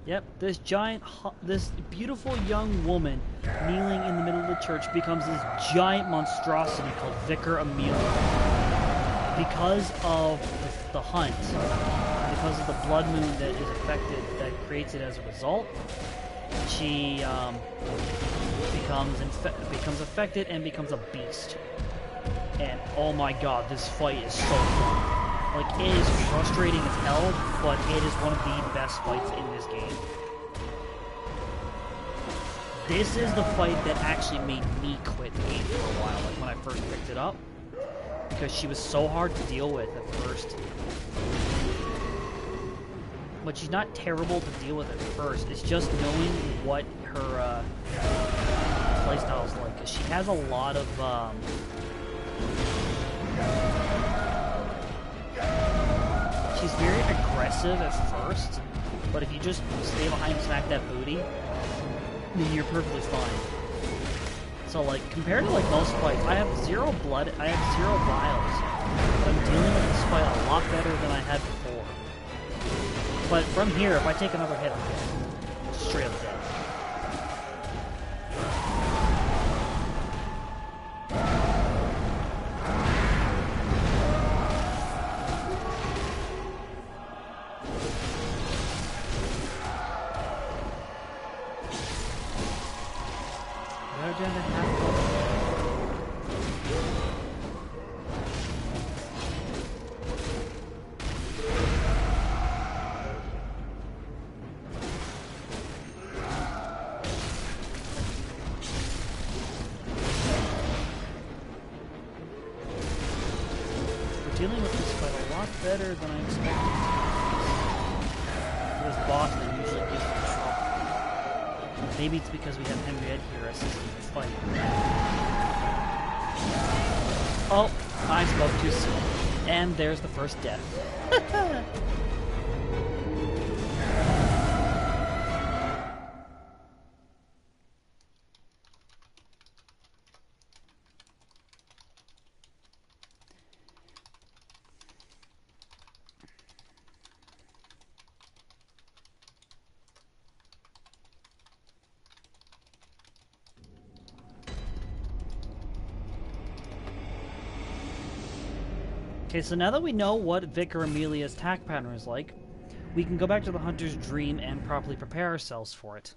Speaker 1: Yep, this beautiful young woman kneeling in the middle of the church becomes this giant monstrosity called Vicar Amelia. Because of the hunt, because of the blood moon that is affected, that creates it as a result, she becomes affected and becomes a beast. And oh my god, this fight is so fun. Like, it is frustrating as hell, but it is one of the best fights in this game. This is the fight that actually made me quit the game for a while, like when I first picked it up. Because she was so hard to deal with at first. But she's not terrible to deal with at first, it's just knowing what her playstyle is like. Because she has a lot of, she's very aggressive at first, but if you just stay behind and smack that booty, then you're perfectly fine. So, like, compared to, like, most fights, I have 0 blood, I have 0 vials, but I'm dealing with this fight a lot better than I had before. But from here, if I take another hit, I'm dead. Straight up dead. we're dealing with this fight a lot better than I expected. This boss that usually gives me trouble. Maybe it's because we have Henriette here assisting the fight. Oh, I spoke too soon. And there's the first death. Okay, so now that we know what Vicar Amelia's attack pattern is like, we can go back to the Hunter's Dream and properly prepare ourselves for it.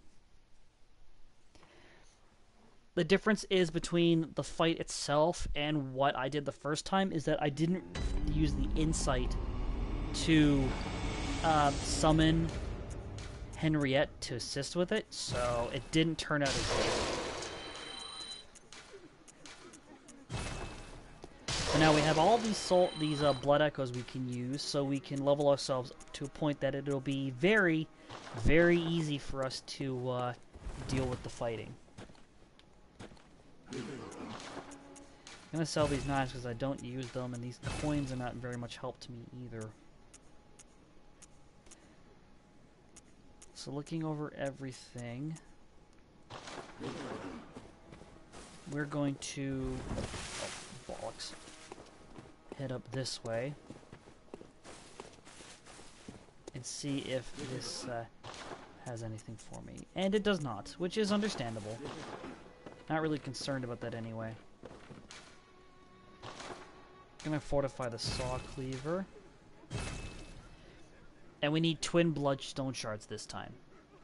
Speaker 1: The difference is between the fight itself and what I did the first time is that I didn't use the insight to summon Henriette to assist with it, so it didn't turn out as good. But now we have all these blood echoes we can use, so we can level ourselves up to a point that it'll be very, very easy for us to deal with the fighting. I'm gonna sell these knives because I don't use them, and these coins are not very much help to me either. So looking over everything, we're going to... oh, bollocks. Head up this way and see if this has anything for me. And it does not, which is understandable. Not really concerned about that anyway. Gonna fortify the saw cleaver. And we need twin bloodstone shards this time.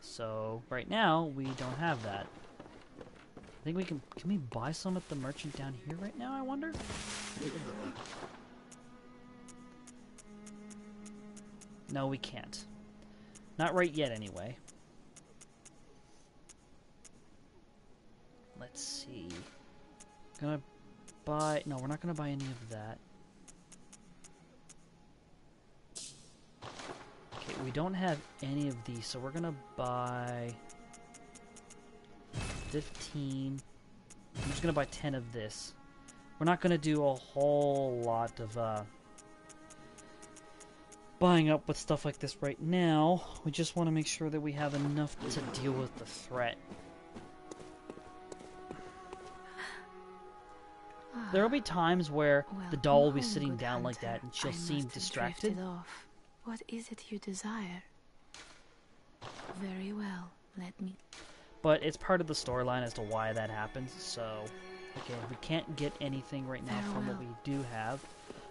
Speaker 1: So right now we don't have that. I think we can we buy some at the merchant down here right now, I wonder? No, we can't. Not right yet, anyway. Let's see. Gonna buy... no, we're not gonna buy any of that. Okay, we don't have any of these, so we're gonna buy... 15. I'm just gonna buy 10 of this. We're not gonna do a whole lot of, buying up with stuff like this right now. We just want to make sure that we have enough to deal with the threat. There will be times where the doll will be sitting down like that and she'll seem distracted.
Speaker 4: What is it you desire? Very well, let me...
Speaker 1: But it's part of the storyline as to why that happens, so... okay, we can't get anything right now from what we do have.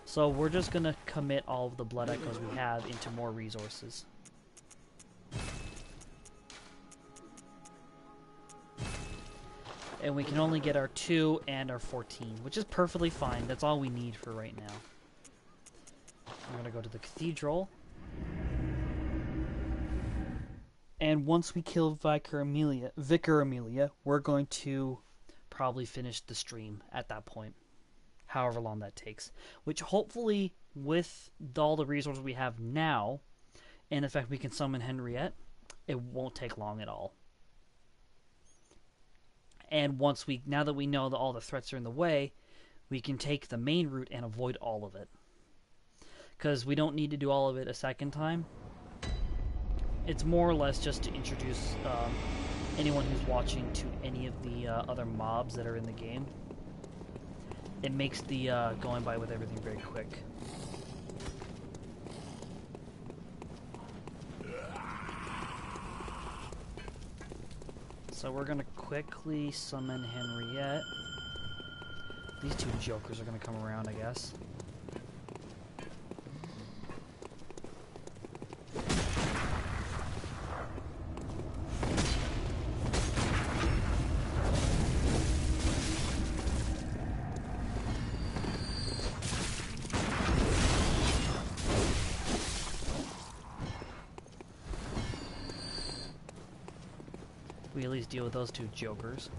Speaker 1: So we're just gonna commit all of the blood echoes we have into more resources. And we can only get our 2 and our 14, which is perfectly fine. That's all we need for right now. I'm gonna go to the cathedral. And once we kill Vicar Amelia, we're going to probably finish the stream at that point. However long that takes. Which hopefully, with all the resources we have now, and the fact we can summon Henriette, it won't take long at all. And now that we know that all the threats are in the way, we can take the main route and avoid all of it. Because we don't need to do all of it a second time. It's more or less just to introduce anyone who's watching to any of the other mobs that are in the game. It makes the going by with everything very quick. So we're gonna quickly summon Henriette. These two jokers are gonna come around, I guess. We at least deal with those two jokers.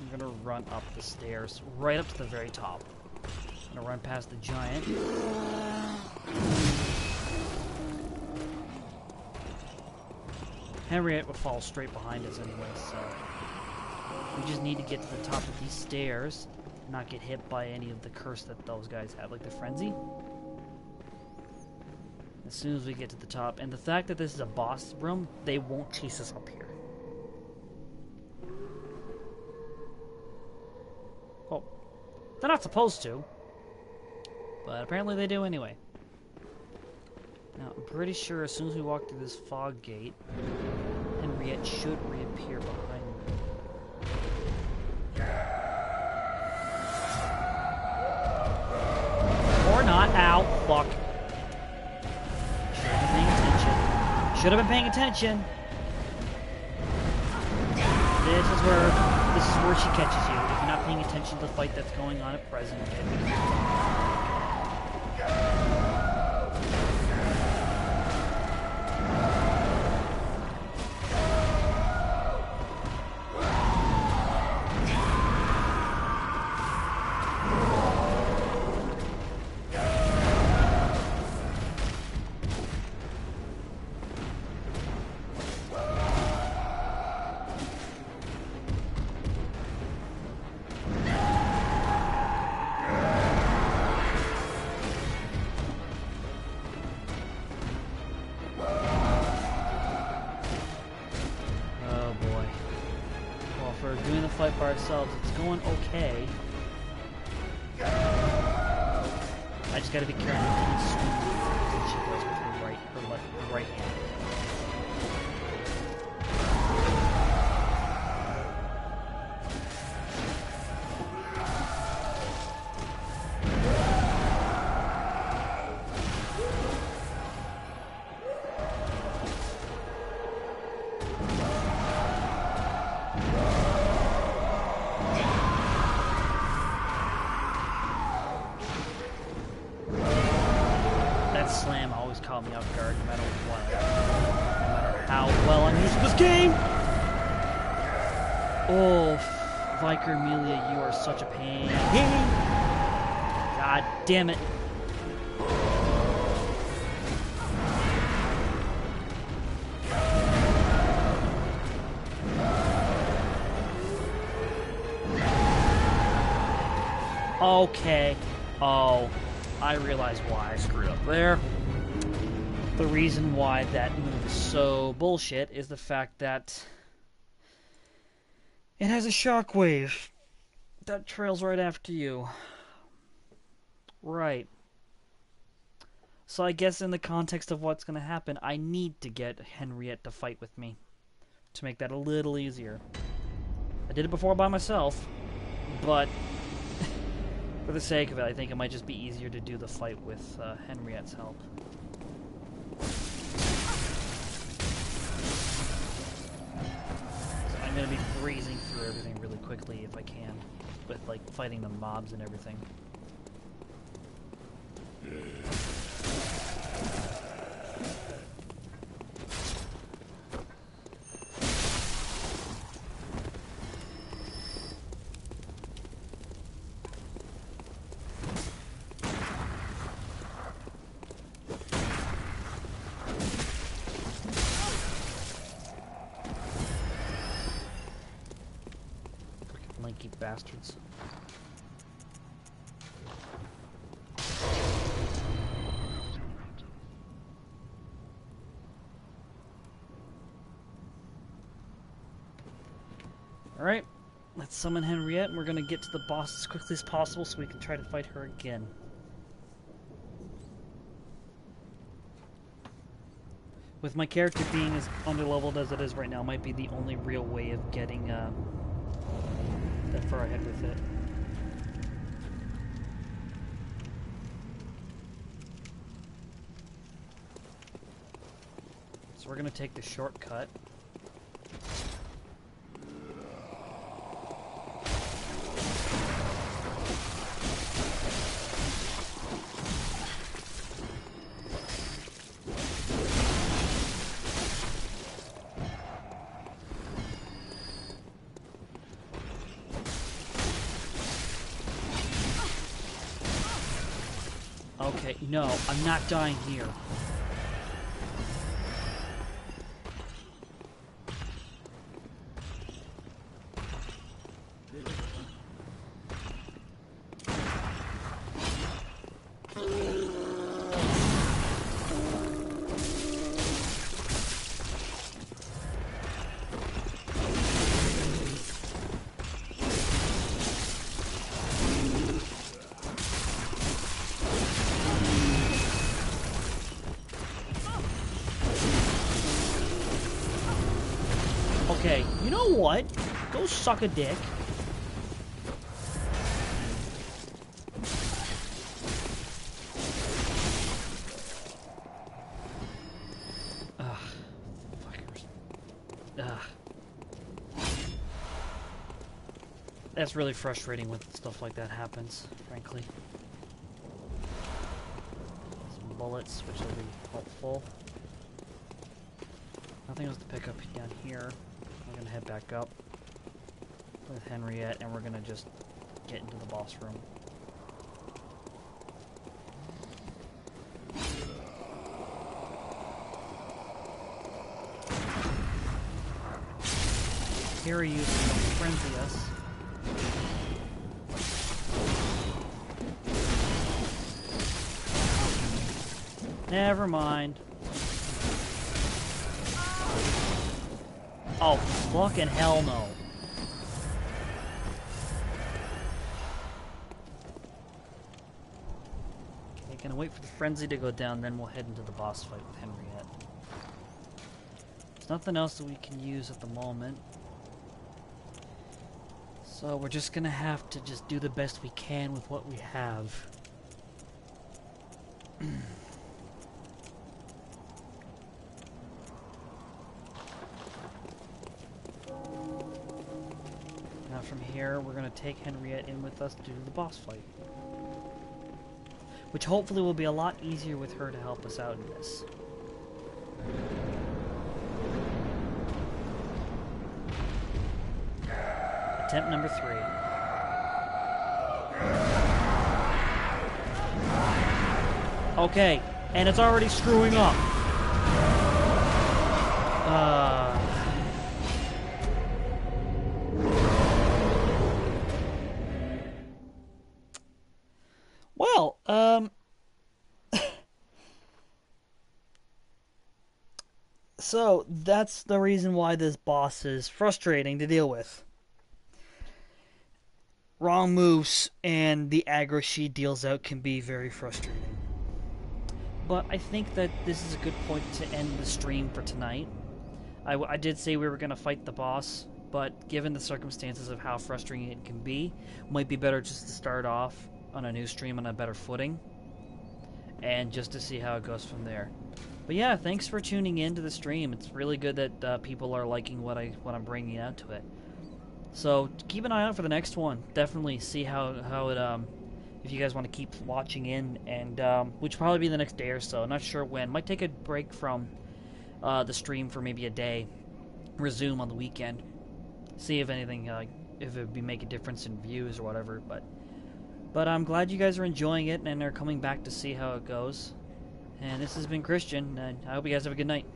Speaker 1: I'm gonna run up the stairs, right up to the very top. I'm gonna run past the giant. Henriette will fall straight behind us anyway, so we just need to get to the top of these stairs, not get hit by any of the curse that those guys have, like the frenzy. As soon as we get to the top, and the fact that this is a boss room, they won't chase us up here. Well, they're not supposed to, but apparently they do anyway. Now, I'm pretty sure as soon as we walk through this fog gate, Henriette should reappear behind me. Or not. Ow, fuck. Should have been paying attention. This is where she catches you. If you're not paying attention to the fight that's going on at present. Fight by ourselves, it's going okay. I just gotta be careful with the swing that she does with her right hand. Slam always caught me off guard no matter what. No matter how well I'm using this game! Oh, Vicar Amelia, you are such a pain. God damn it. Okay. Oh. I realize why I screwed up there. The reason why that move is so bullshit is the fact that it has a shockwave that trails right after you. Right. So I guess in the context of what's going to happen, I need to get Henriette to fight with me to make that a little easier. I did it before by myself, but for the sake of it, I think it might just be easier to do the fight with Henriette's help. So I'm going to be breezing through everything really quickly if I can, with like fighting the mobs and everything. Lanky bastards. Alright, let's summon Henriette, and we're gonna get to the boss as quickly as possible so we can try to fight her again. With my character being as underleveled as it is right now, might be the only real way of getting that far ahead with it. So we're gonna take the shortcut. Okay, no, I'm not dying here. Okay, you know what? Go suck a dick. Ugh. Fuckers. Ugh. That's really frustrating when stuff like that happens, frankly. Some bullets, which will be helpful. Nothing else to pick up down here. We're gonna head back up with Henriette, and we're gonna just get into the boss room. Here he uses frenzy us. Never mind. Oh, fucking hell no. Okay, gonna wait for the frenzy to go down, then we'll head into the boss fight with Henriette. There's nothing else that we can use at the moment. So we're just gonna have to just do the best we can with what we have. Now from here, we're gonna take Henriette in with us to do the boss fight. Which hopefully will be a lot easier with her to help us out in this. Attempt number 3. Okay, and it's already screwing up. Well, so that's the reason why this boss is frustrating to deal with. Wrong moves and the aggro she deals out can be very frustrating. But I think that this is a good point to end the stream for tonight. I did say we were going to fight the boss, but given the circumstances of how frustrating it can be, might be better just to start off on a new stream on a better footing, and just to see how it goes from there. But yeah, thanks for tuning in to the stream. It's really good that people are liking what I'm bringing out to it. So keep an eye out for the next one. Definitely see how it if you guys want to keep watching in, and which will probably be the next day or so. Not sure when. Might take a break from the stream for maybe a day. Resume on the weekend. See if anything, if it would make a difference in views or whatever. But I'm glad you guys are enjoying it and are coming back to see how it goes. And this has been Christian, and I hope you guys have a good night.